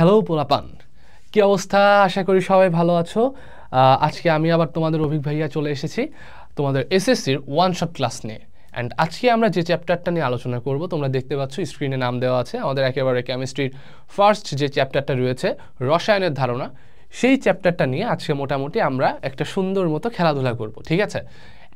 Hello পোলাপান, কি অবস্থা? আশা করি সবাই ভালো আছো। আজকে আমি আবার তোমাদের অভিক ভাইয়া চলে এসেছি তোমাদের এসএসসির ওয়ান শট ক্লাস নিয়ে। অ্যান্ড আজকে আমরা যে চ্যাপ্টারটা নিয়ে আলোচনা করব, তোমরা দেখতে পাচ্ছ স্ক্রিনে নাম দেওয়া আছে, আমাদের একেবারে কেমিস্ট্রির ফার্স্ট যে চ্যাপ্টারটা রয়েছে রসায়নের ধারণা, সেই চ্যাপ্টারটা নিয়ে আজকে মোটামুটি আমরা একটা সুন্দর মতো খেলাধুলা করব, ঠিক আছে?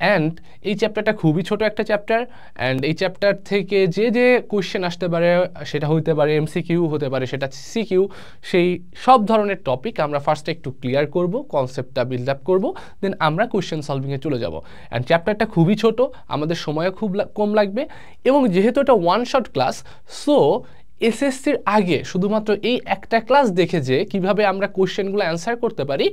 অ্যান্ড এই চ্যাপ্টারটা খুবই ছোট একটা চ্যাপ্টার, অ্যান্ড এই চ্যাপ্টার থেকে যে যে কোয়েশ্চেন আসতে পারে, সেটা হতে পারে এমসিকিউ, হতে পারে সেটা সিকিউ, সেই সব ধরনের টপিক আমরা ফার্স্টে একটু ক্লিয়ার করব, কনসেপ্টটা বিল্ড আপ করবো, দেন আমরা কোয়েশ্চেন সলভিংয়ে চলে যাব। অ্যান্ড চ্যাপ্টারটা খুবই ছোট, আমাদের সময়ও খুব কম লাগবে, এবং যেহেতু এটা ওয়ান শট ক্লাস, সো এসএসসির আগে শুধুমাত্র এই একটা ক্লাস দেখে যে কিভাবে আমরা কোশ্চেনগুলো অ্যান্সার করতে পারি,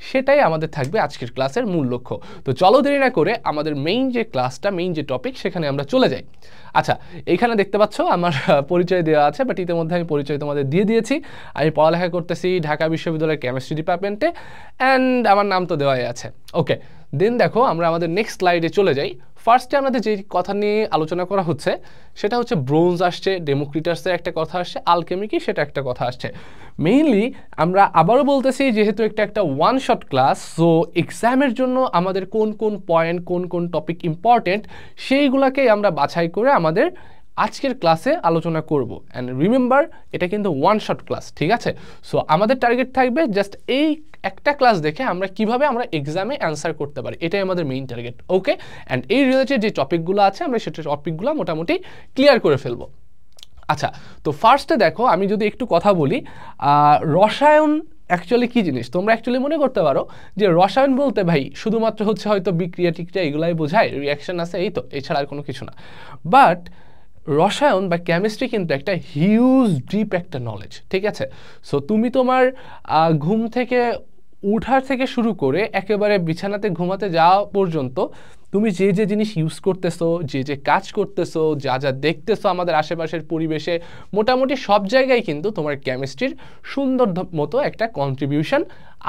সেটাই আমাদের থাকবে আজকের ক্লাসের মূল লক্ষ্য। তো চলো দেরি না করে আমাদের মেইন যে ক্লাসটা, মেইন যে টপিক, সেখানে আমরা চলে যাই। আচ্ছা, এইখানে দেখতে পাচ্ছ আমার পরিচয় দেওয়া আছে, বাট ইতিমধ্যে আমি পরিচয় তোমাদের দিয়ে দিয়েছি। আমি পড়ালেখা করতেছি ঢাকা বিশ্ববিদ্যালয়ের কেমিস্ট্রি ডিপার্টমেন্টে, অ্যান্ড আমার নাম তো দেওয়াই আছে। ওকে, দেন দেখো আমরা আমাদের নেক্সট স্লাইডে চলে যাই। ফার্স্টে আমাদের যে কথা নিয়ে আলোচনা করা হচ্ছে সেটা হচ্ছে ব্রোঞ্জ আসছে, ডেমোক্রিটাসের একটা কথা আসছে, আলকেমি সেটা একটা কথা আসছে। মেইনলি আমরা আবারও বলতেছি, যেহেতু একটা ওয়ান শট ক্লাস, সো এক্সামের জন্য আমাদের কোন কোন পয়েন্ট, কোন কোন টপিক ইম্পর্টেন্ট, সেইগুলোকেই আমরা বাছাই করে আমাদের আজকের ক্লাসে আলোচনা করব। অ্যান্ড রিমেম্বার, এটা কিন্তু ওয়ান শট ক্লাস, ঠিক আছে? সো আমাদের টার্গেট থাকবে জাস্ট এই একটা ক্লাস দেখে আমরা কিভাবে আমরা এক্সামে অ্যান্সার করতে পারি, এটাই আমাদের মেইন টার্গেট। ওকে, অ্যান্ড এই রিলেটেড যে টপিকগুলো আছে আমরা সেটা টপিকগুলো মোটামুটি ক্লিয়ার করে ফেলবো। আচ্ছা, তো ফার্স্টে দেখো আমি যদি একটু কথা বলি, রসায়ন অ্যাকচুয়ালি কী জিনিস, তোমরা অ্যাকচুয়ালি মনে করতে পারো যে রসায়ন বলতে ভাই শুধুমাত্র হচ্ছে হয়তো বিক্রিয়া টিক্রিয়া এগুলাই বোঝায়, রিয়াকশন আছে, এই তো, এছাড়া আর কোনো কিছু না। বাট রসায়ন বা কেমিস্ট্রি কিন্তু একটা হিউজ ডিপ একটা নলেজ, ঠিক আছে? সো তুমি তোমার ঘুম থেকে উঠার থেকে শুরু করে একেবারে বিছানাতে ঘুমাতে যাওয়া পর্যন্ত তুমি যে যে জিনিস ইউজ করতেছো, যে যে কাজ করতেছো, যা যা দেখতেছো আমাদের আশেপাশের পরিবেশে, মোটামুটি সব জায়গায় কিন্তু তোমার কেমিস্ট্রির সুন্দর মতো একটা কন্ট্রিবিউশন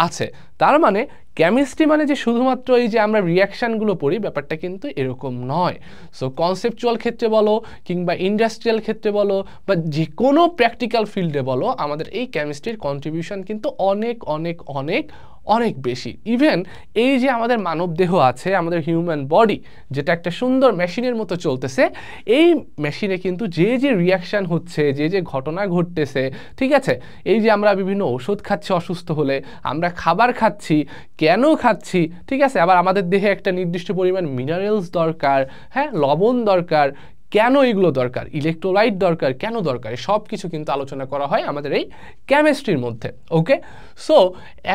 আছে। তার মানে কেমিস্ট্রি মানে যে শুধুমাত্র এই যে আমরা রিয়াকশানগুলো পড়ি, ব্যাপারটা কিন্তু এরকম নয়। সো কনসেপচুয়াল ক্ষেত্রে বলো কিংবা ইন্ডাস্ট্রিয়াল ক্ষেত্রে বলো বা যে কোনো প্র্যাকটিক্যাল ফিল্ডে বলো, আমাদের এই কেমিস্ট্রির কন্ট্রিবিউশন কিন্তু অনেক অনেক অনেক অনেক বেশি। ইভেন এই যে আমাদের মানব দেহ আছে, আমাদের হিউম্যান বডি, যেটা একটা সুন্দর মেশিনের মতো চলতেছে, এই মেশিনে কিন্তু যে যে রিয়াকশান হচ্ছে, যে যে ঘটনা ঘটতেছে, ঠিক আছে? এই যে আমরা বিভিন্ন ওষুধ খাচ্ছি অসুস্থ হলে, আমরা খাবার খাচ্ছি, কেন খাচ্ছি, ঠিক আছে? আবার আমাদের দেহে একটা নির্দিষ্ট পরিমাণ মিনারেলস দরকার, হ্যাঁ, লবণ দরকার, কেন এগুলো দরকার, ইলেকট্রোলাইট দরকার, কেন দরকার, সব কিছু কিন্তু আলোচনা করা হয় আমাদের এই কেমিস্ট্রির মধ্যে। ওকে, সো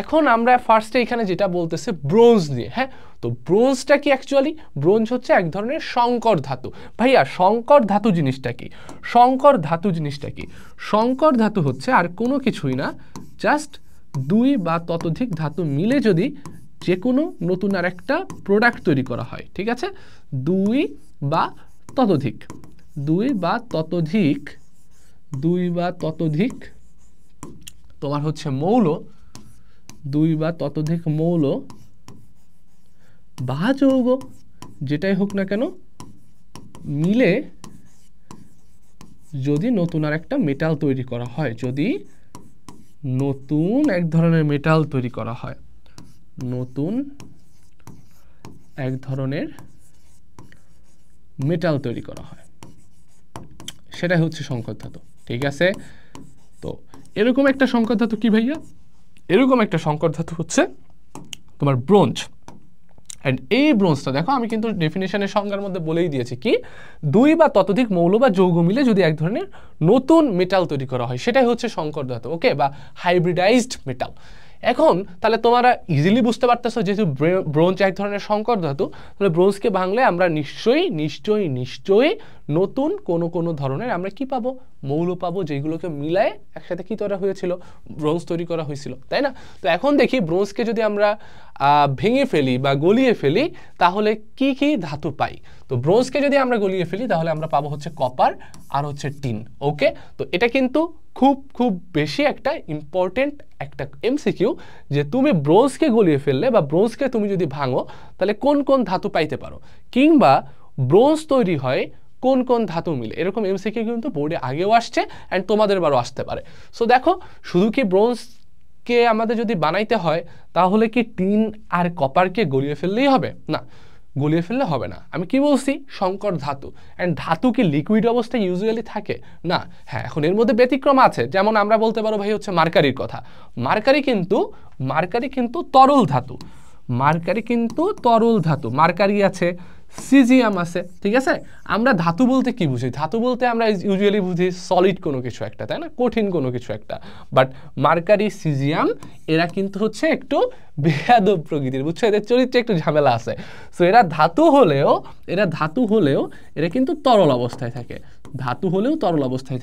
এখন আমরা ফার্স্টে এখানে যেটা বলতেছে ব্রোঞ্জ নিয়ে, হ্যাঁ। তো ব্রোঞ্জটা কি? অ্যাকচুয়ালি ব্রোঞ্জ হচ্ছে এক ধরনের সংকর ধাতু। ভাইয়া সংকর ধাতু জিনিসটা কি? সংকর ধাতু জিনিসটা কি? সংকর ধাতু হচ্ছে আর কোনো কিছুই না, জাস্ট দুই বা ততোধিক ধাতু মিলে যদি যে কোনো নতুন আর একটা প্রোডাক্ট তৈরি করা হয়, ঠিক আছে? দুই বা ততোধিক তোমার হচ্ছে মৌল, দুই বা ততোধিক মৌল বা যৌগ, যেটাই হোক না কেন, মিলে যদি নতুন আর একটা মেটাল তৈরি করা হয়, যদি নতুন এক ধরনের মেটাল তৈরি করা হয়, নতুন এক ধরনের মেটাল তৈরি করা হয়, সেটাই হচ্ছে সংকর ধাতু, ঠিক আছে? তো এরকম একটা সংকর ধাতু কি ভাইয়া? এরকম একটা সংকর ধাতু হচ্ছে তোমার ব্রোঞ্জ। অ্যান্ড এই ব্রোঞ্জটা দেখো, আমি কিন্তু ডেফিনেশনের সংজ্ঞার মধ্যে বলেই দিয়েছি কি, দুই বা ততোধিক মৌল বা যৌগ মিলে যদি এক ধরনের নতুন মেটাল তৈরি করা হয়, সেটাই হচ্ছে সংকর ধাতু। ওকে, বা হাইব্রিডাইজড মেটাল। এখন তাহলে তোমরা ইজিলি বুঝতে পারতেছো, যেহেতু ব্রোঞ্জ এক ধরনের সংকর ধাতু, তাহলে ব্রোঞ্জকে ভাঙলে আমরা নিশ্চয়ই নতুন কোনো ধরনের আমরা কি পাবো? মৌল পাবো, যেগুলোকে মিলায় একসাথে কি তৈরি হয়েছিল? ব্রোঞ্জ তৈরি করা হয়েছিল, তাই না? তো এখন দেখি ব্রোঞ্জকে যদি আমরা ভেঙে ফেলি বা গলিয়ে ফেলি, তাহলে কি কি ধাতু পাই? তো ব্রোঞ্জকে যদি আমরা গলিয়ে ফেলি, তাহলে আমরা পাবো হচ্ছে কপার আর হচ্ছে টিন। ওকে, তো এটা কিন্তু খুব বেশি একটা ইম্পর্টেন্ট একটা এমসিকিউ, যে তুমি ব্রোঞ্জকে গলিয়ে ফেললে বা ব্রোঞ্জকে তুমি যদি ভাঙো, তাহলে কোন কোন ধাতু পাইতে পারো, কিংবা ব্রোঞ্জ তৈরি হয় কোন কোন ধাতু মিলে, এরকম এমসিকিউ কিন্তু বোর্ডে আগেও আসছে অ্যান্ড তোমাদের এবারও আসতে পারে। সো দেখো, শুধু কি ব্রোঞ্জকে আমাদের যদি বানাইতে হয় তাহলে কি টিন আর কপারকে গলিয়ে ফেললেই হবে? না, গলিয়ে ফেললে হবে না। আমি কি বলছি? সংকর ধাতু। অ্যান্ড ধাতু কি লিকুইড অবস্থায় ইউজুয়ালি থাকে? না। হ্যাঁ, এখন এর মধ্যে ব্যতিক্রম আছে, যেমন আমরা বলতে পারো ভাই হচ্ছে মার্কারির কথা। মার্কারি কিন্তু তরল ধাতু। মার্কারি আছে, সিজিয়াম আছে, ঠিক আছে। আমরা ধাতু বলতে কি বুঝি? ধাতু বলতে আমরা ইউজুয়ালি বুঝি সলিড কোনো কিছু একটা, তাই না, কঠিন কোনো কিছু একটা। বাট মার্কারি, সিজিয়াম এরা কিন্তু হচ্ছে একটু বেয়াদব প্রকৃতির, বুঝছো, এদের চরিত্রে একটু ঝামেলা আছে। সো এরা ধাতু হলেও এরা কিন্তু তরল অবস্থায়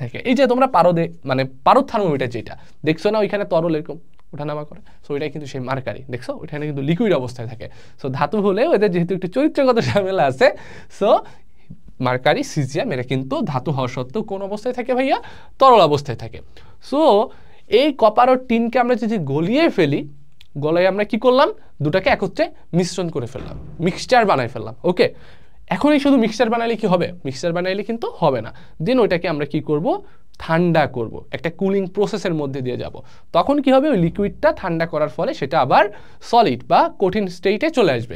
থাকে। এই যে তোমরা পারদ থার্মোমিটার যেটা দেখছো না, ওইখানে তরল এরকম ওঠানামা করে, সো এটাই কিন্তু সেই মার্কারি, দেখছো, ওইখানে কিন্তু লিকুইড অবস্থায় থাকে। সো ধাতু হলেও এদের যেহেতু একটু চরিত্রগত ঝামেলা আছে, সো মার্কারি, সিজিয়াম এরা কিন্তু ধাতু হওয়া সত্ত্বেও কোন অবস্থায় থাকে ভাইয়া? তরল অবস্থায় থাকে। সো এই কপার ও টিনকে আমরা যদি গলিয়ে ফেলি, গলায় আমরা কি করলাম? দুটাকে একত্রে মিশ্রণ করে ফেললাম, মিক্সচার বানাই ফেললাম। ওকে, এখন এই শুধু মিক্সচার বানাইলে কি হবে? মিক্সচার বানাইলে কিন্তু হবে না। দেন ওইটাকে আমরা কি করব? ঠান্ডা করব, একটা কুলিং প্রসেসের মধ্যে দিয়ে যাব। তখন কি হবে? ওই লিকুইডটা ঠান্ডা করার ফলে সেটা আবার সলিড বা কঠিন স্টেটে চলে আসবে।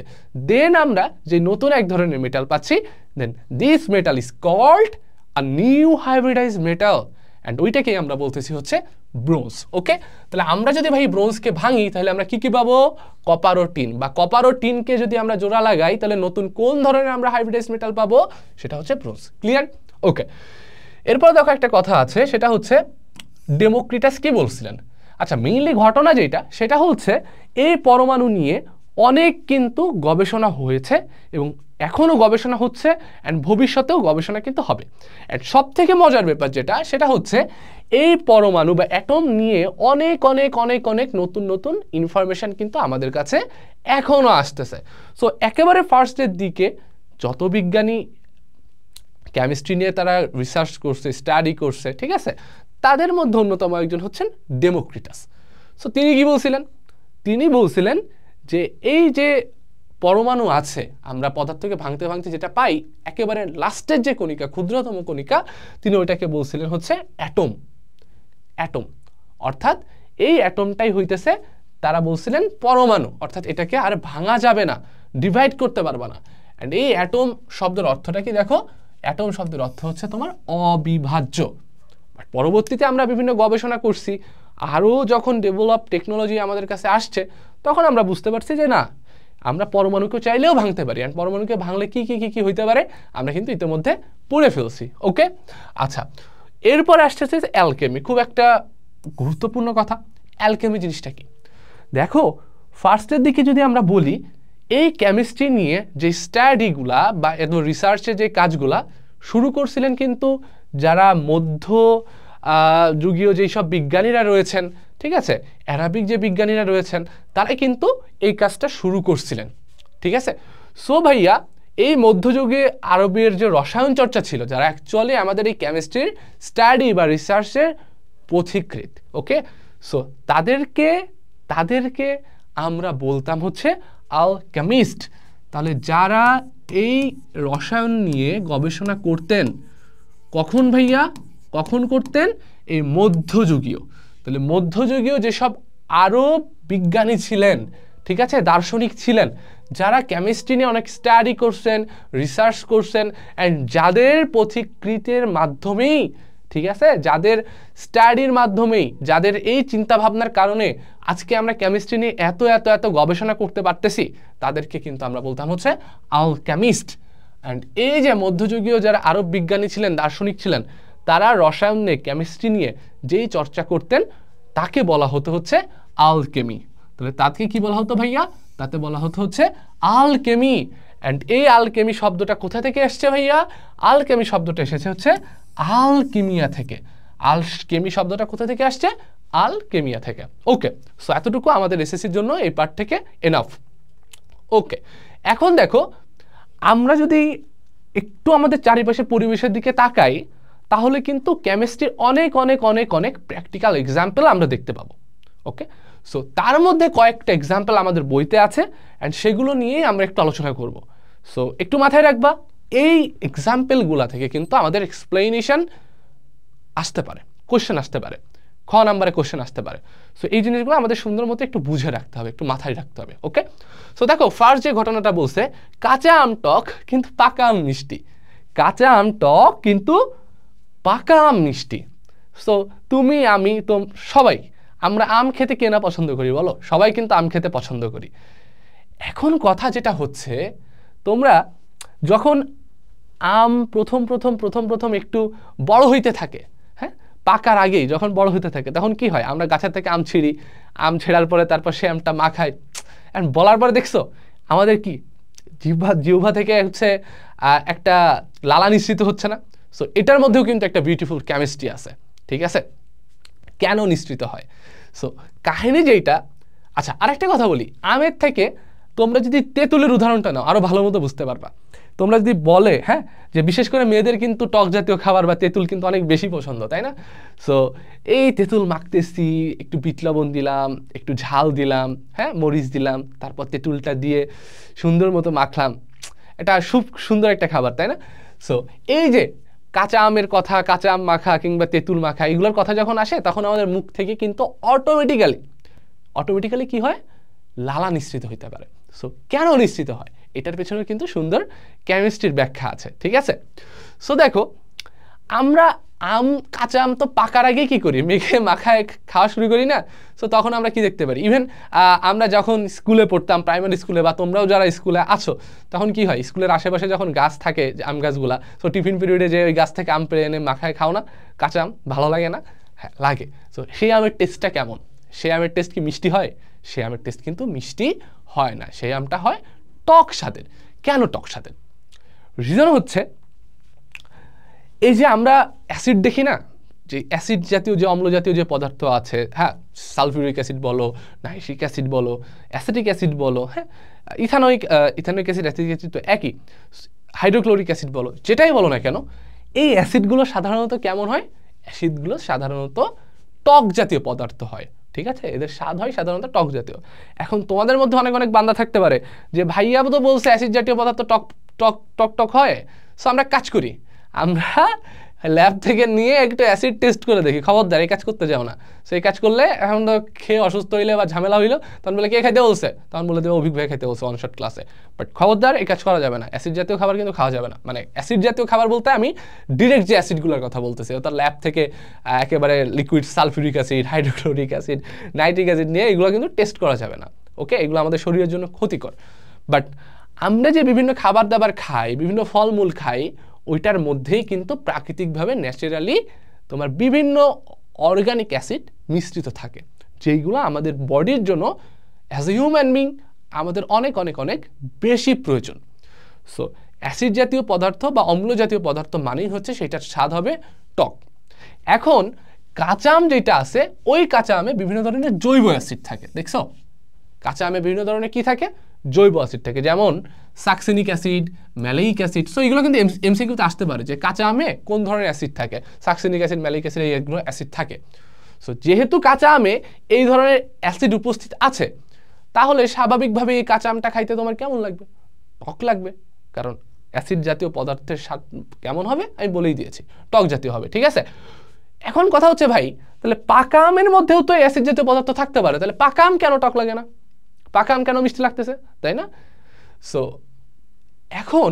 দেন আমরা যে নতুন এক ধরনের মেটাল পাচ্ছি, then this metal is called a new hybridized metal, and ওইটাকেই আমরা বলতেছি হচ্ছে ব্রোঞ্জ। ওকে, তাহলে আমরা যদি ভাই ব্রোঞ্জকে ভাঙি তাহলে আমরা কি কি পাবো? কপার ও টিন, বা কপার ও টিনকে যদি আমরা জোড়া লাগাই তাহলে নতুন কোন ধরনের আমরা হাইব্রিডাইজড মেটাল পাবো? সেটা হচ্ছে ব্রোঞ্জ। ক্লিয়ার? ওকে, এরপর দেখো একটা কথা আছে, সেটা হচ্ছে ডেমোক্রিটাস কি বলছিলেন। আচ্ছা, মেইনলি ঘটনা যেটা, সেটা হচ্ছে এই পরমাণু নিয়ে অনেক কিন্তু গবেষণা হয়েছে এবং এখনও গবেষণা হচ্ছে, অ্যান্ড ভবিষ্যতেও গবেষণা কিন্তু হবে। অ্যান্ড সব থেকে মজার ব্যাপার যেটা, সেটা হচ্ছে এই পরমাণু বা অ্যাটম নিয়ে অনেক অনেক অনেক অনেক নতুন নতুন ইনফরমেশান কিন্তু আমাদের কাছে এখনও আসতেছে। সো একেবারে ফার্স্টের দিকে যত বিজ্ঞানী কেমিস্ট্রি নিয়ে তারা রিসার্চ করছে, স্টাডি করছে, ঠিক আছে, তাদের মধ্যে অন্যতম একজন হচ্ছেন ডেমোক্রিটাস। সো তিনি কি বলছিলেন? তিনি বলছিলেন যে এই যে পরমাণু আছে, আমরা পদার্থকে ভাঙতে ভাঙতে যেটা পাই, একেবারে লাস্টের যে কণিকা, ক্ষুদ্রতম কণিকা, তিনি ওইটাকে বলছিলেন হচ্ছে অ্যাটম। অর্থাৎ এই অ্যাটমটাই হইতেছে, তারা বলছিলেন পরমাণু, অর্থাৎ এটাকে আর ভাঙা যাবে না, ডিভাইড করতে পারবা না। অ্যান্ড এই অ্যাটম শব্দের অর্থটা কি দেখো? অ্যাটম শব্দের অর্থ হচ্ছে তোমার অবিভাজ্য। বাট পরবর্তীতে আমরা বিভিন্ন গবেষণা করছি, আরও যখন ডেভেলপ টেকনোলজি আমাদের কাছে আসছে, তখন আমরা বুঝতে পারছি যে না, আমরা পরমাণুকে চাইলেও ভাঙতে পারি। অ্যান্ড পরমাণুকে ভাঙলে কি কি কি কি হইতে পারে আমরা কিন্তু ইতিমধ্যে পড়ে ফেলছি। ওকে, আচ্ছা, এরপর আসতেছে অ্যালকেমি, খুব একটা গুরুত্বপূর্ণ কথা। অ্যালকেমি জিনিসটা কি? দেখো, ফার্স্টের দিকে যদি আমরা বলি, এই কেমিস্ট্রি নিয়ে যে স্টাডিগুলা বা রিসার্চের যে কাজগুলা শুরু করছিলেন কিন্তু যারা মধ্য যুগীয় যেই সব বিজ্ঞানীরা রয়েছেন, ঠিক আছে, অ্যারাবিক যে বিজ্ঞানীরা রয়েছেন, তারাই কিন্তু এই কাজটা শুরু করছিলেন, ঠিক আছে। সো ভাইয়া, এই মধ্যযুগে আরবের যে রসায়ন চর্চা ছিল, যারা অ্যাকচুয়ালি আমাদের এই কেমিস্ট্রির স্টাডি বা রিসার্চের পথিকৃৎ, ওকে, সো তাদেরকে আমরা বলতাম হচ্ছে আলকেমিস্ট। তাহলে যারা এই রসায়ন নিয়ে গবেষণা করতেন, কখন ভাইয়া? কখন করতেন? এই মধ্যযুগীয়। তাহলে মধ্যযুগীয় যেসব আরব বিজ্ঞানী ছিলেন, ঠিক আছে, দার্শনিক ছিলেন, যারা কেমিস্ট্রি নিয়ে অনেক স্টাডি করছেন, রিসার্চ করছেন, অ্যান্ড যাদের পথিকৃতের মাধ্যমেই, ঠিক আছে, যাদের স্টাডির মাধ্যমেই, যাদের এই চিন্তাভাবনার কারণে আজকে আমরা কেমিস্ট্রি নিয়ে এত এত এত গবেষণা করতে পারতেছি, তাদেরকে কিন্তু আমরা বলতাম হচ্ছে আলকেমিস্ট। অ্যান্ড এই যে মধ্যযুগীয় যারা আরব বিজ্ঞানী ছিলেন, দার্শনিক ছিলেন, তারা রসায়ন নিয়ে, কেমিস্ট্রি নিয়ে যেই চর্চা করতেন, তাকে বলা হতো হচ্ছে আলকেমি। তাহলে তাকে কি বলা হতো ভাইয়া? তাতে বলা হতো হচ্ছে আলকেমি। অ্যান্ড এই আলকেমি শব্দটা কোথা থেকে এসছে ভাইয়া? আলকেমি শব্দটা এসেছে হচ্ছে আলকিমিয়া থেকে। আলকেমি শব্দটা কোথা থেকে আসছে? আলকেমিয়া থেকে। ওকে, সো এতটুকু আমাদের এসএসসির জন্য এই পার্ট থেকে এনাফ। ওকে, এখন দেখো, আমরা যদি একটু আমাদের চারিপাশের পরিবেশের দিকে তাকাই, তাহলে কিন্তু কেমিস্ট্রির অনেক অনেক অনেক অনেক প্র্যাকটিক্যাল এক্সাম্পল আমরা দেখতে পাবো। ওকে, সো তার মধ্যে কয়েকটা এক্সাম্পল আমাদের বইতে আছে, অ্যান্ড সেগুলো নিয়েই আমরা একটু আলোচনা করব। সো একটু মাথায় রাখবা, এই এক্সাম্পলগুলা থেকে কিন্তু আমাদের এক্সপ্লেনেশন আসতে পারে, কোশ্চেন আসতে পারে, খ নাম্বারে কোশ্চেন আসতে পারে। সো এই জিনিসগুলো আমাদের সুন্দর মতো একটু বুঝে রাখতে হবে, একটু মাথায় রাখতে হবে। ওকে, সো দেখো ফার্স্ট যে ঘটনাটা বলছে, কাঁচা আম টক কিন্তু পাকা আম মিষ্টি। কাঁচা আম টক কিন্তু পাকা আম মিষ্টি। সো তুমি, আমি, সবাই আমরা আম খেতে কে না পছন্দ করি বলো? সবাই কিন্তু আম খেতে পছন্দ করি। এখন কথা যেটা হচ্ছে, তোমরা যখন আম প্রথম একটু বড় হইতে থাকে, হ্যাঁ, পাকার আগেই যখন বড় হইতে থাকে, তখন কি হয়? আমরা গাছের থেকে আম ছিঁড়ি, আম ছেঁড়ার পরে তারপর সে আমটা মাখাই, অ্যান্ড বলার পরে দেখছো আমাদের কি জিহ্বা থেকে হচ্ছে একটা লালা নিঃসৃত হচ্ছে না? সো এটার মধ্যেও কিন্তু একটা বিউটিফুল কেমিস্ট্রি আছে, ঠিক আছে? কেন নিঃসৃত হয়? সো কাহিনী যেটা, আচ্ছা আরেকটা কথা বলি, আমের থেকে তোমরা যদি তেঁতুলের উদাহরণটা নাও আরো ভালো মতো বুঝতে পারবা। তোমরা যদি বলে, হ্যাঁ, যে বিশেষ করে মেয়েদের কিন্তু টক জাতীয় খাবার বা তেঁতুল কিন্তু অনেক বেশি পছন্দ, তাই না? সো এই তেঁতুল মাখতেছি, একটু বিট লবণ দিলাম, একটু ঝাল দিলাম, হ্যাঁ, মরিচ দিলাম, তারপর তেঁতুলটা দিয়ে সুন্দর মতো মাখলাম, এটা খুব সুন্দর একটা খাবার, তাই না? সো এই যে কাঁচা আমের কথা, কাঁচা আম মাখা কিংবা তেঁতুল মাখা, এগুলোর কথা যখন আসে তখন আমাদের মুখ থেকে কিন্তু অটোমেটিক্যালি কি হয়? লালা নিঃসৃত হইতে পারে। সো কেন নিঃসৃত হয়? এটার পেছনে কিন্তু সুন্দর কেমিস্ট্রির ব্যাখ্যা আছে, ঠিক আছে? সো দেখো, আমরা কাঁচা আম তো পাকার আগে কি করি? মেখে মাখায় খাওয়া শুরু করি না? সো তখন আমরা কি দেখতে পারি? ইভেন আমরা যখন স্কুলে পড়তাম, প্রাইমারি স্কুলে, বা তোমরাও যারা স্কুলে আছো, তখন কি হয়? স্কুলের আশেপাশে যখন গাছ থাকে, আম গাছগুলা, সো টিফিন পিরিয়ডে যে ওই গাছ থেকে আম পেড়ে এনে মাখায় খাও না? কাঁচা আম ভালো লাগে না? হ্যাঁ লাগে। সো সেই আমের টেস্টটা কেমন? সেই আমের টেস্ট কি মিষ্টি হয়? সেই আমের টেস্ট কিন্তু মিষ্টি হয় না, সেই আমটা হয় টক স্বাদের। কেন টক স্বাদের? রিজন হচ্ছে, এই যে আমরা অ্যাসিড দেখি না, যে অ্যাসিড জাতীয় যে অম্ল জাতীয় যে পদার্থ আছে, হ্যাঁ, সালফিউরিক অ্যাসিড বলো, নাইট্রিক অ্যাসিড বলো, অ্যাসিটিক অ্যাসিড বলো, হ্যাঁ, ইথানোইক অ্যাসিড, অ্যাসিটিক অ্যাসিড তো একই, হাইড্রোক্লোরিক অ্যাসিড বলো, যেটাই বলো না কেন, এই অ্যাসিডগুলো সাধারণত কেমন হয়? অ্যাসিডগুলো সাধারণত টক জাতীয় পদার্থ হয়, ঠিক আছে? এদের স্বাদ হয় সাধারণত টক জাতীয়। এখন তোমাদের মধ্যে অনেক বান্দা থাকতে পারে যে ভাইয়া তো বলছে অ্যাসিড জাতীয় পদার্থ টক টক টক টক হয়, সো আমরা কাজ করি, আমরা ল্যাব থেকে নিয়ে একটু অ্যাসিড টেস্ট করে দেখি। খবরদার এই কাজ করতে যাও না। সেই কাজ করলে এখন তো খেয়ে অসুস্থ হইলে বা ঝামেলা হইলো, তখন বলে কে খাইতে বলছে? তখন বলে দেবে অভিজ্ঞ খাইতে বলছে ওয়ান শট ক্লাসে। বাট খবরদার এই কাজ করা যাবে না, অ্যাসিড জাতীয় খাবার কিন্তু খাওয়া যাবে না। মানে অ্যাসিড জাতীয় খাবার বলতে আমি ডিরেক্ট যে অ্যাসিডগুলোর কথা বলতেছি, অর্থাৎ ল্যাব থেকে একেবারে liquid sulphuric acid, hydrochloric acid, nitric acid নিয়ে এগুলো কিন্তু টেস্ট করা যাবে না। ওকে, এগুলো আমাদের শরীরের জন্য ক্ষতিকর। বাট আমরা যে বিভিন্ন খাবার দাবার খাই, বিভিন্ন ফলমূল খাই, ওইটার মধ্যেই কিন্তু প্রাকৃতিকভাবে ন্যাচারালি তোমার বিভিন্ন অর্গানিক অ্যাসিড মিশ্রিত থাকে, যেইগুলো আমাদের বডির জন্য অ্যাজ এ হিউম্যান বিং আমাদের অনেক বেশি প্রয়োজন। সো অ্যাসিড জাতীয় পদার্থ বা অম্ল জাতীয় পদার্থ মানেই হচ্ছে সেটার স্বাদ হবে টক। এখন কাঁচা আম যেটা আছে, ওই কাঁচা আমে বিভিন্ন ধরনের জৈব অ্যাসিড থাকে। দেখছো, কাঁচা আমে বিভিন্ন ধরনের কি থাকে? জৈব অ্যাসিড থাকে, যেমন সাকসেনিক অ্যাসিড, ম্যালেইক অ্যাসিড। সো এগুলো কিন্তু এমসিকিউতে আসতে পারে যে কাঁচা আমে কোন ধরনের অ্যাসিড থাকে, সাকসেনিক অ্যাসিড, ম্যালেইক অ্যাসিড, এইগুলো অ্যাসিড থাকে। সো যেহেতু কাঁচা আমে এই ধরনের অ্যাসিড উপস্থিত আছে, তাহলে স্বাভাবিকভাবে এই কাঁচা আমটা খাইতে তোমার কেমন লাগবে? টক লাগবে, কারণ অ্যাসিড জাতীয় পদার্থের স্বাদ কেমন হবে আমি বলেই দিয়েছি, টক জাতীয় হবে, ঠিক আছে? এখন কথা হচ্ছে ভাই, তাহলে পাকা আমের মধ্যেও তো অ্যাসিড জাতীয় পদার্থ থাকতে পারে, তাহলে পাকা আম কেন টক লাগে না? পাকা আম কেন মিষ্টি লাগতেছে, তাই না? সো এখন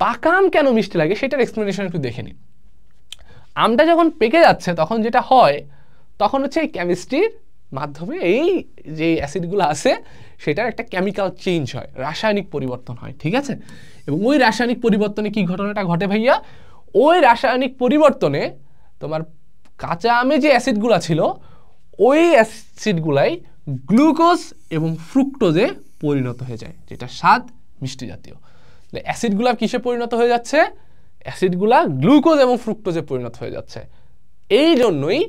পাকা আম কেন মিষ্টি লাগে সেটার এক্সপ্লেনেশন একটু দেখে নিন। আমটা যখন পেকে যাচ্ছে তখন যেটা হয়, তখন হচ্ছে এই কেমিস্ট্রির মাধ্যমে এই যে অ্যাসিডগুলো আছে সেটার একটা কেমিক্যাল চেঞ্জ হয়, রাসায়নিক পরিবর্তন হয়, ঠিক আছে? এবং ওই রাসায়নিক পরিবর্তনে কি ঘটনাটা ঘটে ভাইয়া? ওই রাসায়নিক পরিবর্তনে তোমার কাঁচা আমে যে অ্যাসিডগুলো ছিল, ওই অ্যাসিডগুলাই গ্লুকোজ এবং ফ্রুক্টোজে পরিণত হয়ে যায়, যেটা স্বাদ মিষ্টি জাতীয়। অ্যাসিডগুলা কিসে পরিণত হয়ে যাচ্ছে? অ্যাসিডগুলা গ্লুকোজ এবং ফ্রুক্টোজে পরিণত হয়ে যাচ্ছে। এই জন্যই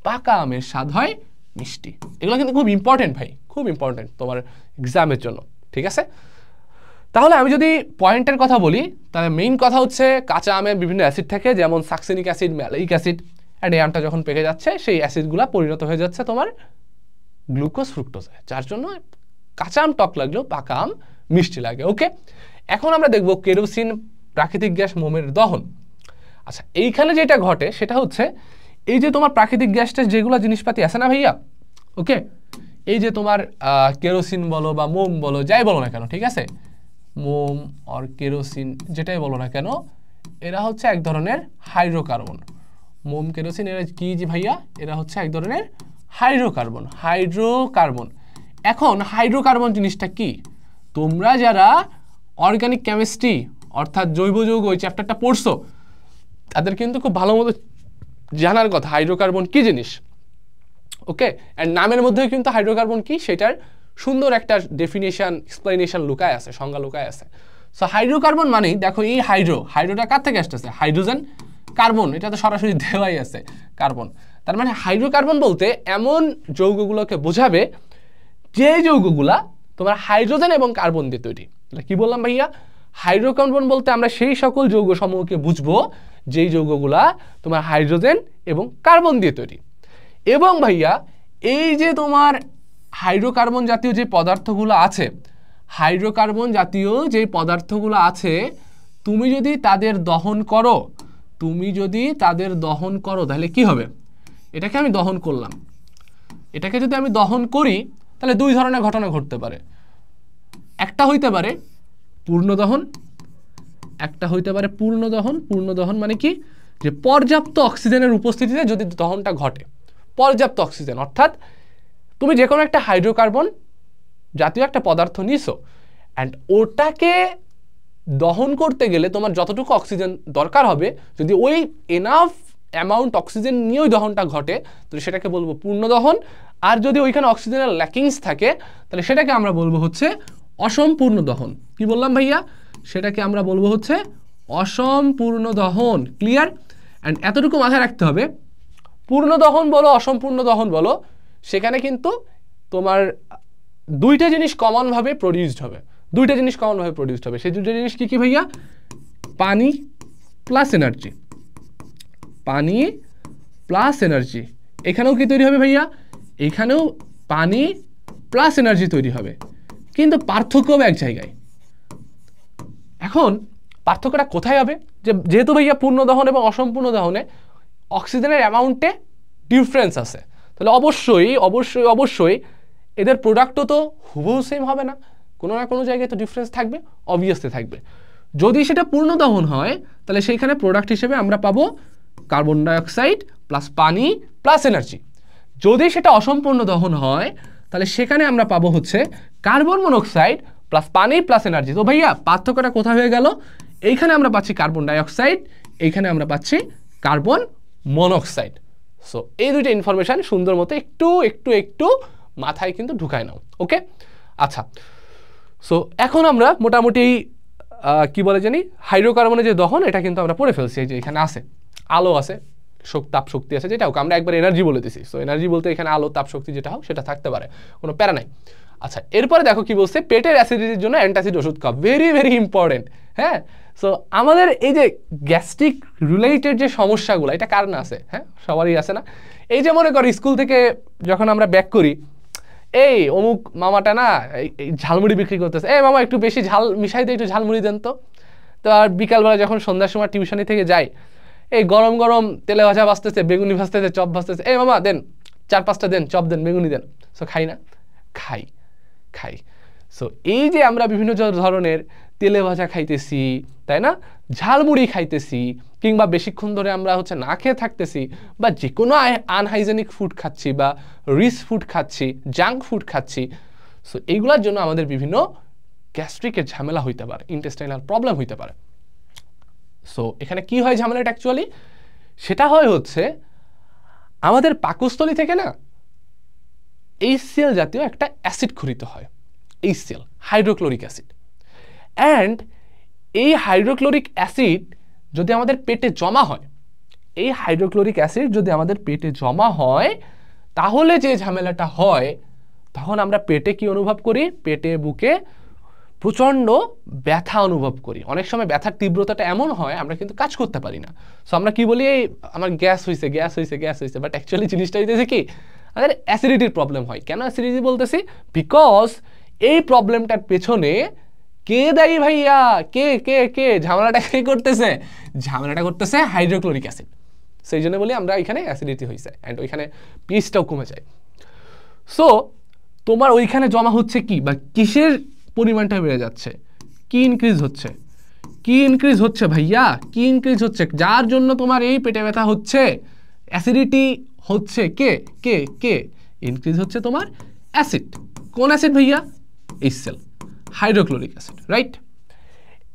পাকা আমের স্বাদ হয় মিষ্টি। এগুলো কিন্তু খুব ইম্পর্টেন্ট ভাই, খুব ইম্পর্টেন্ট তোমার এক্সামের জন্য, ঠিক আছে? তাহলে আমি যদি পয়েন্টের কথা বলি, তাহলে মেইন কথা হচ্ছে কাঁচা আমে বিভিন্ন অ্যাসিড থাকে, যেমন সাকসেনিক অ্যাসিড, ম্যালেইক অ্যাসিড, অ্যান্ড এই আমটা যখন পেকে যাচ্ছে সেই অ্যাসিডগুলা পরিণত হয়ে যাচ্ছে তোমার গ্লুকোজ ফ্রুক্টোজে, যার জন্য কাঁচা আম টক লাগলেও পাকা আম মিষ্টি লাগে। ওকে, এখন আমরা দেখব কেরোসিন প্রাকৃতিক গ্যাস মোমের দহন। আচ্ছা, এইখানে যেটা ঘটে সেটা হচ্ছে এই যে তোমার প্রাকৃতিক গ্যাসটা যেগুলো জিনিসপাতি আছে না ভাইয়া, ওকে, এই যে তোমার কেরোসিন বলো বা মোম বলো, যাই বলো না কেন, ঠিক আছে, মোম আর কেরোসিন যেটাই বলো না কেন, এরা হচ্ছে এক ধরনের হাইড্রোকার্বন। মোম কেরোসিন এরা কি যে ভাইয়া, এরা হচ্ছে এক ধরনের হাইড্রোকার্বন। হাইড্রোকার্বন, এখন হাইড্রোকার্বন জিনিসটা কি, তোমরা যারা অর্গানিক কেমিস্ট্রি অর্থাৎ জৈব যৌগ ওই চ্যাপ্টারটা পড়ছো তাদের কিন্তু খুব ভালো মতো জানার কথা হাইড্রোকার্বন কি জিনিস, ওকে। অ্যান্ড নামের মধ্যেও কিন্তু হাইড্রোকার্বন কি সেটার সুন্দর একটা ডেফিনেশন এক্সপ্লেনেশন লুকায় আছে, সংজ্ঞা লুকায় আছে। সো হাইড্রোকার্বন মানেই দেখো এই হাইড্রোটা কার থেকে আসতেছে, হাইড্রোজেন কার্বন, এটা তো সরাসরি দেওয়াই আছে কার্বন। তার মানে হাইড্রোকার্বন বলতে এমন যৌগগুলোকে বোঝাবে যে যৌগগুলা তোমার হাইড্রোজেন এবং কার্বন দিয়ে তৈরি। কি বললাম ভাইয়া, হাইড্রোকার্বন বলতে আমরা সেই সকল যৌগ সমূহকে বুঝবো যেই যৌগগুলা তোমার হাইড্রোজেন এবং কার্বন দিয়ে তৈরি। এবং ভাইয়া এই যে তোমার হাইড্রোকার্বন জাতীয় যে পদার্থগুলো আছে, হাইড্রোকার্বন জাতীয় যে পদার্থগুলো আছে, তুমি যদি তাদের দহন করো তাহলে কি হবে, এটাকে আমি দহন করলাম, এটাকে যদি আমি দহন করি তাহলে দুই ধরনের ঘটনা ঘটতে পারে। একটা হইতে পারে পূর্ণ দহন, একটা হইতে পারে পূর্ণ দহন। পূর্ণ দহন মানে কি, যে পর্যাপ্ত অক্সিজেনের উপস্থিতিতে যদি দহনটা ঘটে, পর্যাপ্ত অক্সিজেন, অর্থাৎ তুমি যে কোনো একটা হাইড্রোকার্বন জাতীয় একটা পদার্থ নিছো অ্যান্ড ওটাকে দহন করতে গেলে তোমার যতটুকু অক্সিজেন দরকার হবে, যদি ওই এনাফ অ্যামাউন্ট অক্সিজেন নিয়েই দহনটা ঘটে তাহলে সেটাকে বলবো পূর্ণ দহন। আর যদি ওইখানে অক্সিজেনের ল্যাকিংস থাকে তাহলে সেটাকে আমরা বলবো হচ্ছে অসম্পূর্ণ দহন। কি বললাম ভাইয়া, সেটাকে আমরা বলবো হচ্ছে অসম্পূর্ণ দহন। ক্লিয়ার? অ্যান্ড এতটুকু মাথায় রাখতে হবে, পূর্ণ দহন বলো অসম্পূর্ণ দহন বলো, সেখানে কিন্তু তোমার দুইটা জিনিস কমনভাবে প্রডিউসড হবে, সেই দুটো জিনিস কি কি ভাইয়া, পানি প্লাস এনার্জি। পানি প্লাস এনার্জি, এখানেও কি তৈরি হবে ভাইয়া, এখানেও পানি প্লাস এনার্জি তৈরি হবে, কিন্তু পার্থক্য হবে এক জায়গায়। এখন পার্থক্যটা কোথায় হবে, যেহেতু ভাইয়া পূর্ণ দহন এবং অসম্পূর্ণ দহনে অক্সিজেনের অ্যামাউন্টে ডিফারেন্স আছে, তাহলে অবশ্যই অবশ্যই অবশ্যই এদের প্রোডাক্টও তো হুবহু সেম হবে না, কোনো না কোনো জায়গায় তো ডিফারেন্স থাকবে, অবভিয়াসলি থাকবে। যদি সেটা পূর্ণ দহন হয় তাহলে সেইখানে প্রোডাক্ট হিসেবে আমরা পাবো কার্বন ডাইঅক্সাইড প্লাস পানি প্লাস এনার্জি। যদি সেটা অসম্পূর্ণ দহন হয় তাহলে সেখানে আমরা পাবো হচ্ছে কার্বন মনোক্সাইড প্লাস পানি প্লাস এনার্জি। তো ভাইয়া পার্থক্যটা কোথায় হয়ে গেল, এইখানে আমরা পাচ্ছি কার্বন ডাইঅক্সাইড, এইখানে আমরা পাচ্ছি কার্বন মনোক্সাইড। সো এই দুইটা ইনফরমেশন সুন্দর মতো একটু একটু একটু মাথায় কিন্তু ঢুকায় নাও, ওকে। আচ্ছা, সো এখন আমরা মোটামুটি কি বলে জানি হাইড্রোকার্বনের যে দহন এটা কিন্তু আমরা পড়ে ফেলছি। এই যে এখানে আছে আলো আছে, তাপ শক্তি আছে, যেটা হোক আমরা একবার এনার্জি বলে দিছি। সো এনার্জি বলতে এখানে আলো তাপ শক্তি যেটা হোক সেটা থাকতে পারে, কোনো প্যারা নাই। আচ্ছা, এরপরে দেখো কি বলছে, পেটের অ্যাসিডিটির জন্য অ্যান্টাসিড ওষুধ খাও, ভেরি ভেরি ইম্পর্টেন্ট। হ্যাঁ, সো আমাদের এই যে গ্যাস্ট্রিক রিলেটেড যে সমস্যাগুলো, এটা কার না আছে, হ্যাঁ সবারই আছে না। এই যে মনে করো স্কুল থেকে যখন আমরা ব্যাক করি, এই অমুক মামাটা না এই ঝালমুড়ি বিক্রি করতেছে, এই মামা একটু বেশি ঝাল মিশাই দিয়ে একটু ঝালমুড়ি দেন তো। তো আর বিকালবেলা যখন সন্ধ্যার সময় টিউশনি থেকে যাই, এই গরম গরম তেলে ভাজা ভাজতেছে, বেগুনি ভাজতেছে, চপ ভাজতেছে, এই মামা দেন 4-5টা দেন, চপ দেন, বেগুনি দেন। সো খাই না, খাই। সো এই যে আমরা বিভিন্ন ধরনের তেলে ভাজা খাইতেছি, তাই না, ঝালমুড়ি খাইতেছি, কিংবা বেশিক্ষণ ধরে আমরা হচ্ছে না খেয়ে থাকতেছি, বা যে কোনো আনহাইজেনিক ফুড খাচ্ছি, বা রিচ ফুড খাচ্ছি, জাঙ্ক ফুড খাচ্ছি, সো এইগুলোর জন্য আমাদের বিভিন্ন গ্যাস্ট্রিকের ঝামেলা হইতে পারে, ইন্টেস্টাইনাল প্রবলেম হইতে পারে। সো এখানে কি হয় ঝামেলাটা অ্যাকচুয়ালি, সেটা হয় হচ্ছে আমাদের পাকস্থলী থেকে না HCl জাতীয় একটা অ্যাসিড ক্ষরিত হয়, HCl হাইড্রোক্লোরিক অ্যাসিড। অ্যান্ড এই হাইড্রোক্লোরিক অ্যাসিড যদি আমাদের পেটে জমা হয়, এই হাইড্রোক্লোরিক অ্যাসিড যদি আমাদের পেটে জমা হয়, তাহলে যে ঝামেলাটা হয়, তখন আমরা পেটে কি অনুভব করি, পেটে বুকে প্রচণ্ড ব্যথা অনুভব করি। অনেক সময় ব্যথার তীব্রতাটা এমন হয় আমরা কিন্তু কাজ করতে পারি না। সো আমরা কি বলি, আমার গ্যাস হয়েছে, বাট অ্যাকচুয়ালি জিনিসটা হইতেছে কি, আমাদের অ্যাসিডিটির প্রবলেম হয়। কেন অ্যাসিডিটি বলতেছি, বিকজ এই প্রবলেমটার পেছনে কে দায়ী ভাইয়া? কে কে কে ঝামেলাটা কে করতেছে? ঝামেলাটা করতেছে হাইড্রোক্লোরিক অ্যাসিড। সেই জন্য বলি আমরা এখানে অ্যাসিডিটি হয়েছে অ্যান্ড ওইখানে পিএইচটাও কমে যায়। সো তোমার ওইখানে জমা হচ্ছে কি, বা কিসের পরিমাণটা বেড়ে যাচ্ছে? কি ইনক্রিজ হচ্ছে? কি ইনক্রিজ হচ্ছে ভাইয়া? কি ইনক্রিজ হচ্ছে যার জন্য তোমার এই পেটে ব্যথা হচ্ছে, অ্যাসিডিটি হচ্ছে? কে কে কে ইনক্রিজ হচ্ছে? তোমার অ্যাসিড। কোন অ্যাসিড ভাইয়া? HCl, hydrochloric acid, right?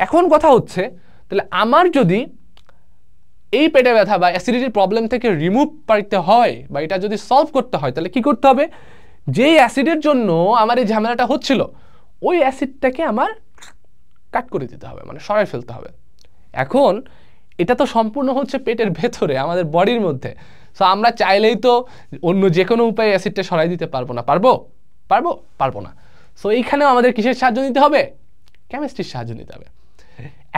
এখন কথা হচ্ছে তাহলে আমার যদি এই পেটে ব্যথা বা অ্যাসিডিটির প্রবলেম থেকে রিমুভ করতে হয় বা এটা যদি সলভ করতে হয়, তাহলে কি করতে হবে? যেই অ্যাসিডের জন্য আমার এই ঝামেলাটা হচ্ছিল, ওই অ্যাসিডটাকে আমার কাট করে দিতে হবে, মানে সরাই ফেলতে হবে। এখন এটা তো সম্পূর্ণ হচ্ছে পেটের ভেতরে, আমাদের বডির মধ্যে। সো আমরা চাইলেই তো অন্য যে কোনো উপায়ে অ্যাসিডটা সরাই দিতে পারবো না। পারবো? পারবো? পারবো না। সো এইখানেও আমাদের কিসের সাহায্য নিতে হবে? কেমিস্ট্রির সাহায্য নিতে হবে।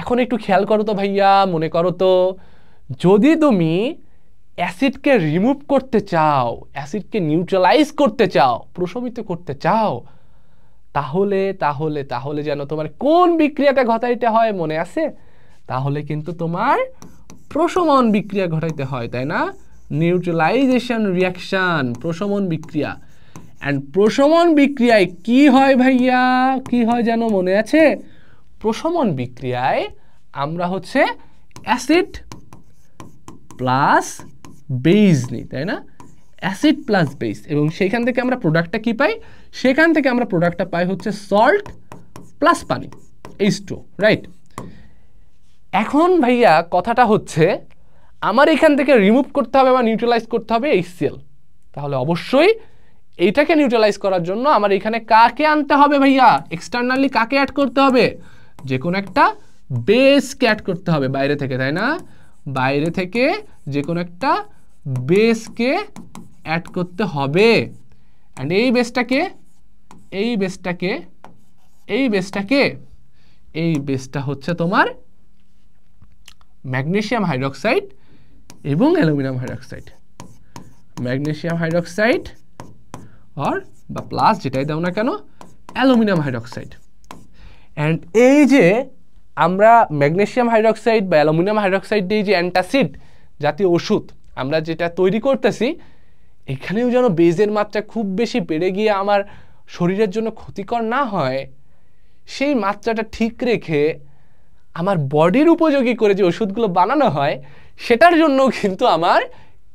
এখন একটু খেয়াল করো তো ভাইয়া, মনে করো তো, যদি তুমি অ্যাসিডকে রিমুভ করতে চাও, অ্যাসিডকে নিউট্রালাইজ করতে চাও, প্রশমিত করতে চাও, তাহলে তাহলে তাহলে যেন তোমার কোন বিক্রিয়াটা ঘটাইতে হয় মনে আছে? তাহলে কিন্তু তোমার প্রশমন বিক্রিয়া ঘটাইতে হয়, তাই না? নিউট্রালাইজেশন রিয়াকশন, প্রশমন বিক্রিয়া। অ্যান্ড প্রশমন বিক্রিয়ায় কি হয় ভাইয়া? কি হয় যেন মনে আছে? প্রশমন বিক্রিয়ায় আমরা হচ্ছে অ্যাসিড প্লাস বেস নিই, তাই না? অ্যাসিড প্লাস বেস, এবং সেখান থেকে আমরা প্রোডাক্টটা কি পাই? সেখান থেকে আমরা প্রোডাক্টটা পাই হচ্ছে সল্ট প্লাস পানি, H2, রাইট? এখন ভাইয়া কথাটা হচ্ছে আমার এখান থেকে রিমুভ করতে হবে বা নিউট্রালাইজ করতে হবে HCl। তাহলে অবশ্যই এইটাকে নিউট্রালাইজ করার জন্য আমার এখানে কাকে আনতে হবে ভাইয়া? এক্সটার্নালি কাকে অ্যাড করতে হবে? যে কোনো একটা বেসকে অ্যাড করতে হবে বাইরে থেকে, তাই না? বাইরে থেকে যে কোনো একটা বেসকে অ্যাড করতে হবে। অ্যান্ড এই বেসটাকে এই বেসটা হচ্ছে তোমার ম্যাগনেসিয়াম হাইড্রোক্সাইড এবং অ্যালুমিনিয়াম হাইড্রোক্সাইড। ম্যাগনেসিয়াম হাইড্রোক্সাইড আর বা প্লাস যেটাই দাও না কেন, অ্যালুমিনিয়াম হাইড্রোক্সাইড। অ্যান্ড এই যে আমরা ম্যাগনেসিয়াম হাইড্রোক্সাইড বা অ্যালুমিনিয়াম হাইড্রোক্সাইড দিয়ে যে অ্যান্টাসিড জাতীয় ওষুধ আমরা যেটা তৈরি করতেছি, এখানেও যেন বেজের মাত্রা খুব বেশি বেড়ে গিয়ে আমার শরীরের জন্য ক্ষতিকর না হয়, সেই মাত্রাটা ঠিক রেখে আমার বডির উপযোগী করে যে ওষুধগুলো বানানো হয়, সেটার জন্য কিন্তু আমার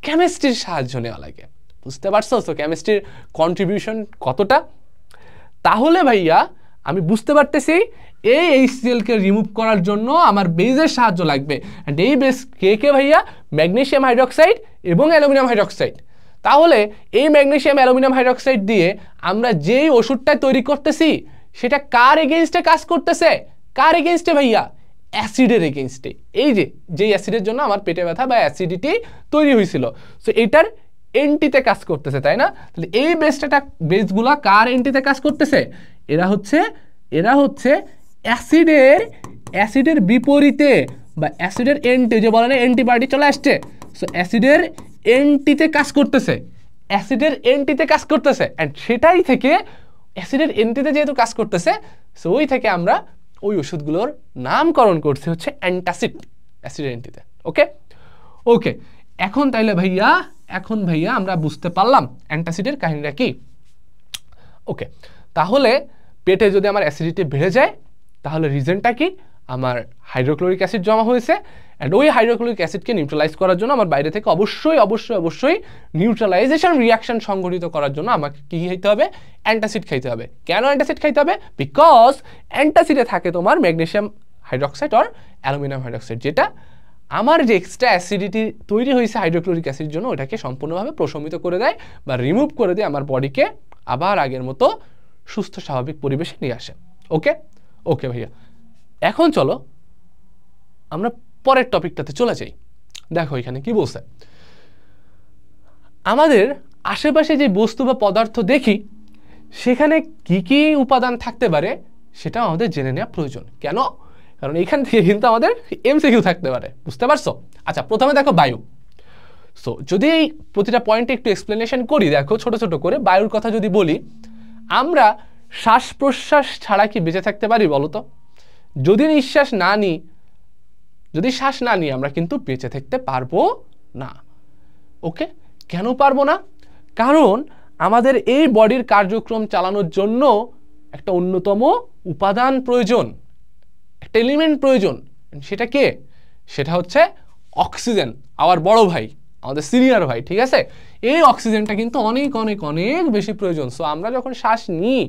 কেমিস্ট্রির সাহায্য নেওয়া লাগে। বুঝতে পারছো তো কেমিস্ট্রির কন্ট্রিবিউশন কতটা? তাহলে ভাইয়া আমি বুঝতে পারতেছি এই HCl-কে রিমুভ করার জন্য আমার বেজের সাহায্য লাগবে। অ্যান্ড এই বেস কে কে ভাইয়া? ম্যাগনেসিয়াম হাইড্রোক্সাইড এবং অ্যালুমিনিয়াম হাইড্রোক্সাইড। তাহলে এই ম্যাগনেসিয়াম অ্যালুমিনিয়াম হাইড্রোক্সাইড দিয়ে আমরা যেই ওষুধটা তৈরি করতেছি, সেটা কার এগেইনস্টে কাজ করতেছে? কার এগেইনস্টে ভাইয়া? অ্যাসিডের এগেইনস্টে। এই যেই অ্যাসিডের জন্য আমার পেটে ব্যথা বা অ্যাসিডিটি তৈরি হয়েছিল, সো এটার এন্টিতে কাজ করতেছে, তাই না? তাহলে এই বেসগুলা কার এন্টিতে কাজ করতেছে? এরা হচ্ছে অ্যাসিডের বিপরীতে বা অ্যাসিডের এন্টি, যে বলে না অ্যান্টিবায়োটিক চলে আসছে, সো অ্যাসিডের এন্টিতে কাজ করতেছে, অ্যান্ড সেটাই থেকে অ্যাসিডের এন্টিতে যেহেতু কাজ করতেছে, সো ওই থেকে আমরা ওই ওষুধগুলোর নামকরণ করছে হচ্ছে অ্যান্টাসিড, অ্যাসিডের এন্টিতে। ওকে এখন তাইলে ভাইয়া আমরা বুঝতে পারলাম অ্যান্টাসিডের কাহিনীটা কি। ওকে, তাহলে পেটে যদি আমার অ্যাসিডিটি বেড়ে যায়, তাহলে রিজনটা কি? আমার হাইড্রোক্লোরিক অ্যাসিড জমা হয়েছে, অ্যান্ড ওই হাইড্রোক্লোরিক অ্যাসিডকে নিউট্রালাইজ করার জন্য আমার বাইরে থেকে অবশ্যই নিউট্রালাইজেশন রিয়াকশন সংঘটিত করার জন্য আমাকে কি খাইতে হবে? অ্যান্টাসিড খাইতে হবে। কেন অ্যান্টাসিড খাইতে হবে? বিকজ অ্যান্টাসিডে থাকে তোমার ম্যাগনেসিয়াম হাইড্রোক্সাইড আর অ্যালুমিনিয়াম হাইড্রোক্সাইড, যেটা আমার যে এক্সট্রা অ্যাসিডিটি তৈরি হয়েছে হাইড্রোক্লোরিক অ্যাসিডের জন্য, ওটাকে সম্পূর্ণভাবে প্রশমিত করে দেয় বা রিমুভ করে দিয়ে আমার বডিকে আবার আগের মতো সুস্থ স্বাভাবিক পরিবেশে নিয়ে আসে। ওকে ভাইয়া, এখন চলো আমরা পরের টপিকটাতে চলে যাই। দেখো এখানে কি বলছে, আমাদের আশেপাশে যে বস্তু বা পদার্থ দেখি, সেখানে কি কি উপাদান থাকতে পারে সেটা আমাদের জেনে নেওয়া প্রয়োজন। কেন? কারণ এখান থেকে কিন্তু আমাদের MCQ থাকতে পারে। বুঝতে পারছো? আচ্ছা, প্রথমে দেখো বায়ু। সো যদি এই প্রতিটা পয়েন্টে একটু এক্সপ্লেনেশন করি, দেখো ছোট ছোট করে বায়ুর কথা যদি বলি, আমরা শ্বাস প্রশ্বাস ছাড়া কি বেঁচে থাকতে পারি বলো তো? যদি নিঃশ্বাস না নিই, যদি শ্বাস না নিই আমরা কিন্তু বেঁচে থাকতে পারবো না। ওকে, কেন পারবো না? কারণ আমাদের এই বডির কার্যক্রম চালানোর জন্য একটা অন্যতম উপাদান প্রয়োজন, একটা এলিমেন্ট প্রয়োজন। সেটা কে? সেটা হচ্ছে অক্সিজেন, আমার বড় ভাই, আমাদের সিনিয়র ভাই। ঠিক আছে, এই অক্সিজেনটা কিন্তু অনেক অনেক অনেক বেশি প্রয়োজন। সো আমরা যখন শ্বাস নিই,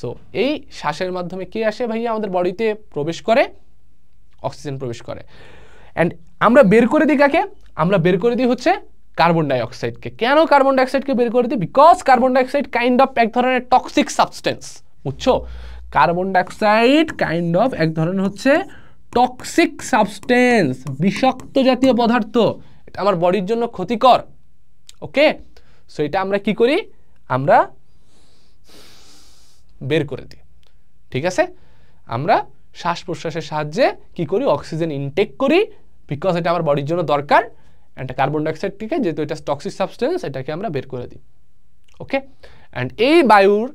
সো এই শ্বাসের মাধ্যমে কে আসে ভাইয়া আমাদের বডিতে প্রবেশ করে? অক্সিজেন প্রবেশ করে। অ্যান্ড আমরা বের করে দিই কাকে? আমরা বের করে দিই হচ্ছে কার্বন ডাইঅক্সাইডকে। কেন কার্বন ডাইঅক্সাইডকে বের করে দিই? Because carbon dioxide kind of এক ধরনের টক্সিক সাবস্টেন্স, বুঝছো? কার্বন ডাইঅক্সাইড কাইন্ড অফ এক ধরনের হচ্ছে টক্সিক সাবস্টেন্স, বিষাক্ত জাতীয় পদার্থ। এটা আমার বডির জন্য ক্ষতিকর। ওকে, সো এটা আমরা কি করি? আমরা বের করে দিই। ঠিক আছে, আমরা শ্বাস প্রশ্বাসের সাহায্যে কি করি? অক্সিজেন ইনটেক করি, বিকজ এটা আমার বডির জন্য দরকার। অ্যান্ড কার্বন ডাইঅক্সাইডটিকে, যেহেতু এটা টক্সিক সাবস্টেন্স, এটাকে আমরা বের করে দিই। ওকে, অ্যান্ড এই বায়ুর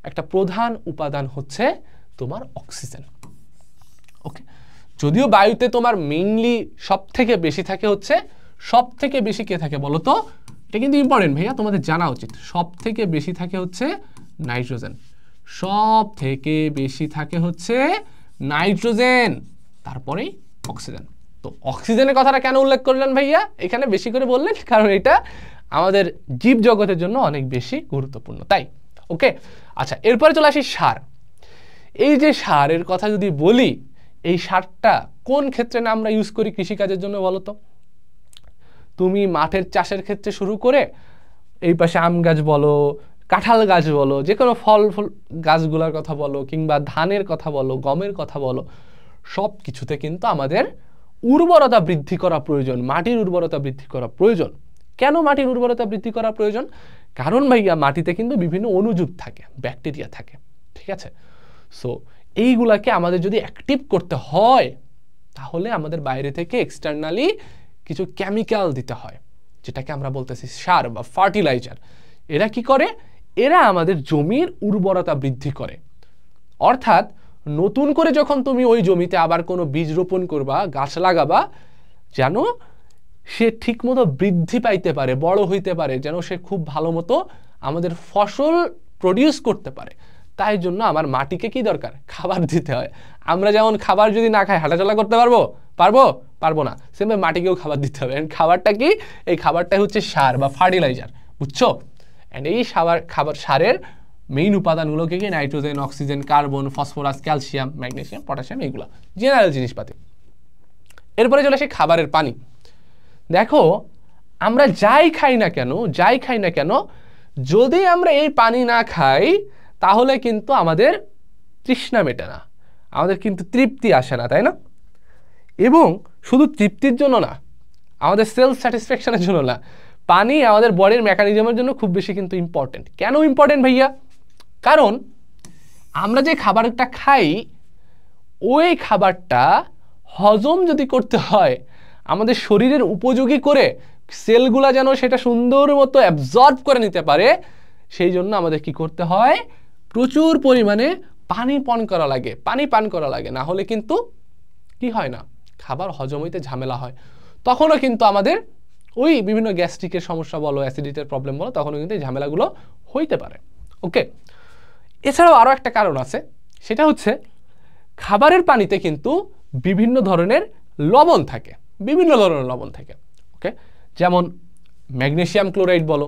একটা প্রধান উপাদান হচ্ছে তোমার অক্সিজেন। ওকে, যদিও বায়ুতে তোমার মেইনলি সব থেকে বেশি থাকে হচ্ছে, সব থেকে বেশি কে থাকে বলো তো? এটা কিন্তু ইম্পর্টেন্ট ভাইয়া, তোমাদের জানা উচিত। সব থেকে বেশি থাকে হচ্ছে নাইট্রোজেন, সব থেকে বেশি থাকে হচ্ছে নাইট্রোজেন, তারপরেই অক্সিজেন। তো অক্সিজেনের কথাটা কেন উল্লেখ করলেন ভাইয়া এখানে বেশি করে বললেন? কারণ এটা আমাদের জীব জগতের জন্য অনেক বেশি গুরুত্বপূর্ণ, তাই। ওকে, আচ্ছা, এরপরে চলে আসি সার। এই যে সারের কথা যদি বলি, এই সারটা কোন ক্ষেত্রে না আমরা ইউজ করি কৃষিকাজের জন্য বলো তো? তুমি মাঠের চাষের ক্ষেত্রে শুরু করে এই পাশে আম গাছ বলো, কাঁঠাল গাছ বলো, যে কোনো ফল গাছগুলোর কথা বলো, কিংবা ধানের কথা বলো, গমের কথা বলো, সব কিছুতে কিন্তু আমাদের উর্বরতা বৃদ্ধি করা প্রয়োজন, মাটির উর্বরতা বৃদ্ধি করা প্রয়োজন। কেন মাটির উর্বরতা বৃদ্ধি করা প্রয়োজন? কারণ ভাইয়া মাটিতে কিন্তু বিভিন্ন অণুজীব থাকে, ব্যাকটেরিয়া থাকে। ঠিক আছে, সো এইগুলাকে আমাদের যদি অ্যাক্টিভ করতে হয়, তাহলে আমাদের বাইরে থেকে এক্সটার্নালি কিছু কেমিক্যাল দিতে হয়, যেটাকে আমরা বলতেছি সার বা ফার্টিলাইজার। এরা কি করে? এরা আমাদের জমির উর্বরতা বৃদ্ধি করে। অর্থাৎ নতুন করে যখন তুমি ওই জমিতে আবার কোনো বীজ রোপণ করবা, গাছ লাগাবা, যেন সে ঠিকমতো বৃদ্ধি পাইতে পারে, বড় হইতে পারে, যেন সে খুব ভালো মতো আমাদের ফসল প্রডিউস করতে পারে। তাই জন্য আমার মাটিকে কি দরকার? খাবার দিতে হয়। আমরা যেমন খাবার যদি না খাই হাঁটাচলা করতে পারবো? পারবো না। সেভাবে মাটিকেও খাবার দিতে হবে। খাবারটা কি? এই খাবারটাই হচ্ছে সার বা ফার্টিলাইজার, বুঝছো? অ্যান্ড এই খাবার সারের মেইন উপাদানগুলোকে কি? Nitrogen, oxygen, carbon, phosphorus, calcium, magnesium, potassium, এগুলো জেনারেল জিনিসপাতি। এরপরে চলে আসে খাবারের পানি। দেখো, আমরা যাই খাই না কেন, যদি আমরা এই পানি না খাই, তাহলে কিন্তু আমাদের তৃষ্ণা মেটে না, আমাদের কিন্তু তৃপ্তি আসে না, তাই না? এবং শুধু তৃপ্তির জন্য না, আমাদের সেলফ স্যাটিসফ্যাকশনের জন্য না, পানি আমাদের বডির মেকানিজমের জন্য খুব বেশি কিন্তু ইম্পর্টেন্ট। কেন ইম্পর্টেন্ট ভাইয়া? কারণ আমরা যে খাবারটা খাই, ওই খাবারটা হজম যদি করতে হয়, আমাদের শরীরের উপযোগী করে সেলগুলা যেন সেটা সুন্দর মতো অ্যাবজর্ব করে নিতে পারে, সেই জন্য আমাদের কি করতে হয়? প্রচুর পরিমাণে পানি পান করা লাগে। না হলে কিন্তু কি হয় না? খাবার হজম হইতে ঝামেলা হয়। তখনও কিন্তু আমাদের ওই বিভিন্ন গ্যাস্ট্রিকের সমস্যা বলো, অ্যাসিডিটির প্রবলেম বলো, তখনও কিন্তু এই ঝামেলাগুলো হইতে পারে। ওকে, এছাড়াও আরও একটা কারণ আছে, সেটা হচ্ছে খাবারের পানিতে কিন্তু বিভিন্ন ধরনের লবণ থাকে, ওকে, যেমন ম্যাগনেসিয়াম ক্লোরাইড বলো,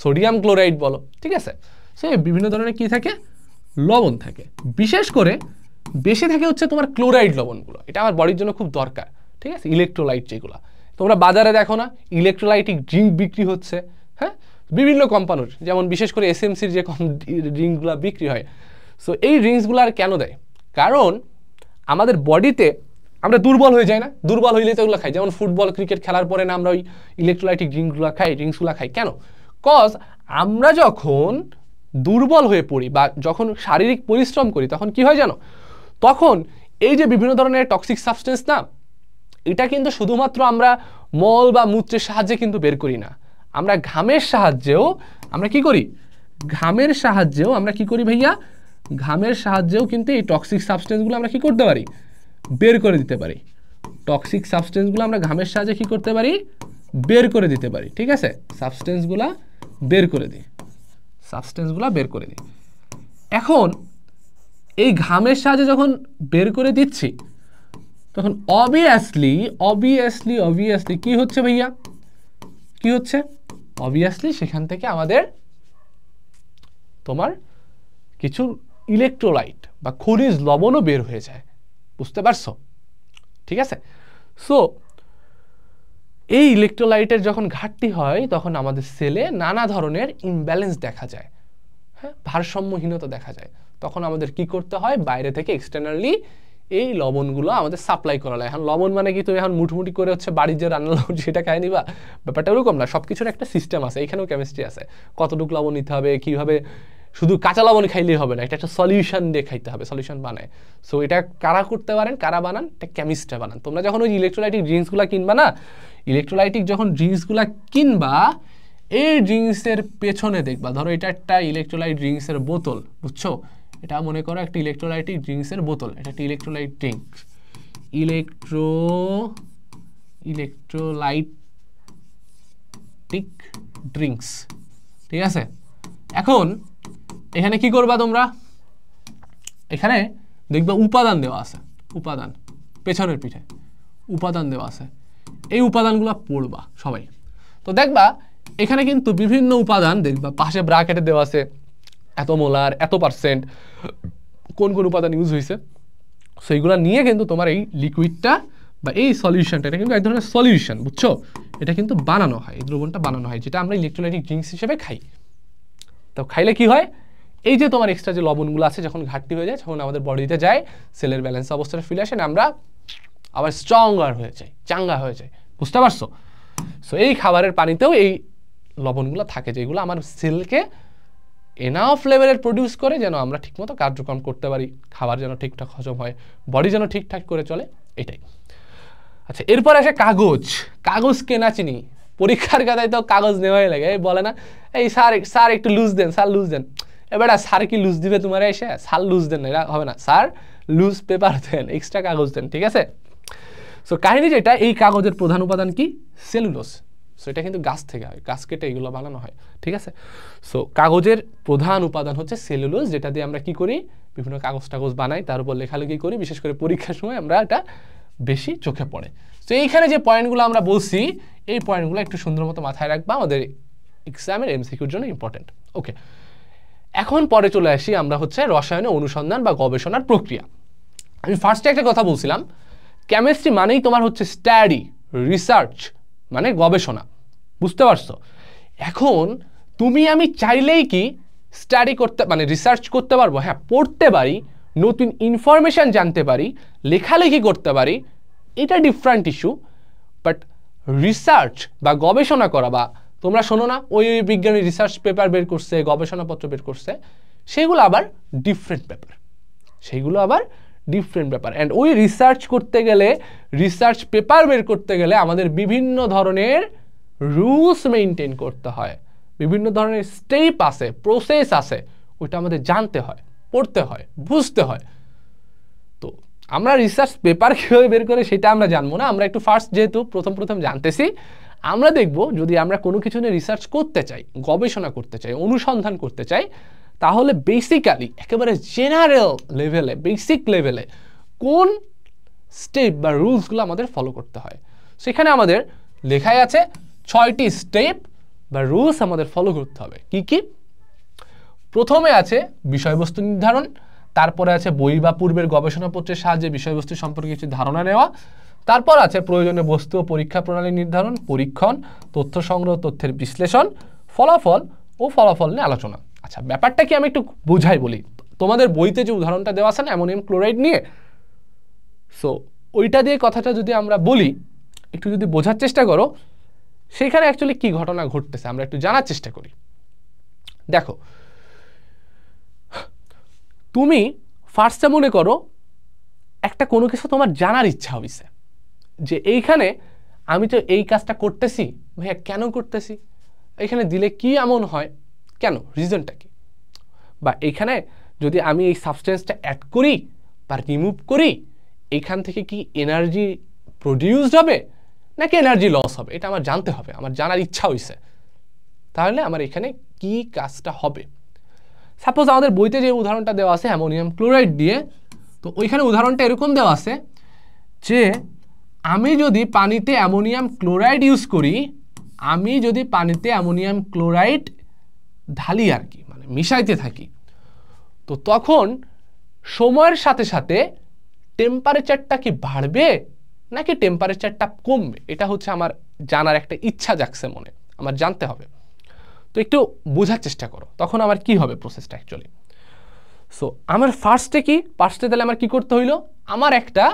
সোডিয়াম ক্লোরাইড বলো, ঠিক আছে? সো বিভিন্ন ধরনের কি থাকে? লবণ থাকে। বিশেষ করে বেশি থাকে হচ্ছে তোমার ক্লোরাইড লবণগুলো। এটা আমার বডির জন্য খুব দরকার, ঠিক আছে? ইলেকট্রোলাইট যেগুলো তোমরা বাজারে দেখো না, ইলেকট্রোলাইটিক ড্রিঙ্ক বিক্রি হচ্ছে, হ্যাঁ, বিভিন্ন কোম্পানির, যেমন বিশেষ করে এসএমসির যে ড্রিঙ্কগুলো বিক্রি হয়। সো এই ড্রিঙ্কসগুলো আর কেন দেয়? কারণ আমাদের বডিতে আমরা দুর্বল হয়ে যাই না? দুর্বল হইলে তো ওগুলো খাই, যেমন ফুটবল, ক্রিকেট খেলার পরে না আমরা ওই ইলেকট্রোলাইটিক ড্রিঙ্কসগুলো খাই। কেন? কজ আমরা যখন দুর্বল হয়ে পড়ি বা যখন শারীরিক পরিশ্রম করি, তখন কি হয় জানো? তখন এই যে বিভিন্ন ধরনের টক্সিক সাবস্টেন্স না, এটা কিন্তু শুধুমাত্র আমরা মল বা মূত্রের সাহায্যে কিন্তু বের করি না, আমরা ঘামের সাহায্যেও আমরা কি করি ভাইয়া? ঘামের সাহায্যেও কিন্তু এই টক্সিক সাবস্টেন্সগুলো আমরা কি করতে পারি, বের করে দিতে পারি। টক্সিক সাবস্টেন্সগুলো আমরা ঘামের সাহায্যে কি করতে পারি, বের করে দিতে পারি। ঠিক আছে, সাবস্টেন্সগুলো বের করে দিই, সাবস্টেন্সগুলো বের করে দিই। এখন এই ঘামের সাহায্যে যখন বের করে দিচ্ছি তখন অবভিয়াসলি কি হচ্ছে ভাইয়া, কি হচ্ছে, অবভিয়াসলি সেখান থেকে আমাদের তোমার কিছু ইলেকট্রোলাইট বা খনিজ লবণও বের হয়ে যায়। বুঝতে পারছো? ঠিক আছে, সো এই ইলেকট্রোলাইটের যখন ঘাটতি হয় তখন আমাদের সেলে নানা ধরনের ইমব্যালেন্স দেখা যায়, হ্যাঁ, ভারসাম্যহীনতা দেখা যায়। তখন আমাদের কি করতে হয়, বাইরে থেকে এক্সটার্নালি এই লবণগুলো আমাদের সাপ্লাই করা লাগে। এখন লবণ মানে কি তুমি এখন মুঠমুঠি করে হচ্ছে বাড়ির যে রান্না লবণ সেটা খাই নিবা, ব্যাপারটা ওরকম না। সব কিছুর একটা সিস্টেম আছে, এখানেও কেমিস্ট্রি আছে, কতটুকু লবণ নিতে হবে, কীভাবে, শুধু কাঁচা লবণ খাইলেই হবে না, এটা একটা সলিউশন দিয়ে খাইতে হবে, সলিউশন বানায়। সো এটা কারা করতে পারেন, কারা বানান, এটা কেমিস্টরা বানান। তোমরা যখন ওই ইলেকট্রোলাইটিক ড্রিঙ্কসগুলো কিনবা না, ইলেকট্রোলাইটিক যখন ড্রিঙ্কসগুলো কিনবা, এই ড্রিঙ্কসের পেছনে দেখবা, ধরো এটা একটা ইলেকট্রোলাইট ড্রিঙ্কসের বোতল, বুঝছো, এটা মনে করো একটা ইলেকট্রোলাইটিক ড্রিঙ্কসের বোতল, এটা একটা ইলেকট্রোলাইট ড্রিঙ্ক, ইলেকট্রোলাইটিক ড্রিঙ্কস। ঠিক আছে, এখন এখানে কি করবা তোমরা, এখানে দেখবা উপাদান দেওয়া আছে, উপাদান পেছনের পিঠে উপাদান দেওয়া আছে, এই উপাদানগুলো পড়বা সবাই। তো দেখবা এখানে কিন্তু বিভিন্ন উপাদান দেখবা পাশে ব্র্যাকেটে দেওয়া আছে, এত মোলার, এত পার্সেন্ট, কোন কোন উপাদান ইউজ হয়েছে। সেইগুলো নিয়ে কিন্তু তোমার এই লিকুইডটা বা এই সলিউশনটা, এটা কিন্তু এক ধরনের সলিউশন, বুঝছো, এটা কিন্তু বানানো হয়, এই দ্রবণটা বানানো হয়, যেটা আমরা ইলেকট্রোলাইটিক ড্রিঙ্কস হিসেবে খাই। তো খাইলে কি হয়, এই যে তোমার এক্সট্রা যে লবণগুলো আছে যখন ঘাটতি হয়ে যায়, যখন আমাদের বডিতে যায়, সেলের ব্যালেন্স অবস্থাটা ফিরে আসে, আমরা আবার স্ট্রঙ্গার হয়ে যাই, চাঙ্গা হয়ে যায়। বুঝতে পারছো? সো এই খাবারের পানিতেও এই লবণগুলো থাকে, যেগুলো আমার সেলকে এনাফ লেভেলের প্রডিউস করে যেন আমরা ঠিকমতো কার্যক্রম করতে পারি, খাবার যেন ঠিকঠাক হজম হয়, বডি যেন ঠিকঠাক করে চলে, এটাই। আচ্ছা, এরপর আসে কাগজ। কাগজ কেনা চিনি, পরীক্ষার খাতায় তো কাগজ নেওয়াই লাগে, বলে না এই স্যার একটু লুজ দেন, স্যার লুজ দেন। এবার স্যার কি লুজ দিবে তোমার এসে, স্যার লুজ দেন, এরা হবে না, স্যার লুজ পেপার দেন, এক্সট্রা কাগজ দেন। ঠিক আছে, সো কাহিনী যেটা, এই কাগজের প্রধান উপাদান কি, সেলুলোজ। সো এটা কিন্তু গাছ থেকে হয়, গাছ কেটে এগুলো বানানো হয়। ঠিক আছে, সো কাগজের প্রধান উপাদান হচ্ছে সেলুলোজ, যেটা দিয়ে আমরা কি করি, বিভিন্ন কাগজ টাগজ বানাই, তার উপর লেখালেখি করি, বিশেষ করে পরীক্ষার সময় আমরা এটা বেশি চোখে পড়ে। তো এইখানে যে পয়েন্টগুলো আমরা বলছি, এই পয়েন্টগুলো একটু সুন্দর মতো মাথায় রাখবা, আমাদের এক্সামের এমসিকিউর জন্য ইম্পর্টেন্ট। ওকে, এখন পরে চলে আসি আমরা হচ্ছে রসায়নে অনুসন্ধান বা গবেষণার প্রক্রিয়া। আমি ফার্স্টে একটা কথা বলছিলাম, কেমিস্ট্রি মানেই তোমার হচ্ছে স্টাডি, রিসার্চ, মানে গবেষণা। বুঝতে পারছো? এখন তুমি আমি চাইলেই কি স্টাডি করতে, মানে রিসার্চ করতে পারবো, হ্যাঁ পড়তে পারি, নতুন ইনফরমেশান জানতে পারি, লেখালেখি করতে পারি, এটা ডিফারেন্ট ইস্যু। বাট রিসার্চ বা গবেষণা করা, বা তোমরা শোনো না ওই বিজ্ঞানী রিসার্চ পেপার বের করছে, গবেষণাপত্র বের করছে, সেগুলো আবার ডিফারেন্ট পেপার, সেগুলো আবার ডিফারেন্ট ব্যাপার। অ্যান্ড ওই রিসার্চ করতে গেলে, রিসার্চ পেপার বের করতে গেলে আমাদের বিভিন্ন ধরনের রুলস মেনটেন করতে হয়, বিভিন্ন ধরনের স্টেপ আছে, প্রসেস আছে, ওইটা আমাদের জানতে হয়, পড়তে হয়, বুঝতে হয়। তো আমরা রিসার্চ পেপার কীভাবে বের করে সেটা আমরা জানবো না, আমরা একটু ফার্স্ট যেহেতু প্রথম জানতেছি, আমরা দেখব যদি আমরা কোনো কিছু নিয়ে রিসার্চ করতে চাই, গবেষণা করতে চাই, অনুসন্ধান করতে চাই, তাহলে বেসিক্যালি একেবারে জেনারেল লেভেলে, বেসিক লেভেলে কোন স্টেপ বা রুলসগুলো আমাদের ফলো করতে হয়। সেখানে আমাদের লেখাই আছে 6টি স্টেপ বা রুলস আমাদের ফলো করতে হবে। কি কি? প্রথমে আছে বিষয়বস্তু নির্ধারণ, তারপরে আছে বই বা পূর্বের গবেষণাপত্রের সাহায্যে বিষয়বস্তু সম্পর্কে কিছু ধারণা নেওয়া, তারপর আছে প্রয়োজনীয় বস্তু ও পরীক্ষা প্রণালী নির্ধারণ, পরীক্ষণ, তথ্য সংগ্রহ, তথ্যের বিশ্লেষণ, ফলাফল ও ফলাফল নিয়ে আলোচনা। আচ্ছা, ব্যাপারটা কি আমি একটু বোঝাই বলি। তোমাদের বইতে যে উদাহরণটা দেওয়া আছে না অ্যামোনিয়াম ক্লোরাইড নিয়ে, সো ওইটা দিয়ে কথাটা যদি আমরা বলি, একটু যদি বোঝার চেষ্টা করো, সেখানে অ্যাকচুয়ালি কি ঘটনা ঘটতেছে আমরা একটু জানার চেষ্টা করি। দেখো, তুমি ফার্স্টে মনে করো একটা কোনো কিছু তোমার জানার ইচ্ছা হয়েছে, যে এইখানে আমি তো এই কাজটা করতেছি, ভাইয়া কেন করতেছি, এখানে দিলে কি এমন হয়, কেন, রিজনটা কি, বা এইখানে যদি আমি এই সাবস্টেন্সটা অ্যাড করি বা রিমুভ করি, এইখান থেকে কি এনার্জি প্রডিউসড হবে নাকি এনার্জি লস হবে, এটা আমার জানতে হবে, আমার জানার ইচ্ছা হয়েছে। তাহলে আমার এখানে কি কাজটা হবে। সাপোজ আমাদের বইতে যে উদাহরণটা দেওয়া আছে অ্যামোনিয়াম ক্লোরাইড দিয়ে, তো ওইখানে উদাহরণটা এরকম দেওয়া আছে যে আমি যদি পানিতে অ্যামোনিয়াম ক্লোরাইড ইউজ করি, আমি যদি পানিতে অ্যামোনিয়াম ক্লোরাইড ঢালি আর কি, মানে মিশাইতে থাকি, তো তখন সময়ের সাথে সাথে টেম্পারেচারটা কি বাড়বে নাকি টেম্পারেচারটা কমবে, এটা হচ্ছে আমার জানার একটা ইচ্ছা জাগছে মনে, আমার জানতে হবে। তো একটু বোঝার চেষ্টা করো তখন আমার কি হবে প্রসেসটা অ্যাকচুয়ালি। সো আমার ফার্স্টে তাহলে আমার কি করতে হইলো, আমার একটা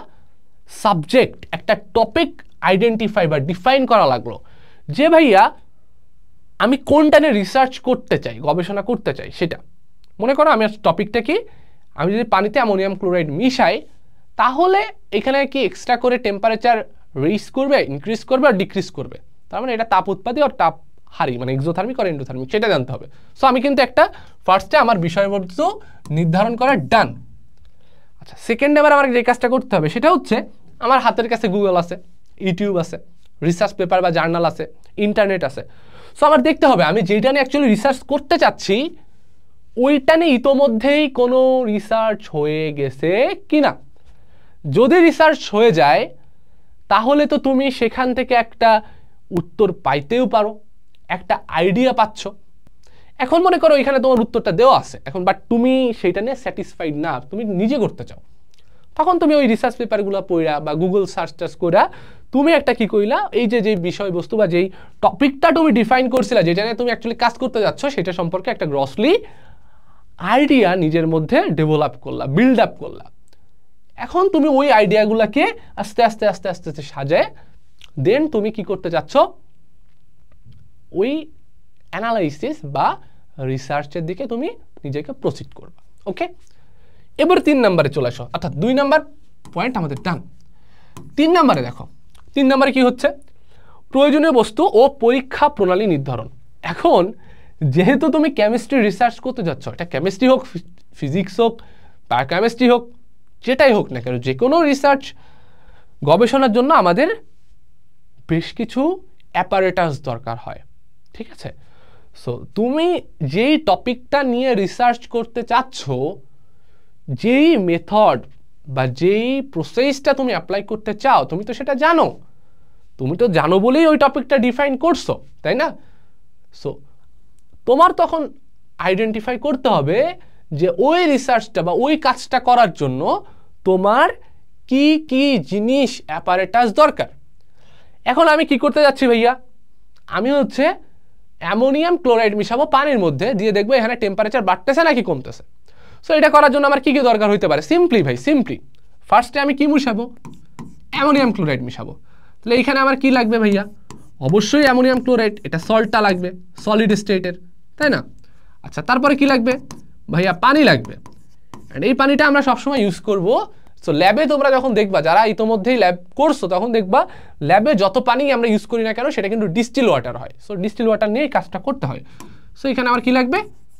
সাবজেক্ট, একটা টপিক আইডেন্টিফাই বা ডিফাইন করা লাগলো যে ভাইয়া আমি কোনটা নিয়ে রিসার্চ করতে চাই, গবেষণা করতে চাই। সেটা মনে করো আমি টপিকটা কি, আমি যদি পানিতে অ্যামোনিয়াম ক্লোরাইড মিশাই তাহলে এখানে কি এক্সট্রা করে টেম্পারেচার রেইজ করবে, ইনক্রিজ করবে আর ডিক্রিজ করবে, তার মানে এটা তাপ উৎপাদী আর তাপ হারি, মানে এক্সোথার্মিক আর এন্ডোথার্মিক, সেটা জানতে হবে। সো আমি কিন্তু একটা ফার্স্টে আমার বিষয়বস্তু নির্ধারণ করা ডান। আচ্ছা, সেকেন্ডে এবার আমার যে কাজটা করতে হবে সেটা হচ্ছে আমার হাতের কাছে গুগল আছে, ইউটিউব আছে, রিসার্চ পেপার বা জার্নাল আছে, ইন্টারনেট আছে। সো আমার দেখতে হবে আমি যেটা নিয়ে অ্যাকচুয়ালি রিসার্চ করতে চাচ্ছি ওইটা নিয়ে ইতোমধ্যেই কোনো রিসার্চ হয়ে গেছে কিনা। যদি রিসার্চ হয়ে যায় তাহলে তো তুমি সেখান থেকে একটা উত্তর পাইতেও পারো, একটা আইডিয়া পাচ্ছ। এখন মনে করো এখানে তোমার উত্তরটা দেওয়া আছে এখন, বাট তুমি সেইটা নিয়ে স্যাটিসফাইড না, তুমি নিজে করতে চাও, তখন তুমি ওই রিসার্চ পেপারগুলো পড়া বা গুগল সার্চ টার্চ করা তুমি একটা কি কইলা, এই যে বিষয়বস্তু বা যেই টপিকটা তুমি ডিফাইন করছিলা, যেটা নিয়ে তুমি অ্যাকচুয়ালি কাজ করতে যাচ্ছ, সেটা সম্পর্কে একটা গ্রসলি আইডিয়া নিজের মধ্যে ডেভেলপ করলা, বিল্ড আপ করলা। এখন তুমি ওই আইডিয়াগুলোকে আস্তে আস্তে আস্তে আস্তে আস্তে সাজায় দেন তুমি কি করতে যাচ্ছ, ওই অ্যানালাইসিস বা রিসার্চের দিকে তুমি নিজেকে প্রসিড করবা। ওকে, এবার 3 নম্বরে চলে আসো, অর্থাৎ 2 নম্বর পয়েন্ট আমাদের ডান। 3 নম্বরে দেখো, 3 নম্বরে কি হচ্ছে, প্রয়োজনীয় বস্তু ও পরীক্ষা প্রণালী নির্ধারণ। এখন যেহেতু তুমি কেমিস্ট্রি রিসার্চ করতে যাচ্ছ, এটা কেমিস্ট্রি হোক, ফিজিক্স হোক, বায়োকেমিস্ট্রি হোক, যেটাই হোক না কেন, যে কোনো রিসার্চ গবেষণার জন্য আমাদের বেশ কিছু অ্যাপারেটাস দরকার হয়, ঠিক আছে। সো তুমি যেই টপিকটা নিয়ে রিসার্চ করতে চাচ্ছ, যেই মেথড বা যেই প্রসেসটা তুমি অ্যাপ্লাই করতে চাও, তুমি তো সেটা জানো, তুমি তো জানো বলেই ওই টপিকটা ডিফাইন করছো, তাই না। সো তোমার তখন আইডেন্টিফাই করতে হবে যে ওই রিসার্চটা বা ওই কাজটা করার জন্য তোমার কি কি জিনিস অ্যাপারেটাস দরকার। এখন আমি কি করতে যাচ্ছি ভাইয়া, আমি হচ্ছে অ্যামোনিয়াম ক্লোরাইড মিশাবো পানির মধ্যে, দিয়ে দেখবো এখানে টেম্পারেচার বাড়তেছে নাকি কমতেছে। সো এটা করার জন্য আমার কি কি দরকার হইতে পারে, সিম্পলি ফার্স্টে আমি কি মিশাবো, অ্যামোনিয়াম ক্লোরাইড মিশাবো। তাহলে এইখানে আমার কি লাগবে ভাইয়া, অবশ্যই অ্যামোনিয়াম ক্লোরাইড, এটা সল্টটা লাগবে সলিড স্টেটের, তাই না। আচ্ছা, তারপরে কি লাগবে ভাইয়া, পানি লাগবে। অ্যান্ড এই পানিটা আমরা সবসময় ইউজ করবো। সো ল্যাবে তোমরা যখন দেখবা, যারা ইতোমধ্যেই ল্যাব করছো, তখন দেখবা ল্যাবে যত পানি আমরা ইউজ করি না কেন সেটা কিন্তু ডিস্টিল ওয়াটার হয়। সো ডিস্টিল ওয়াটার নিয়ে কাজটা করতে হয়। সো এখানে আমার কি লাগবে,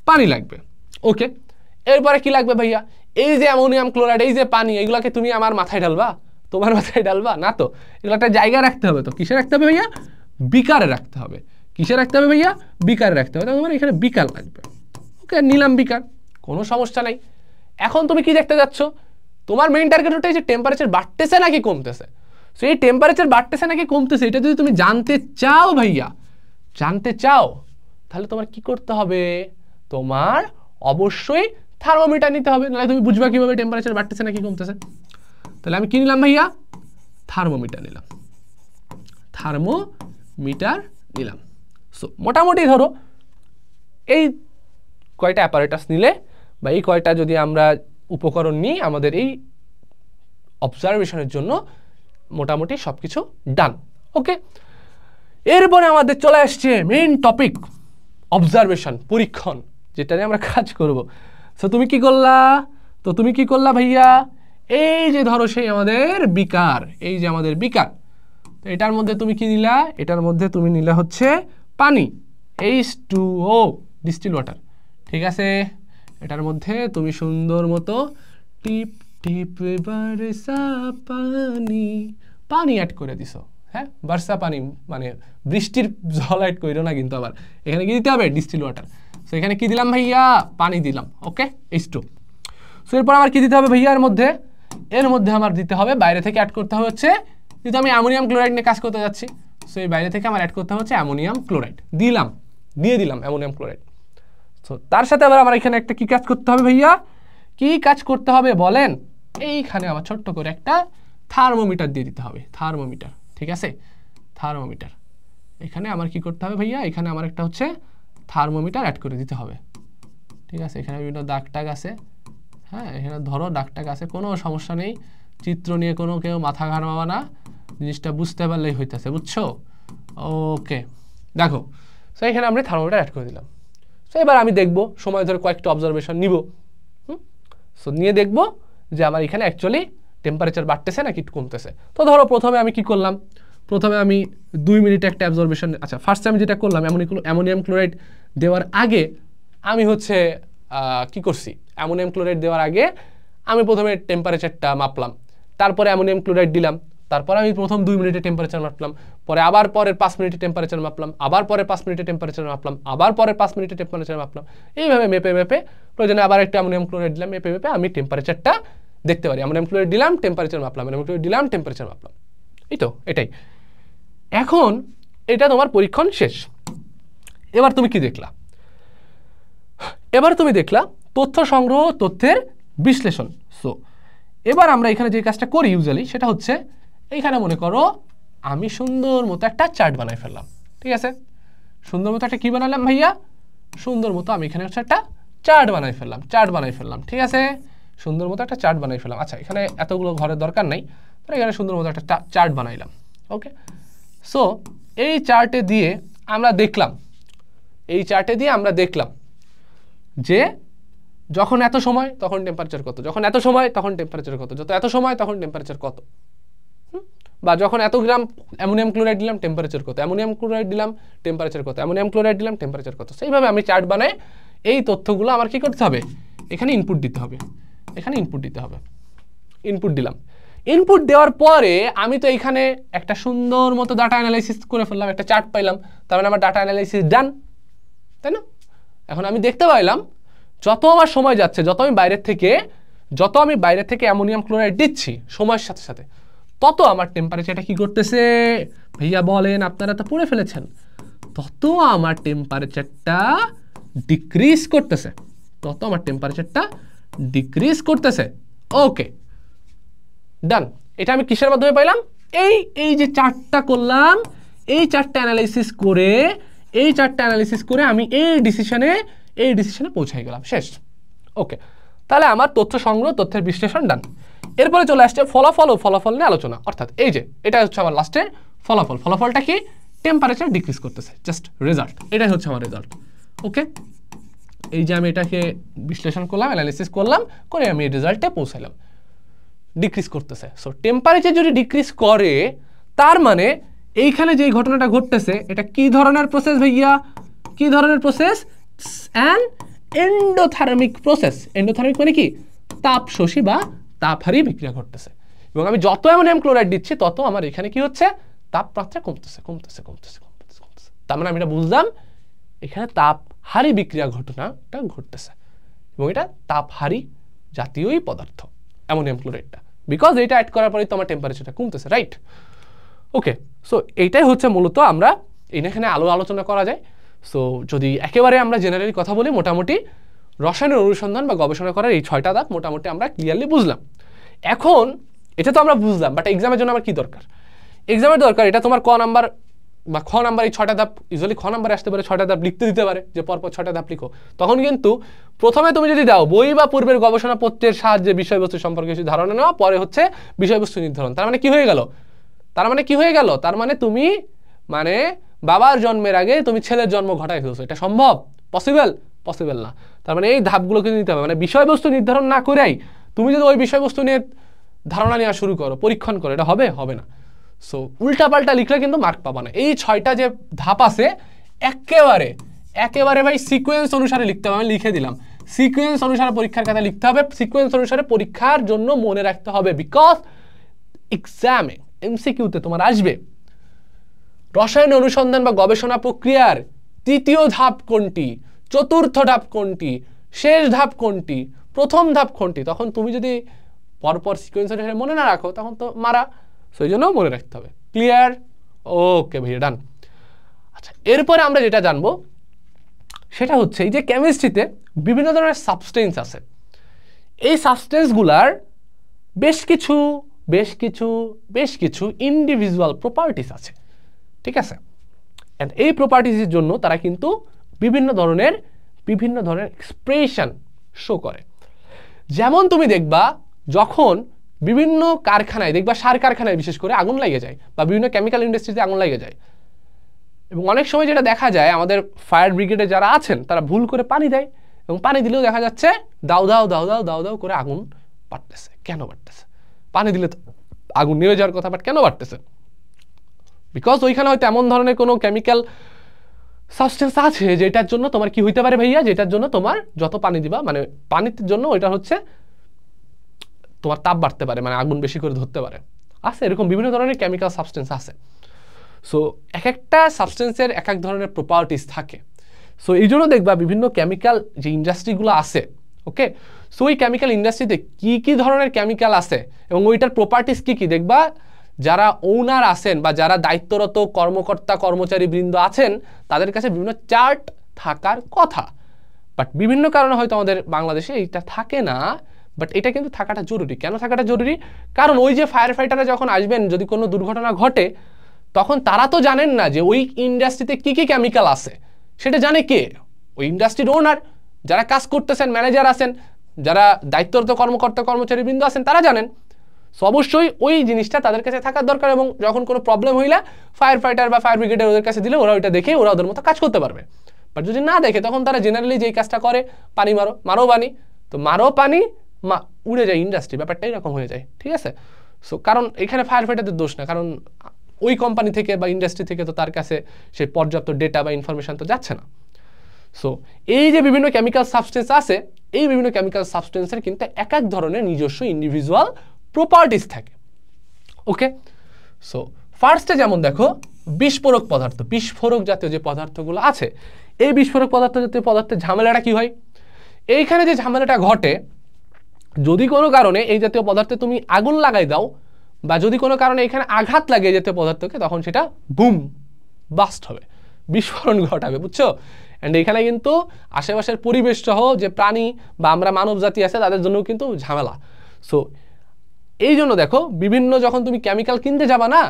পানি লাগবে। ওকে, এরপরে কি লাগবে ভাইয়া, এই যে অ্যামোনিয়াম ক্লোরাইড, এই যে পানি, এগুলাকে তুমি আমার মাথায় ঢালবা, তোমার মাথায় ঢালবা না তো, এগুলো একটা জায়গায় রাখতে হবে। তো কিসে রাখতে হবে ভাইয়া, বিকারে রাখতে হবে। কিসে রাখতে হবে ভাইয়া, বিকারে রাখতে হবে। তোমার এখানে বিকার লাগবে। ওকে, নিলাম বিকার, কোনো সমস্যা নাই। এখন তুমি কি দেখতে যাচ্ছ, তোমার মেইন টার্গেট হচ্ছে যে টেম্পারেচার বাড়তেছে নাকি কমতেছে। সো এই টেম্পারেচার বাড়তেছে নাকি কমতেছে এটা যদি তুমি জানতে চাও ভাইয়া, জানতে চাও, তাহলে তোমার কি করতে হবে, তোমার অবশ্যই থার্মোমিটার নিতে হবে, নাহলে তুমি বুঝবা কিভাবে টেম্পারেচার বাড়তেছে নাকি কমতেছে। তাহলে আমি কি নিলাম ভাইয়া, থার্মোমিটার নিলাম, সো মোটামুটি ধরো এই কয়টা অ্যাপারেটাস নিলে বা এই কয়টা যদি আমরা উপকরণ নিই, আমাদের এই অবজারভেশনের জন্য মোটামুটি সবকিছু ডান। ওকে, এরপরে আমাদের চলে আসছে মেইন টপিক, অবজারভেশন, পরীক্ষণ, যেটা নিয়ে আমরা কাজ করব। সো তুমি কি করলা ভাইয়া, এই যে ধরো সেই আমাদের বিকার, এই যে আমাদের বিকার, তো এটার মধ্যে তুমি কি নিলা, এটার মধ্যে তুমি নিলা হচ্ছে পানি, H2O ডিস্টিল ওয়াটার, ঠিক আছে। এটার মধ্যে তুমি সুন্দর মতো টিপ টিপ বর্ষা পানি পানি অ্যাড করে দিছো। হ্যাঁ, বর্ষা পানি মানে বৃষ্টির জল অ্যাড করো না কিন্তু, আবার এখানে কি দিতে হবে? Distil water. সো এখানে কি দিলাম ভাইয়া? পানি দিলাম। ওকে, H2। সো এরপর আমার কি দিতে হবে ভাইয়া? এর মধ্যে আমার দিতে হবে, বাইরে থেকে অ্যাড করতে হবে হচ্ছে, যেহেতু আমি অ্যামোনিয়াম ক্লোরাইড নিয়ে কাজ করতে যাচ্ছি, সো এই বাইরে থেকে আমার অ্যাড করতে হচ্ছে অ্যামোনিয়াম ক্লোরাইড। দিয়ে দিলাম অ্যামোনিয়াম ক্লোরাইড। সো তার সাথে আবার আমার এখানে একটা কি কাজ করতে হবে ভাইয়া? কি কাজ করতে হবে বলেন? এইখানে আমার ছোট্ট করে একটা থার্মোমিটার দিয়ে দিতে হবে। থার্মোমিটার, ঠিক আছে? থার্মোমিটার এখানে আমার কি করতে হবে ভাইয়া? এখানে আমার একটা হচ্ছে থার্মোমিটার অ্যাড করে দিতে হবে, ঠিক আছে? এখানে বিভিন্ন দাগ টাগ আছে। হ্যাঁ, এখানে ধরো দাগ টাগ আছে, কোনো সমস্যা নেই। চিত্র নিয়ে কেউ মাথা ঘামাবা না, জিনিসটা বুঝতে পারলেই হইতেছে, বুঝছো? ওকে, দেখো। সো এখানে আমরা থার্মোমিটার অ্যাড করে দিলাম। সো এবার আমি দেখবো, সময় ধরে কয়েকটা অবজারভেশন নিব। সো নিয়ে দেখবো যে আমার এখানে অ্যাকচুয়ালি টেম্পারেচার বাড়তেছে নাকি কমতেছে। তো ধরো প্রথমে আমি কি করলাম? প্রথমে আমি 2 মিনিটে একটা অবজারভেশন, আচ্ছা ফার্স্ট আমি যেটা করলাম, অ্যামোনিয়াম ক্লোরাইড দেওয়ার আগে আমি হচ্ছে কি করছি? অ্যামোনিয়াম ক্লোরাইড দেওয়ার আগে আমি প্রথমে টেম্পারেচারটা মাপলাম, তারপরে অ্যামোনিয়াম ক্লোরাইড দিলাম, তারপরে আমি প্রথম 2 মিনিটে টেম্পারেচার মাপলাম, পরে আবার পরের 5 মিনিটে টেম্পারেচার মাপলাম, আবার পরের 5 মিনিটে টেম্পারেচার মাপলাম, আবার পরের 5 মিনিটে টেম্পারেচার মাপলাম। এইভাবে মেপে প্রয়োজনে আবার একটা অ্যামোনিয়াম ক্লোরাইড দিলাম, মেপে আমি টেম্পারেচারটা দেখতে পারি। অ্যামোনিয়াম ক্লোরাইড দিলাম, টেম্পারেচার মাপলাম, অ্যামোনিয়াম ক্লোরাইড দিলাম, টেম্পারেচার মাপলাম। এই তো, এটাই। এখন এটা তোমার পরীক্ষণ শেষ। এবার তুমি কি দেখলা? এবার তুমি দেখলা তথ্য সংগ্রহ, তথ্যের বিশ্লেষণ। সো এবার আমরা এখানে যে কাজটা করি ইউজুয়ালি, সেটা হচ্ছে এইখানে মনে করো আমি সুন্দর মতো একটা চার্ট বানাই ফেললাম, ঠিক আছে? সুন্দর মতো একটা কি বানালাম ভাইয়া? সুন্দর মতো আমি এখানে হচ্ছে একটা চার্ট বানাই ফেললাম, ঠিক আছে? সুন্দর মতো একটা চার্ট বানাই ফেললাম। আচ্ছা, এখানে এতগুলো ঘরের দরকার নাই, তো এখানে সুন্দর মতো একটা চার্ট বানাইলাম। ওকে, সো এই চার্টে দিয়ে আমরা দেখলাম যে যখন এত সময় তখন টেম্পারেচার কত, যখন এত সময় তখন টেম্পারেচার কত, যত এত সময় তখন টেম্পারেচার কত, বা যখন এত গ্রাম অ্যামোনিয়াম ক্লোরাইড দিলাম টেম্পারেচার কত, অ্যামোনিয়াম ক্লোরাইড দিলাম টেম্পারেচার কত, অ্যামোনিয়াম ক্লোরাইড দিলাম টেম্পারেচার কত। সেইভাবে আমি চার্ট বানাই। এই তথ্যগুলো আমার কি করতে হবে? এখানে ইনপুট দিতে হবে। ইনপুট দিলাম। ইনপুট দেওয়ার পরে আমি তো এখানে একটা সুন্দর মতো ডাটা অ্যানালাইসিস করে ফেললাম, একটা চার্ট পাইলাম, তার মানে আমার ডাটা অ্যানালাইসিস ডান, তাই না? এখন আমি দেখতে পাইলাম যত আমার সময় যাচ্ছে, যত আমি বাইরে থেকে অ্যামোনিয়াম ক্লোরাইড দিচ্ছি সময়ের সাথে সাথে, তত আমার টেম্পারেচারটা কি করতেছে ভাইয়া বলেন? আপনারা তো পড়ে ফেলেছেন। তত আমার টেম্পারেচারটা ডিক্রিজ করতেছে। ওকে, ডান। এটা আমি কিসের মাধ্যমে পাইলাম? এই যে চার্টটা করলাম, এই চার্টটা অ্যানালাইসিস করে আমি এই ডিসিশনে পৌঁছে গেলাম। শেষ। ওকে, তাহলে আমার তথ্য সংগ্রহ, তথ্যের বিশ্লেষণ ডান। এরপরে চলে আসছে ফলাফল নিয়ে আলোচনা। অর্থাৎ এই যে এটা হচ্ছে আমার লাস্টের ফলাফলটা কি? টেম্পারেচার ডিক্রিজ করতেছে, জাস্ট রেজাল্ট। এটাই হচ্ছে আমার রেজাল্ট। ওকে, এই যে আমি এটাকে বিশ্লেষণ করলাম, অ্যানালাইসিস করলাম, করে আমি এই রেজাল্টে পৌঁছাইলাম। ডিক্রিজ করতেছে। সো টেম্পারেচার যদি ডিক্রিজ করে, তার মানে এইখানে যে ঘটনাটা ঘটতেছে এটা কি ধরনের প্রসেস ভাইয়া? কি ধরনের process? An endothermic process. Endothermic মানে কি? তাপশোষী বা তাপহারী বিক্রিয়া ঘটতেছে। এবং আমি যত অ্যামোনিয়াম ক্লোরাইড দিচ্ছি তত আমার এখানে কি হচ্ছে? তাপমাত্রা কমতেছে। তার মানে আমি এটা বুঝলাম এখানে তাপহারী বিক্রিয়া ঘটনাটা ঘটতেছে, এবং এটা তাপহারী জাতীয়ই পদার্থ অ্যামোনিয়াম ক্লোরাইডটা, বিকজ এটা অ্যাড করার পরেই তো আমার টেম্পারেচারটা কমতেছে, রাইট? ওকে, সো এইটাই হচ্ছে মূলত আমরা এখানে আলোচনা করা যায়। সো যদি একেবারে আমরা জেনারেলি কথা বলি, মোটামুটি রসায়নের অনুসন্ধান বা গবেষণা করার এই 6টা ধাপ মোটামুটি আমরা ক্লিয়ারলি বুঝলাম। এখন এটা তো আমরা বুঝলাম, বাট এক্সামের জন্য আমার কি দরকার? এক্সামের দরকার এটা তোমার ক নাম্বার বা খ নাম্বার, এই 6টা ধাপ ইউজুয়ালি খ নাম্বারে আসতে পারে, 6টা ধাপ লিখতে দিতে পারে যে পরপর 6টা ধাপ লিখো। তখন কিন্তু প্রথমে তুমি যদি দাও বই বা পূর্বের গবেষণাপত্রের সাহায্যে বিষয়বস্তু সম্পর্কে কিছু ধারণা নেওয়া, পরে হচ্ছে বিষয়বস্তু নির্ধারণ। তার মানে কি হয়ে গেল? তার মানে তুমি বাবার জন্মের আগে তুমি ছেলের জন্ম ঘটাই ফেলছো। এটা সম্ভব? পসিবল না। তার মানে এই ধাপগুলোকে নিতে হবে। মানে বিষয়বস্তু নির্ধারণ না করেই তুমি যদি ওই বিষয়বস্তু নিয়ে ধারণা নেওয়া শুরু করো, পরীক্ষণ করো, এটা হবে না। সো উল্টাপাল্টা লিখলে কিন্তু মার্ক পাবা না। এই 6টা যে ধাপ আছে একেবারে ভাই সিকোয়েন্স অনুসারে লিখতে হবে। আমি লিখে দিলাম সিকোয়েন্স অনুসারে পরীক্ষার খাতায় লিখতে হবে, সিকোয়েন্স অনুসারে পরীক্ষার জন্য মনে রাখতে হবে, বিকজ এক্সামে এমসিকিউতে তোমার আসবে রসায়ন অনুসন্ধান বা গবেষণা প্রক্রিয়ার তৃতীয় ধাপ কোনটি, চতুর্থ ধাপ কোনটি, শেষ ধাপ কোনটি, প্রথম ধাপ কোনটি। তখন তুমি যদি পরপর সিকোয়েন্স অনুসারে মনে না রাখো তখন তো মারা, সেই জন্য মনে রাখতে হবে। ক্লিয়ার? ওকে ভাইয়া, ডান। আচ্ছা, এরপরে আমরা যেটা জানবো সেটা হচ্ছে এই যে কেমিস্ট্রিতে বিভিন্ন ধরনের সাবস্টেন্স আছে, এই সাবস্টেন্সগুলার বেশ কিছু ইন্ডিভিজুয়াল প্রপার্টিস আছে, ঠিক আছে। এন্ড এই প্রপার্টিসের জন্য তারা কিন্তু বিভিন্ন ধরনের এক্সপ্রেশন শো করে। যেমন তুমি দেখবা যখন বিভিন্ন কারখানায় দেখবা, সার কারখানায় বিশেষ করে আগুন লেগে যায়, বা বিভিন্ন কেমিক্যাল ইন্ডাস্ট্রিতে আগুন লেগে যায়, এবং অনেক সময় যেটা দেখা যায় আমাদের ফায়ার ব্রিগেডে যারা আছেন তারা ভুল করে পানি দেয়, এবং পানি দিলেও দেখা যাচ্ছে দাউ দাউ দাউ দাউ দাউ দাউ করে আগুন বাড়তেছে। কেন বাড়তেছে? পানি দিলে তো আগুন নিয়ে যাওয়ার কথা, বাট কেন বাড়তেছে? বিকজ ওইখানে হয়তো এমন ধরনের কোনো কেমিক্যাল সাবস্টেন্স আছে যেটার জন্য তোমার কি হইতে পারে ভাইয়া, যেটার জন্য তোমার যত পানি দিবা, মানে পানির জন্য ওইটা হচ্ছে তোমার তাপ বাড়তে পারে, মানে আগুন বেশি করে ধরতে পারে। আছে এরকম বিভিন্ন ধরনের কেমিক্যাল সাবস্টেন্স আছে। সো এক একটা সাবস্টেন্সের এক এক ধরনের প্রপার্টিস থাকে। সো এই জন্য দেখবা বিভিন্ন কেমিক্যাল যে ইন্ডাস্ট্রিগুলো আছে, ওকে, সো ওই কেমিক্যাল ইন্ডাস্ট্রিতে কি কি ধরনের কেমিক্যাল আছে এবং ওইটার প্রপার্টিস কি কি, দেখবা যারা ওনার আছেন বা যারা দায়িত্বরত কর্মকর্তা কর্মচারী বৃন্দ আছেন তাদের কাছে বিভিন্ন চার্ট থাকার কথা। বাট বিভিন্ন কারণে হয়তো আমাদের বাংলাদেশে এইটা থাকে না, বাট এটা কিন্তু থাকাটা জরুরি। কেন থাকাটা জরুরি? কারণ ওই যে ফায়ার ফাইটাররা যখন আসবেন, যদি কোনো দুর্ঘটনা ঘটে তখন তারা তো জানেন না যে ওই ইন্ডাস্ট্রিতে কি কি কেমিক্যাল আছে, সেটা জানে কে? ওই ইন্ডাস্ট্রির ওনার, যারা কাজ করতেছেন, ম্যানেজার আছেন, যারা দায়িত্বরত কর্মকর্তা কর্মচারী বৃন্দ আছেন, তারা জানেন। সো অবশ্যই ওই জিনিসটা তাদের কাছে থাকার দরকার, এবং যখন কোনো প্রবলেম হইলে ফায়ার ফাইটার বা ফায়ার ব্রিগেডের ওদের কাছে দিলে ওরা ওইটা দেখে ওরা ওদের মতো কাজ করতে পারবে। বাট যদি না দেখে তখন তারা জেনারেলি যেই কাজটা করে, পানি মারো পানি, তো মারো পানি উড়ে যায় ইন্ডাস্ট্রি, ব্যাপারটা এরকম হয়ে যায়, ঠিক আছে। সো কারণ এখানে ফায়ার ফাইটারদের দোষ না, কারণ ওই কোম্পানি থেকে বা ইন্ডাস্ট্রি থেকে তো তার কাছে সেই পর্যাপ্ত ডেটা বা ইনফরমেশন তো যাচ্ছে না। সো এই যে বিভিন্ন কেমিক্যাল সাবস্টেন্স আছে, এই বিভিন্ন কেমিক্যাল সাবস্টেন্সের কিন্তু এক এক ধরনের নিজস্ব ইন্ডিভিজুয়াল প্রপার্টিস থাকে, ওকে। সো ফার্স্টে যেমন দেখো বিস্ফোরক পদার্থ, বিস্ফোরক জাতীয় যে পদার্থগুলো আছে, এই বিস্ফোরক জাতীয় পদার্থের ঝামেলাটা কি হয়? এইখানে যে ঝামেলাটা ঘটে, যদি কোনো কারণে এই জাতীয় পদার্থে তুমি আগুন লাগাই দাও, বা যদি কোনো কারণে এখানে আঘাত লাগে এই জাতীয় পদার্থকে, তখন সেটা বুম বাস্ট হবে, বিস্ফোরণ ঘটাবে, বুঝছো? অ্যান্ড এখানে কিন্তু আশেপাশের পরিবেশ সহ যে প্রাণী বা আমরা মানব জাতি আছে তাদের জন্যও কিন্তু ঝামেলা। সো এই জন্য দেখো বিভিন্ন যখন তুমি কেমিক্যাল কিনতে যাবা না,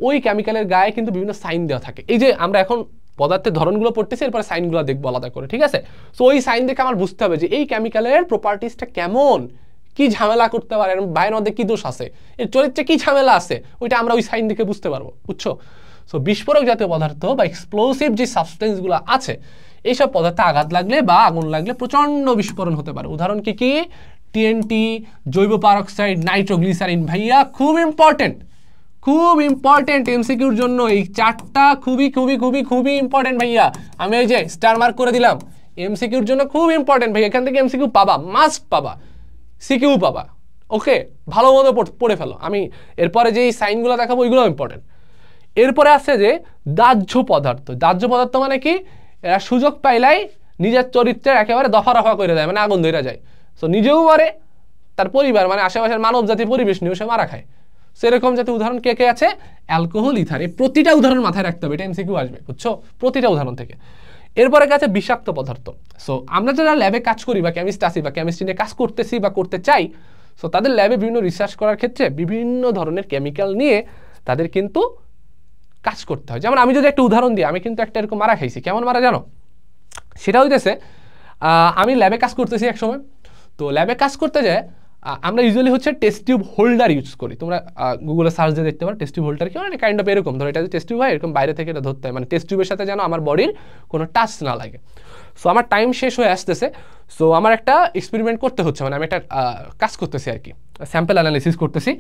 ওই কেমিক্যালের গায়ে কিন্তু বিভিন্ন সাইন দেওয়া থাকে। এই যে আমরা এখন পদার্থের ধরনগুলো পড়তেছি, এরপরে সাইনগুলো দেখবো আলাদা করে, ঠিক আছে। সো ওই সাইন দেখে আমার বুঝতে হবে যে এই কেমিক্যালের প্রপার্টিসটা কেমন, কি ঝামেলা করতে পারে, বাইরের মধ্যে কি দোষ আছে, এর চরিত্রে কি ঝামেলা আছে, ওইটা আমরা ওই সাইন দেখে বুঝতে পারবো, বুঝছো? সো বিস্ফোরক জাতীয় পদার্থ বা এক্সপ্লোসিভ যে সাবস্টেন্সগুলো আছে, এইসব পদার্থে আঘাত লাগলে বা আগুন লাগলে প্রচণ্ড বিস্ফোরণ হতে পারে। উদাহরণ কি কি? টিএনটি, জৈব পারক্সাইড, নাইট্রোগ্লিসারিন। ভাইয়া খুব ইম্পর্টেন্ট এমসিকিউর জন্য এই চারটা খুবই খুবই খুবই খুবই ইম্পর্টেন্ট ভাইয়া। আমি এই যে স্টার মার্ক করে দিলাম, এমসিকিউর জন্য খুব ইম্পর্টেন্ট ভাইয়া। এখান থেকে এমসিকিউ পাবা, মাস্ট পাবা, সিকিউ পাবা, ওকে। ভালো মতো পড়ে ফেলো। আমি এরপরে যে সাইনগুলো দেখাবো ওইগুলো ইম্পর্টেন্ট। এরপরে আছে যে দাহ্য পদার্থ। দাহ্য পদার্থ মানে কি? এরা সুযোগ পাইলাই নিজের চরিত্রের একেবারে দফা রফা করে দেয়, মানে আগুন ধরে যায়। সো নিজেও মারে, তার পরিবার মানে আশেপাশের মানব জাতি পরিবেশ নিয়েও সে মারা খায়। সেরকম জাতীয় উদাহরণ কে কে আছে? Alcohol, ether. এই প্রতিটা উদাহরণ মাথায় রাখতে হবে, এটা এমসিকিউ আসবে, বুঝছো? প্রতিটা উদাহরণ থেকে। এরপরে কাছে বিষাক্ত পদার্থ। সো আমরা যারা ল্যাবে কাজ করি বা কেমিস্ট আছি বা কেমিস্ট্রি নিয়ে কাজ করতেছি বা করতে চাই, সো তাদের ল্যাবে বিভিন্ন রিসার্চ করার ক্ষেত্রে বিভিন্ন ধরনের কেমিক্যাল নিয়ে তাদের কিন্তু কাজ করতে হয়। যেমন আমি যদি একটা উদাহরণ দিই, আমি কিন্তু একটা এরকম মারা খাইছি। কেমন মারা জানো? সেটা হইতেছে আমি ল্যাবে কাজ করতেছি এক সময়। তো ল্যাবে কাজ করতে যায় আমরা ইউজুয়ালি হচ্ছে টেস্ট টিউব হোল্ডার ইউজ করি। তোমরা গুগলে সার্চ দিয়ে দেখতে পারো টেস্ট টিউব হোল্ডার কি, মানে কাইন্ড অফ এরকম। ধরো এটা যে টেস্ট টিউব হয়, এরকম বাইরে থেকে এটা ধরতে হয়, মানে টেস্ট টিউবের সাথে যেন আমার বডির কোনো টাচ না লাগে। সো আমার টাইম শেষ হয়ে আসতেছে, সো আমার একটা এক্সপেরিমেন্ট করতে হচ্ছে, মানে আমি একটা কাজ করতেছি আর কি, স্যাম্পল অ্যানালিসিস করতেছি।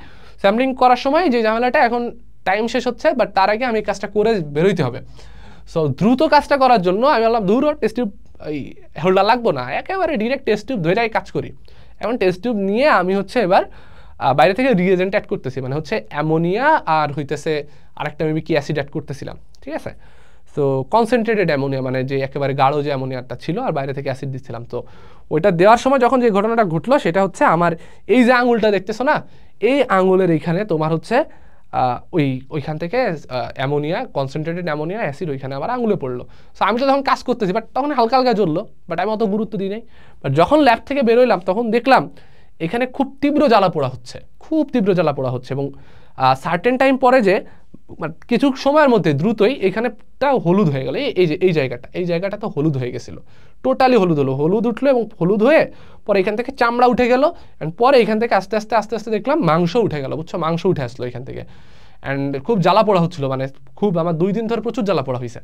স্যাম্পলিং করার সময় যে ঝামেলাটা, এখন টাইম শেষ হচ্ছে, বাট তার আগে আমি কাজটা করে বেরোইতে হবে। সো দ্রুত কাজটা করার জন্য আমি বললাম দূর টেস্ট টিউব ওই হোল্ডার লাগবো না, একেবারে ডিরেক্ট টেস্ট টিউব ধরেই কাজ করি। এখন টেস্ট টিউব নিয়ে আমি হচ্ছে এবার বাইরে থেকে রিয়েজেন্ট অ্যাড করতেছি, মানে হচ্ছে অ্যামোনিয়া আর হইতেছে আরেকটা মেবি কি অ্যাসিড অ্যাড করতেছিলাম, ঠিক আছে। সো কনসেন্ট্রেটেড অ্যামোনিয়া, মানে যে একেবারে গাঢ় যে অ্যামোনিয়াটা ছিল, আর বাইরে থেকে অ্যাসিড দিচ্ছিলাম। তো ওইটা দেওয়ার সময় যখন যে ঘটনাটা ঘটলো সেটা হচ্ছে আমার এই যে আঙুলটা দেখতেছো না, এই আঙুলের এইখানে তোমার হচ্ছে ওইখান থেকে অ্যামোনিয়া, কনসেন্ট্রেটেড অ্যামোনিয়া অ্যাসিড ওইখানে আবার আঙুলে পড়লো। সো আমি তো তখন কাজ করতেছি, বাট তখন হালকা হালকা জ্বললো, বাট আমি অত গুরুত্ব দিই নাই। বাট যখন ল্যাব থেকে বেরোইলাম তখন দেখলাম এখানে খুব তীব্র জ্বালা পোড়া হচ্ছে, খুব তীব্র জ্বালা পোড়া হচ্ছে, এবং সার্টেন টাইম পরে যে কিছু সময়ের মধ্যে দ্রুতই এখানেটা হলুদ হয়ে গেল, এই যে এই জায়গাটা তো হলুদ হয়ে গেছিলো, টোটালি হলুদ হলো, হলুদ উঠলো, এবং হলুদ হয়ে পরে এখান থেকে চামড়া উঠে গেল, অ্যান্ড পরে এখান থেকে আস্তে আস্তে দেখলাম মাংস উঠে গেল, বুঝছো, মাংস উঠে আসলো এখান থেকে। অ্যান্ড খুব জ্বালা পোড়া হচ্ছিলো, মানে খুব, আমার 2 দিন ধরে প্রচুর জ্বালা পোড়া হয়েছে,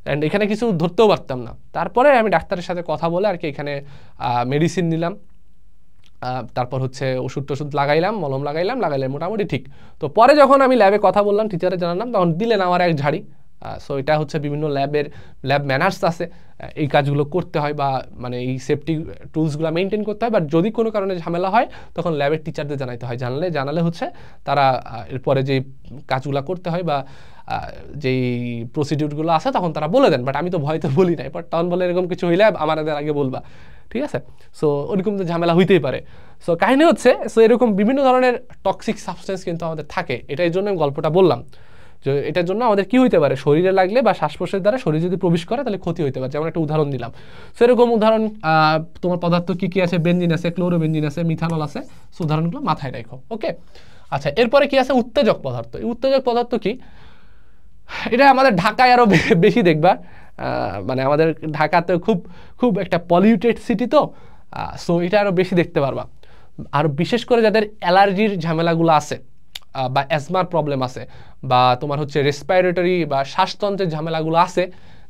অ্যান্ড এখানে কিছু ধরতেও পারতাম না। তারপরে আমি ডাক্তারের সাথে কথা বলে আর কি এখানে মেডিসিন নিলাম, তারপর হচ্ছে ওষুধ টষুধ লাগাইলাম, মলম লাগাইলে মোটামুটি ঠিক। তো পরে যখন আমি ল্যাবে কথা বললাম, টিচারে জানালাম, তখন দিলেন আমার এক ঝাড়ি। সো এটা হচ্ছে বিভিন্ন ল্যাব ম্যানার্স আছে, এই কাজগুলো করতে হয়, বা মানে এই সেফটি টুলসগুলো মেনটেন করতে হয়। বাট যদি কোনো কারণে ঝামেলা হয় তখন ল্যাবের টিচারদের জানাইতে হয়, জানালে হচ্ছে তারা এরপরে যে কাজগুলো করতে হয় বা যেই প্রসিডিউরগুলো আছে তখন তারা বলে দেন। বাট আমি তো ভয়তে বলি নাই, বাট তখন বলে এরকম কিছু হইলে আমাদের আগে বলবা, ঠিক আছে। সো ওরকম তো ঝামেলা হইতেই পারে। সো কাহিনী হচ্ছে, সো এরকম বিভিন্ন ধরনের টক্সিক সাবস্টেন্স কিন্তু আমাদের থাকে, এটার জন্য আমি গল্পটা বললাম যে এটার জন্য আমাদের কি হইতে পারে, শরীরে লাগলে বা শ্বাস প্রশ্বাসের দ্বারা শরীরে যদি প্রবেশ করে তাহলে ক্ষতি হইতে পারে। যেমন একটা উদাহরণ দিলাম, সো এরকম উদাহরণ তোমার পদার্থ কি কি আছে, বেনজিন আছে, ক্লোরোবেনজিন আছে, মিথানল আছে, সো উদাহরণগুলো মাথায় রাখো, ওকে। আচ্ছা, এরপরে কি আছে, উত্তেজক পদার্থ। এই উত্তেজক পদার্থ কি, এটা আমাদের ঢাকায় আরো বেশি দেখবা, মানে আমাদের ঢাকাতে খুব একটা পলিউটেড সিটি, তো সো এটা আরো বেশি দেখতে পারবা। আর বিশেষ করে যাদের অ্যালার্জির ঝামেলাগুলো আছে, বা অ্যাজমার প্রবলেম আছে, বা তোমার হচ্ছে রেসপিরেটরি বা শ্বাসতন্ত্রের ঝামেলাগুলো আছে,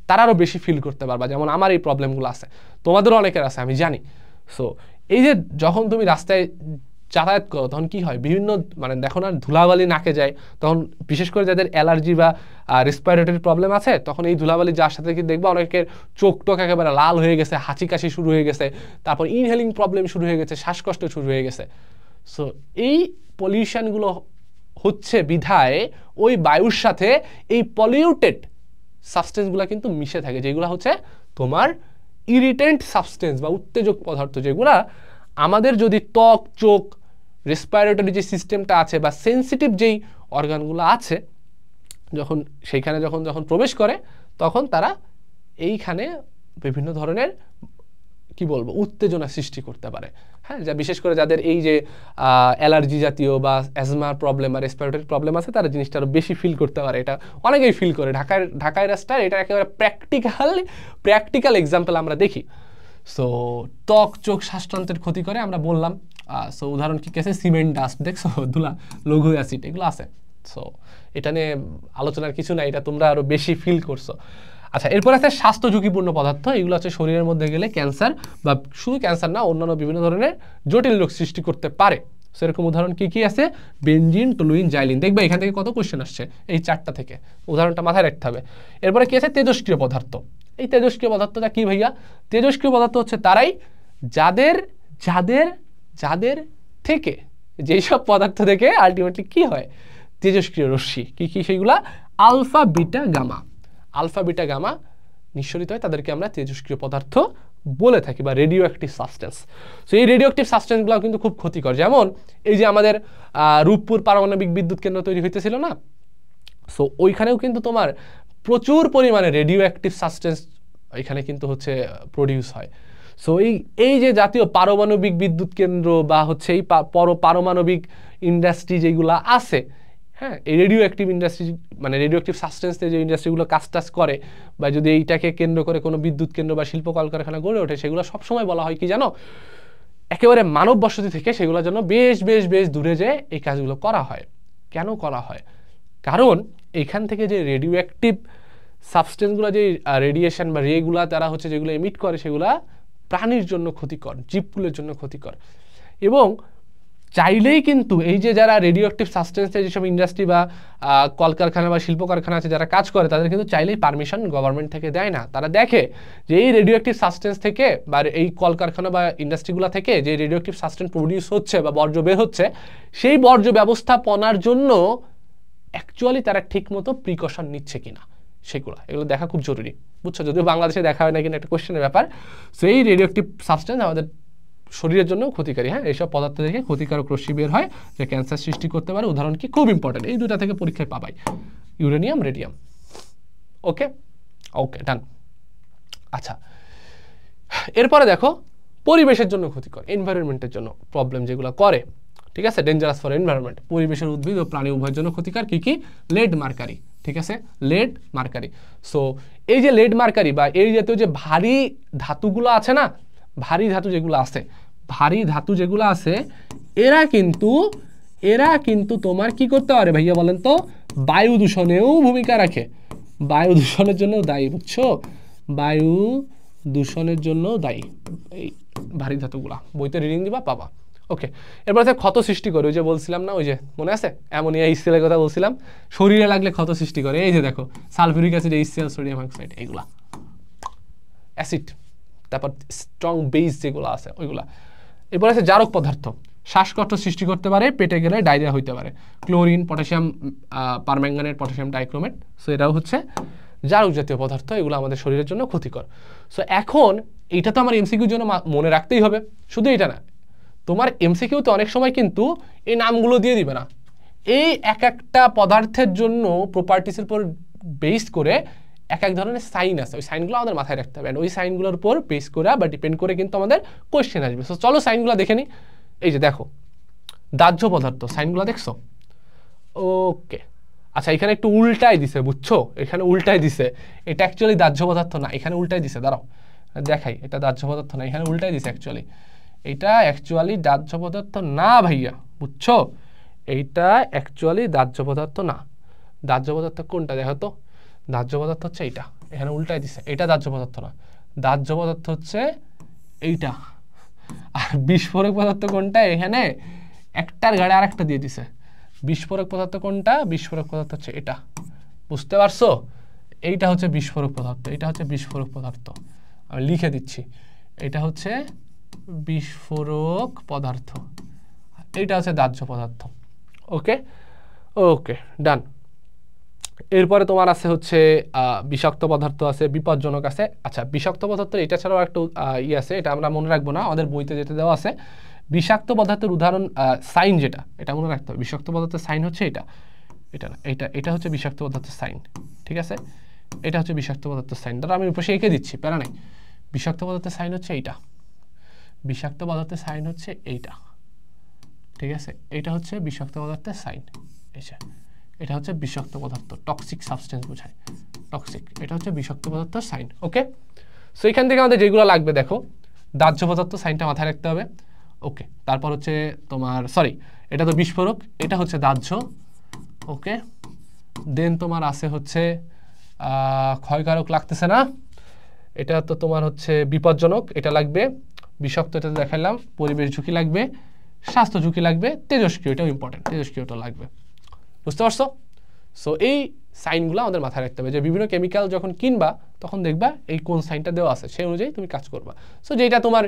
তারা আরও বেশি ফিল করতে পারবা। যেমন আমার এই প্রবলেমগুলো আছে, তোমাদেরও অনেকের আছে, আমি জানি। সো এই যে যখন তুমি রাস্তায় যাতায়াত করো তখন কি হয়, বিভিন্ন মানে দেখো না ধুলাবালি নাকে যায়, তখন বিশেষ করে যাদের অ্যালার্জি বা রেসপিরেটরি প্রবলেম আছে, তখন এই ধুলাবালি যার সাথে কি দেখবা অনেকের চোখ টোক একেবারে লাল হয়ে গেছে, হাঁচি কাশি শুরু হয়ে গেছে, তারপর ইনহেলিং প্রবলেম শুরু হয়ে গেছে, শ্বাসকষ্ট শুরু হয়ে গেছে। সো এই পলিউশনগুলো হচ্ছে বিধায় ওই বায়ুর সাথে এই পলিউটেড সাবস্টেন্সগুলো কিন্তু মিশে থাকে, যেগুলো হচ্ছে তোমার ইরিটেন্ট সাবস্টেন্স বা উত্তেজক পদার্থ, যেগুলা আমাদের যদি ত্বক, চোখ, রেসপিরেটরি যে সিস্টেমটা আছে বা সেন্সিটিভ যেই অর্গানগুলো আছে, যখন সেইখানে যখন প্রবেশ করে তখন তারা এইখানে বিভিন্ন ধরনের কি বলবো উত্তেজনা সৃষ্টি করতে পারে। হ্যাঁ, যা বিশেষ করে যাদের এই যে অ্যালার্জি জাতীয় বা অ্যাজমার প্রবলেম বা রেসপিরেটরি প্রবলেম আছে, তারা জিনিসটা আরও বেশি ফিল করতে পারে। এটা অনেকেই ফিল করে। ঢাকায় রাস্তায় এটা একেবারে প্র্যাকটিক্যাল এক্সাম্পল আমরা দেখি। সো ত্বক, চোখ, শ্বাসতন্ত্রের ক্ষতি করে আমরা বললাম। সো উদাহরণ কি আছে, সিমেন্ট ডাস্ট, দেখছো, ধুলা, লঘু অ্যাসিড, এগুলো আছে। সো এটা নিয়ে আলোচনার কিছু না, এটা তোমরা আরও বেশি ফিল করছো। আচ্ছা, এরপর আছে স্বাস্থ্য ঝুঁকিপূর্ণ পদার্থ। এগুলো হচ্ছে শরীরের মধ্যে গেলে ক্যান্সার, বা শুধু ক্যান্সার না, অন্যান্য বিভিন্ন ধরনের জটিল রোগ সৃষ্টি করতে পারে। সেরকম উদাহরণ কি কি আছে, বেনজিন, টলুইন, জাইলিন। দেখবে এখান থেকে কত কোশ্চেন আসছে, এই 4টা থেকে উদাহরণটা মাথায় রাখতে হবে। এরপরে কি আছে, তেজস্ক্রিয় পদার্থ। এই তেজস্ক্রিয় পদার্থটা কি ভাইয়া, তেজস্ক্রিয় পদার্থ হচ্ছে তারাই যাদের যাদের যাদের থেকে যেসব পদার্থ থেকে আলটিমেটলি কি হয়, তেজস্ক্রিয় রশ্মি কি কি সেইগুলা, alpha, beta, gamma. Alpha, beta, gamma নিঃসরিত হয়, তাদেরকে আমরা তেজস্ক্রিয় পদার্থ বলে থাকি, বা রেডিও অ্যাক্টিভ সাবস্টেন্স। সো এই রেডিও অ্যাক্টিভ সাবস্টেন্সগুলো কিন্তু খুব ক্ষতিকর। যেমন এই যে আমাদের রূপপুর পারমাণবিক বিদ্যুৎ কেন্দ্র তৈরি হইতেছিল না, সো ওইখানেও কিন্তু তোমার প্রচুর পরিমাণে রেডিও অ্যাক্টিভ সাবস্টেন্স এখানে কিন্তু হচ্ছে প্রডিউস হয়। সো এই যে জাতীয় পারমাণবিক বিদ্যুৎ কেন্দ্র বা হচ্ছে এই পারমাণবিক ইন্ডাস্ট্রি যেগুলো আছে, হ্যাঁ, এই রেডিও অ্যাক্টিভ ইন্ডাস্ট্রি মানে রেডিও অ্যাক্টিভ সাবস্টেন্সে যে ইন্ডাস্ট্রিগুলো কাজ করে, বা যদি এইটাকে কেন্দ্র করে কোনো বিদ্যুৎ কেন্দ্র বা শিল্প কলকারখানা গড়ে ওঠে, সেগুলো সবসময় বলা হয় কি জানো, একেবারে মানব বসতি থেকে সেগুলোর জন্য বেশ বেশ বেশ দূরে যেয়ে এই কাজগুলো করা হয়। কেন করা হয়, কারণ এখান থেকে যে রেডিও অ্যাক্টিভ সাবস্টেন্সগুলো, যে রেডিয়েশন বা রেগুলা তারা হচ্ছে যেগুলো এমিট করে, সেগুলা প্রাণীর জন্য ক্ষতিকর, জীবকুলের জন্য ক্ষতিকর। এবং চাইলেই কিন্তু এই যে যারা রেডিও অ্যাক্টিভ সাবস্টেন্সের যেসব ইন্ডাস্ট্রি বা কলকারখানা বা শিল্প কারখানা আছে যারা কাজ করে, তাদের কিন্তু চাইলেই পারমিশন গভর্নমেন্ট থেকে দেয় না। তারা দেখে যে এই রেডিও অ্যাক্টিভ সাবস্টেন্স থেকে বা এই কলকারখানা বা ইন্ডাস্ট্রিগুলো থেকে যে রেডিও অ্যাক্টিভ সাবস্টেন্স প্রডিউস হচ্ছে বা বর্জ্য বের হচ্ছে, সেই বর্জ্য ব্যবস্থাপনার জন্য অ্যাকচুয়ালি তারা ঠিক মতো প্রিকশন নিচ্ছে কিনা এগুলো দেখা খুব জরুরি, বুঝছো? যদিও বাংলাদেশে দেখা হয় না কিনা একটা কোয়েশ্চেনের ব্যাপার। সেই রেডিও অ্যাক্টিভ সাবস্টেন্স আমাদের শরীরের জন্য ক্ষতিকারী। হ্যাঁ, এইসব পদার্থ থেকে ক্ষতিকারক রশ্মি বের হয় যে ক্যান্সার সৃষ্টি করতে পারে। উদাহরণ কি? খুব ইম্পর্টেন্ট, এই দুটা থেকে পরীক্ষায় পাবাই, ইউরেনিয়াম, রেডিয়াম। ওকে ওকে, ডান। আচ্ছা, এরপরে দেখো পরিবেশের জন্য ক্ষতিকর, এনভায়রনমেন্টের জন্য প্রবলেম যেগুলো করে, ঠিক আছে, ডেঞ্জারাস ফর এনভায়রনমেন্ট, পরিবেশের উদ্ভিদ ও প্রাণী উভয়ের জন্য ক্ষতিকর। কি কি? লেড, মার্কারি, ঠিক আছে, লেড, মার্কারি। সো এই যে লেড, মার্কারি বা এই জাতীয় যে ভারী ধাতুগুলো আছে না, ভারী ধাতু যেগুলো আছে, এরা কিন্তু তোমার কি করতে পারে ভাইয়া বলেন তো? বায়ু দূষণেও ভূমিকা রাখে, বায়ু দূষণের জন্য দায়ী, বুঝছো? বায়ু দূষণের জন্য দায়ী এই ভারী ধাতুগুলা। বইতে রিডিং দিবা, পাবা। ওকে, এরপর ক্ষত সৃষ্টি করে, ওই যে বলছিলাম না, ওই যে মনে আছে অ্যামোনিয়া, HCl এর কথা বলছিলাম, শরীরে লাগলে ক্ষত সৃষ্টি করে। এই যে দেখো sulphuric acid, HCl, sodium hydroxide, এইগুলা অ্যাসিড। তারপর স্ট্রং বেস যেগুলো আছে ওইগুলা। এরপর আছে জারক পদার্থ, শ্বাসকষ্ট সৃষ্টি করতে পারে, পেটে গেলে ডায়রিয়া হইতে পারে। Chlorine, potassium permanganate, potassium dichromate. So এটাও হচ্ছে জারক জাতীয় পদার্থ, এগুলো আমাদের শরীরের জন্য ক্ষতিকর। সো এখন এইটা তো আমার এমসিকিউর জন্য মনে রাখতেই হবে। শুধু এটা না, তোমার এমসিকিউতে অনেক সময় কিন্তু এই নামগুলো দিয়ে দিবে না, এই এক একটা পদার্থের জন্য প্রপার্টিসের উপর বেস করে এক এক ধরনের সাইন আছে, ওই সাইনগুলো আমাদের মাথায় রাখতে হবে। ওই সাইনগুলোর উপর বেস করে বা ডিপেন্ড করে কিন্তু আমাদের কোয়েশ্চেন আসবে। সো চলো সাইনগুলো দেখে নিই। এই যে দেখো দাহ্য পদার্থ, সাইনগুলো দেখছো? ওকে, আচ্ছা, এখানে একটু উল্টাই দিছে, বুঝছো? এখানে উল্টাই দিছে, এটা অ্যাকচুয়ালি দাহ্য পদার্থ না, এখানে উল্টাই দিছে। দাঁড়াও দেখাই, এটা দাহ্য পদার্থ না, এখানে উল্টাই দিছে অ্যাকচুয়ালি। এটা অ্যাকচুয়ালি দাহ্য পদার্থ না ভাইয়া, বুঝছো? এইটা অ্যাকচুয়ালি দাহ্য পদার্থ না। দাহ্য পদার্থ কোনটা দেখো তো? দাহ্য পদার্থ হচ্ছে এইটা, এখানে উল্টাই দিছে, এটা দাহ্য পদার্থ না। দাহ্য পদার্থ হচ্ছে এইটা। আর বিস্ফোরক পদার্থ কোনটা? এখানে একটার গাড়ি আর একটা দিয়ে দিছে। বিস্ফোরক পদার্থ কোনটা? বিস্ফোরক পদার্থ হচ্ছে এটা, বুঝতে পারছো? এইটা হচ্ছে বিস্ফোরক পদার্থ, এটা হচ্ছে বিস্ফোরক পদার্থ। আমি লিখে দিচ্ছি, এটা হচ্ছে বিস্ফোরক পদার্থ, এইটা হচ্ছে দাহ্য পদার্থ। ওকে ওকে, ডান। এরপরে তোমার আছে হচ্ছে বিষাক্ত পদার্থ আছে, বিপজ্জনক আছে। আচ্ছা, বিষাক্ত পদার্থ এটা ছাড়াও একটা ইয়ে আছে, এটা আমরা মনে রাখবো না, আমাদের বইতে যেটা দেওয়া আছে। বিষাক্ত পদার্থের উদাহরণ, সাইন যেটা, এটা মনে রাখতে হবে। বিষাক্ত পদার্থের সাইন হচ্ছে এটা, এটা না, এটা হচ্ছে বিষাক্ত পদার্থের সাইন, ঠিক আছে? এটা হচ্ছে বিষাক্ত পদার্থের সাইন। ধরো আমি উপরে এঁকে দিচ্ছি, প্যারা নাই। বিষাক্ত পদার্থের সাইন হচ্ছে এইটা, বিষাক্ত পদার্থের সাইন হচ্ছে এইটা, ঠিক আছে? এটা হচ্ছে বিষাক্ত পদার্থের সাইন। এটা হচ্ছে বিষাক্ত পদার্থ, টক্সিক সাবস্টেন্স বোঝায়, টক্সিক। এটা হচ্ছে বিষাক্ত পদার্থের সাইন। ওকে, সো এখান থেকে আমাদের যেগুলো লাগবে দেখো, দাহ্য পদার্থ সাইনটা মাথায় রাখতে হবে। ওকে, তারপর হচ্ছে তোমার এটা তো বিস্ফোরক, এটা হচ্ছে দাহ্য। ওকে, দেন তোমার আছে হচ্ছে ক্ষয়কারক, লাগতেছে না? এটা তো তোমার হচ্ছে বিপজ্জনক, এটা লাগবে। বিষাক্ত, এটা দেখালাম। পরিবেশ ঝুঁকি লাগবে, স্বাস্থ্য ঝুঁকি লাগবে, তেজস্ক্রিয়, এটাও ইম্পর্টেন্ট, তেজস্ক্রিয়টা লাগবে, বুঝতে পারছো? সো এই সাইনগুলো আমাদের মাথায় রাখতে হবে, যে বিভিন্ন কেমিক্যাল যখন কিনবা তখন দেখবা এই কোন সাইনটা দেওয়া আছে, সেই অনুযায়ী তুমি কাজ করবা। সো যেটা তোমার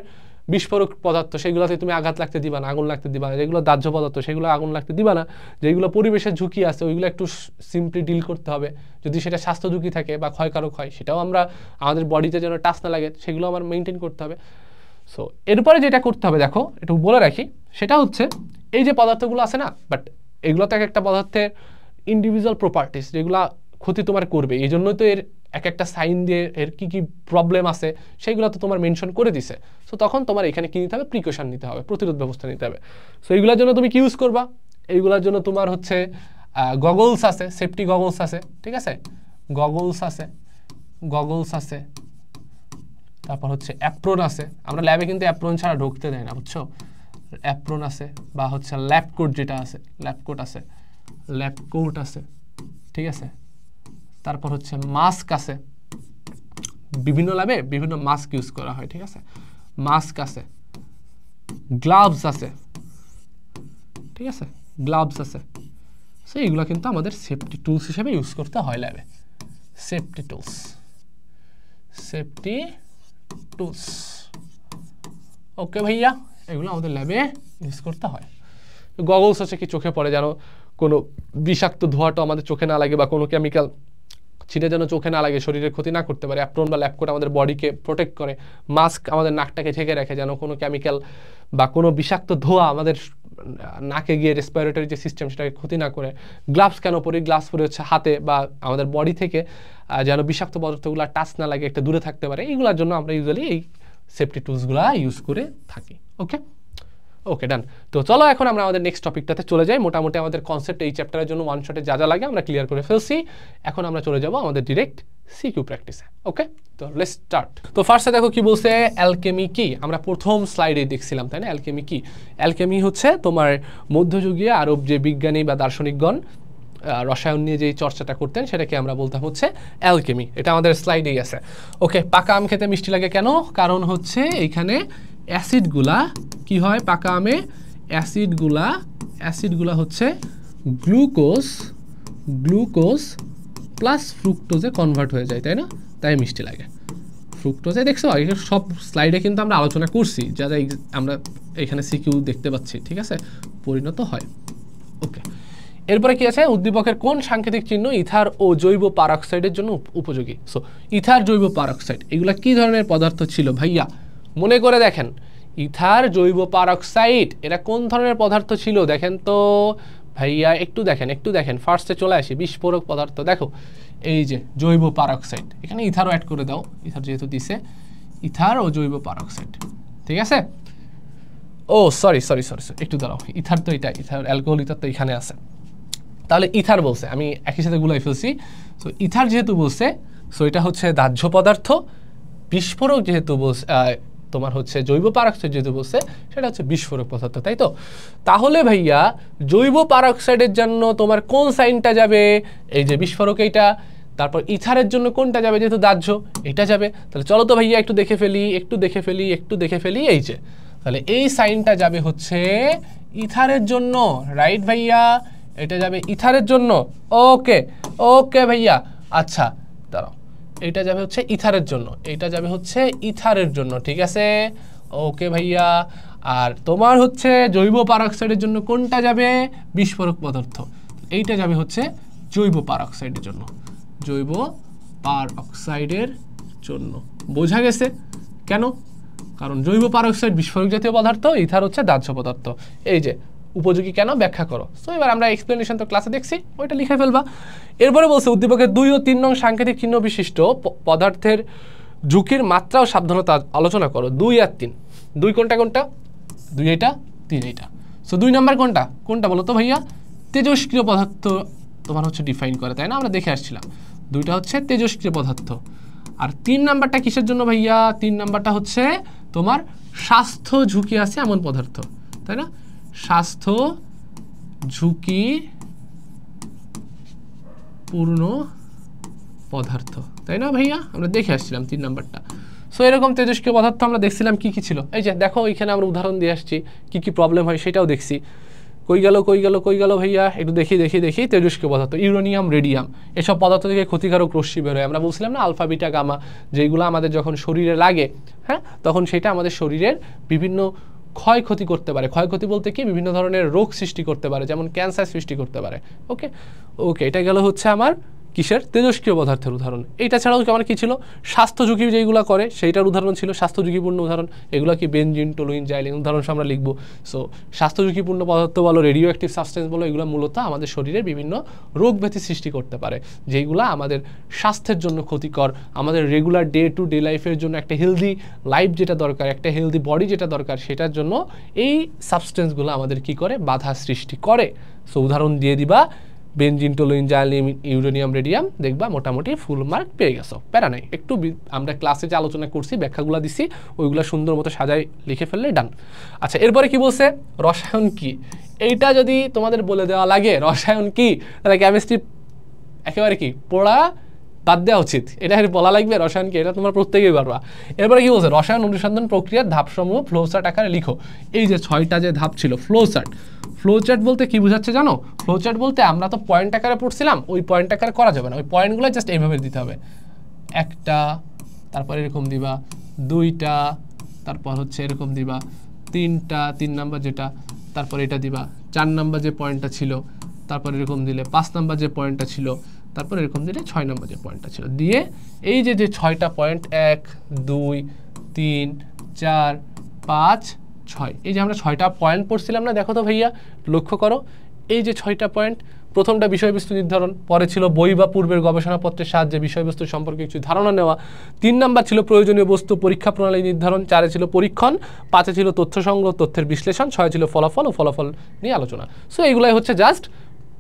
বিস্ফোরক পদার্থ, সেগুলোতে তুমি আঘাত লাগতে দিবা না, আগুন লাগতে দিবা না। যেগুলো দাহ্য পদার্থ, সেগুলো আগুন লাগতে দিবা না। যেগুলো পরিবেশের ঝুঁকি আছে, ওইগুলো একটু সিম্পলি ডিল করতে হবে। যদি সেটা স্বাস্থ্য ঝুঁকি থাকে বা ক্ষয়কারক হয়, সেটাও আমরা আমাদের বডিতে যেন টাচ না লাগে, সেগুলো আমার মেনটেন করতে হবে। সো এরপরে যেটা করতে হবে দেখো, একটু বলে রাখি, সেটা হচ্ছে এই যে পদার্থগুলো আছে না, বাট এগুলো তো একটা পদার্থের ইন্ডিভিজুয়াল প্রপার্টিস, যেগুলো ক্ষতি তোমার করবে। এই জন্যই তো এর এক একটা সাইন দিয়ে এর কি কি প্রবলেম আছে সেইগুলো তো তোমার মেনশন করে দিছে। সো তখন তোমার এখানে কি নিতে হবে? প্রিকশন নিতে হবে, প্রতিরোধ ব্যবস্থা নিতে হবে। সো এইগুলোর জন্য তুমি কি ইউজ করবা? এইগুলোর জন্য তোমার হচ্ছে গগলস আছে, সেফটি গগলস আছে, ঠিক আছে? গগলস আছে, তারপর হচ্ছে অ্যাপ্রন আছে। আমরা ল্যাবে কিন্তু অ্যাপ্রন ছাড়া ঢুকতে দেয় না, বুঝছো? অ্যাপ্রন আছে, বা হচ্ছে ল্যাব কোট যেটা আছে, ল্যাব কোট আছে, ঠিক আছে? তারপর হচ্ছে মাস্ক আছে, বিভিন্ন ল্যাবে বিভিন্ন মাস্ক ইউজ করা হয়, ঠিক আছে? মাস্ক আছে, গ্লাভস আছে, ঠিক আছে, গ্লাভস আছে। সো এইগুলো কিন্তু আমাদের সেফটি টুলস হিসেবে ইউজ করতে হয় ল্যাবে। সেফটি টুলস, সেফটি টুলস, ওকে ভাইয়া, এগুলো আমাদের ল্যাবে ইউজ করতে হয়। গগলস হচ্ছে কি চোখে পড়ে, যেন কোনো বিষাক্ত ধোঁয়াটা আমাদের চোখে না লাগে বা কোনো কেমিক্যাল ছিটে যেন চোখে না লাগে, শরীরের ক্ষতি না করতে পারে। অ্যাপ্রন বা ল্যাব কোট আমাদের বডিকে প্রোটেক্ট করে। মাস্ক আমাদের নাকটাকে ঢেকে রাখে যেন কোনো কেমিক্যাল বা কোনো বিষাক্ত ধোঁয়া আমাদের নাকে গিয়ে রেসপিরেটরি যে সিস্টেম সেটাকে ক্ষতি না করে। গ্লাভস কেন পরি? গ্লাভস পরে হচ্ছে হাতে বা আমাদের বডি থেকে যেন বিষাক্ত পদার্থগুলো টাচ না লাগে, একটা দূরে থাকতে পারে। এইগুলোর জন্য আমরা ইউজুয়ালি এই সেফটি টুলসগুলো ইউজ করে থাকি। ওকে ওকে, ডান। তো চলো এখন আমরা আমাদের নেক্সট টপিকটাতে চলে যাই। মোটামুটি আমাদের কনসেপ্ট এই চ্যাপ্টারের জন্য ওয়ান শটে যা যা লাগে আমরা ক্লিয়ার করে ফেলছি। এখন আমরা চলে যাব আমাদের ডিরেক্ট সিকিউ প্র্যাকটিসে। ওকে, তো লেটস স্টার্ট। তো ফার্স্টে দেখো কি বলছে, অ্যালকেমি কি? আমরা প্রথম স্লাইডে দেখছিলাম, তাই না? অ্যালকেমি কি? অ্যালকেমি হচ্ছে তোমার মধ্যযুগীয় আরব যে বিজ্ঞানী বা দার্শনিকগণ রসায়ন নিয়ে যেই চর্চাটা করতেন সেটাকে আমরা বলতাম হচ্ছে অ্যালকেমি। এটা আমাদের স্লাইডেই আছে। ওকে, পাকা আম খেতে মিষ্টি লাগে কেন? কারণ হচ্ছে এইখানে অ্যাসিডগুলা কি হয় পাকা আমে? অ্যাসিডগুলা হচ্ছে গ্লুকোজ প্লাস ফ্রুক্টোজে কনভার্ট হয়ে যায়, তাই না? তাই মিষ্টি লাগে। ফ্রুক্টোজে দেখছো সব স্লাইডে কিন্তু আমরা আলোচনা করছি, যা যা আমরা এখানে সিকিউ দেখতে পাচ্ছি, ঠিক আছে, পরিণত হয়। ওকে, এরপরে কি আছে? উদ্দীপকের কোন সাংকেতিক চিহ্ন ইথার ও জৈব পারক্সাইডের জন্য উপযোগী? সো ইথার, জৈব পারক্সাইড, এগুলা কি ধরনের পদার্থ ছিল ভাইয়া? মনে করে দেখেন, ইথার, জৈব পারক্সাইড এরা কোন ধরনের পদার্থ ছিল দেখেন তো ভাইয়া, একটু দেখেন। ফার্স্টে চলে আসি, বিস্ফোরক পদার্থ। দেখো এই যে জৈব পারক্সাইড, এখানে ইথারও অ্যাড করে দাও, ইথার যেহেতু দিছে, ইথার ও জৈব পারক্সাইড, ঠিক আছে। ও সরি, একটু দাঁড়াও, ইথার তো এটা, ইথার অ্যালকোহল, ইথার তো এখানে আছে। তাহলে ইথার বলছে, আমি একই সাথে গুলাই ফেলছি। সো ইথার যেহেতু বলছে, সো এটা হচ্ছে দাহ্য পদার্থ। বিস্ফোরক যেহেতু বলছে, তোমার হচ্ছে জৈব পারক্সাইড যেহেতু বলছে, সেটা হচ্ছে বিস্ফোরক পদার্থ, তাই তো? তাহলে ভাইয়া জৈব পারক্সাইডের জন্য তোমার কোন সাইনটা যাবে? এই যে বিস্ফোরক এইটা। তারপর ইথারের জন্য কোনটা যাবে? যেহেতু দাহ্য, এটা যাবে। তাহলে চলো তো ভাইয়া একটু দেখে ফেলি, এই যে তাহলে এই সাইনটা যাবে হচ্ছে ইথারের জন্য, রাইট ভাইয়া? এটা যাবে ইথারের জন্য। ওকে ভাইয়া, আচ্ছা দাঁড়াও, এটা যাবে হচ্ছে ইথারের জন্য, এটা যাবে হচ্ছে ইথারের জন্য, ঠিক আছে। ওকে ভাইয়া, আর তোমার হচ্ছে জৈব পারক্সাইডের জন্য কোনটা যাবে? বিস্ফোরক পদার্থ, এইটা যাবে হচ্ছে জৈব পারক্সাইডের জন্য, জৈব পারক্সাইডের জন্য। বোঝা গেছে কেন? কারণ জৈব পারক্সাইড বিস্ফোরক জাতীয় পদার্থ, ইথার হচ্ছে দাহ্য পদার্থ। এই যে উপযোগী কেন ব্যাখ্যা করো। সো এবার আমরা এক্সপ্লেনেশন তো ক্লাসে দেখছি, ওইটা লিখে ফেলবা। এরপরে বলছে উদ্দীপকের 2 ও 3 নং সাংকেতিক চিহ্ন বিশিষ্ট পদার্থের ঝুঁকির মাত্রা ও সাবধানতা আলোচনা করো। 2 আর 3, 2 কোনটা? 2 এটা, 3 এইটা। সো 2 নাম্বার কোনটা বলো তো ভাইয়া? তেজস্ক্রিয় পদার্থ তোমার হচ্ছে ডিফাইন করে, তাই না? আমরা দেখে আসছিলাম, 2টা হচ্ছে তেজস্ক্রিয় পদার্থ। আর 3 নাম্বারটা কিসের জন্য ভাইয়া? 3 নাম্বারটা হচ্ছে তোমার স্বাস্থ্য ঝুঁকি আছে এমন পদার্থ, তাই না? স্বাস্থ্য ঝুঁকি পূর্ণ পদার্থ, তাই না ভাইয়া? আমরা দেখে আসছিলাম 3 নাম্বারটা। সো এরকম তেজস্ক্রিয় পদার্থ আমরা দেখছিলাম কি ছিল। এই যে দেখো এখানে আমরা উদাহরণ দিয়ে আসছি, কি প্রবলেম হয় সেটাও দেখছি। কই গেল ভাইয়া? একটু দেখি। তেজস্ক্রিয় পদার্থ, ইউরেনিয়াম, রেডিয়াম, এসব পদার্থ থেকে ক্ষতিকারক রশ্মি বের হয়। আমরা বলছিলাম না আলফা, বিটা, গামা, যেগুলো আমাদের যখন শরীরে লাগে, হ্যাঁ, তখন সেটা আমাদের শরীরের বিভিন্ন ক্ষয়ক্ষতি করতে পারে। ক্ষয়ক্ষতি বলতে কি? বিভিন্ন ধরনের রোগ সৃষ্টি করতে পারে, যেমন ক্যান্সার সৃষ্টি করতে পারে। ওকে, এটা গেল হচ্ছে আমার কিসের? তেজস্ক্রিয় পদার্থের উদাহরণ। এইটা ছাড়াও আমার কি ছিল? স্বাস্থ্য ঝুঁকি যেগুলো করে সেইটার উদাহরণ ছিল, স্বাস্থ্য ঝুঁকিপূর্ণ উদাহরণ। এগুলো কি? বেনজিন, টলুইন, জাইলিন, উদাহরণ আমরা লিখবো। সো স্বাস্থ্য ঝুঁকিপূর্ণ পদার্থ বলো, রেডিও অ্যাক্টিভ সাবস্টেন্স বলো, এগুলো মূলত আমাদের শরীরে বিভিন্ন রোগ ব্যাধি সৃষ্টি করতে পারে, যেগুলো আমাদের স্বাস্থ্যের জন্য ক্ষতিকর। আমাদের রেগুলার ডে টু ডে লাইফের জন্য একটা হেলদি লাইফ যেটা দরকার, একটা হেলদি বডি যেটা দরকার, সেটার জন্য এই সাবস্টেন্সগুলো আমাদের কি করে? বাধা সৃষ্টি করে। সো উদাহরণ দিয়ে দিবা, benzene, toluene, xylene, uranium, radium, দেখবা মোটামুটি ফুল মার্ক পেয়ে গেছো, প্যারা নাই। একটু আমরা ক্লাসে যে আলোচনা করছি, ব্যাখ্যাগুলো দিছি, ওইগুলো সুন্দর মতো সাজায় লিখে ফেললে ডান। আচ্ছা, এরপরে কি বলছে? রসায়ন কি? এইটা যদি তোমাদের বলে দেওয়া লাগে রসায়ন কি, তাহলে কেমিস্ট্রি একেবারে কি পড়া বাদ দেওয়া উচিত, এটা বলা লাগবে রসায়নকে, এটা তোমরা প্রত্যেকেই পারবা। এরপরে কি বলছে, রসায়ন অনুসন্ধান প্রক্রিয়ার ধাপসমূহ ফ্লোচার্ট আকারে লিখো। এই যে 6টা যে ধাপ ছিল ফ্লোচার্ট, ফ্লোচার্ট বলতে কি বোঝাচ্ছে জানো? ফ্লোচার্ট বলতে আমরা তো পয়েন্ট আকারে পড়ছিলাম, ওই পয়েন্ট আকারে করা যাবে না, ওই পয়েন্টগুলো জাস্ট এইভাবে দিতে হবে, একটা, তারপর এরকম দিবা, দুইটা, তারপর হচ্ছে এরকম দিবা, তিনটা, 3 নাম্বার যেটা, তারপর এটা দিবা, 4 নাম্বার যে পয়েন্টটা ছিল, তারপর এরকম দিলে 5 নাম্বার যে পয়েন্টটা ছিল, তারপর এরকম দিলে 6 নাম্বার যে পয়েন্টটা ছিল, দিয়ে এই যে 6টা পয়েন্ট 1 2 3 4 5 6, এই যে আমরা 6টা পয়েন্ট পড়ছিলাম না, দেখো তো ভাইয়া, লক্ষ্য করো এই যে 6টা পয়েন্ট। প্রথমটা বিষয়বস্তু নির্ধারণ, পরে ছিল বই বা পূর্বের গবেষণাপত্রের সাহায্যে বিষয়বস্তু সম্পর্কে কিছু ধারণা নেওয়া, 3 নাম্বার ছিল প্রয়োজনীয় বস্তু পরীক্ষা প্রণালী নির্ধারণ, 4 ছিল পরীক্ষণ, 5 ছিল তথ্য সংগ্রহ তথ্যের বিশ্লেষণ, 6 ছিল ফলাফল ও ফলাফল নিয়ে আলোচনা। সো এইগুলাই হচ্ছে জাস্ট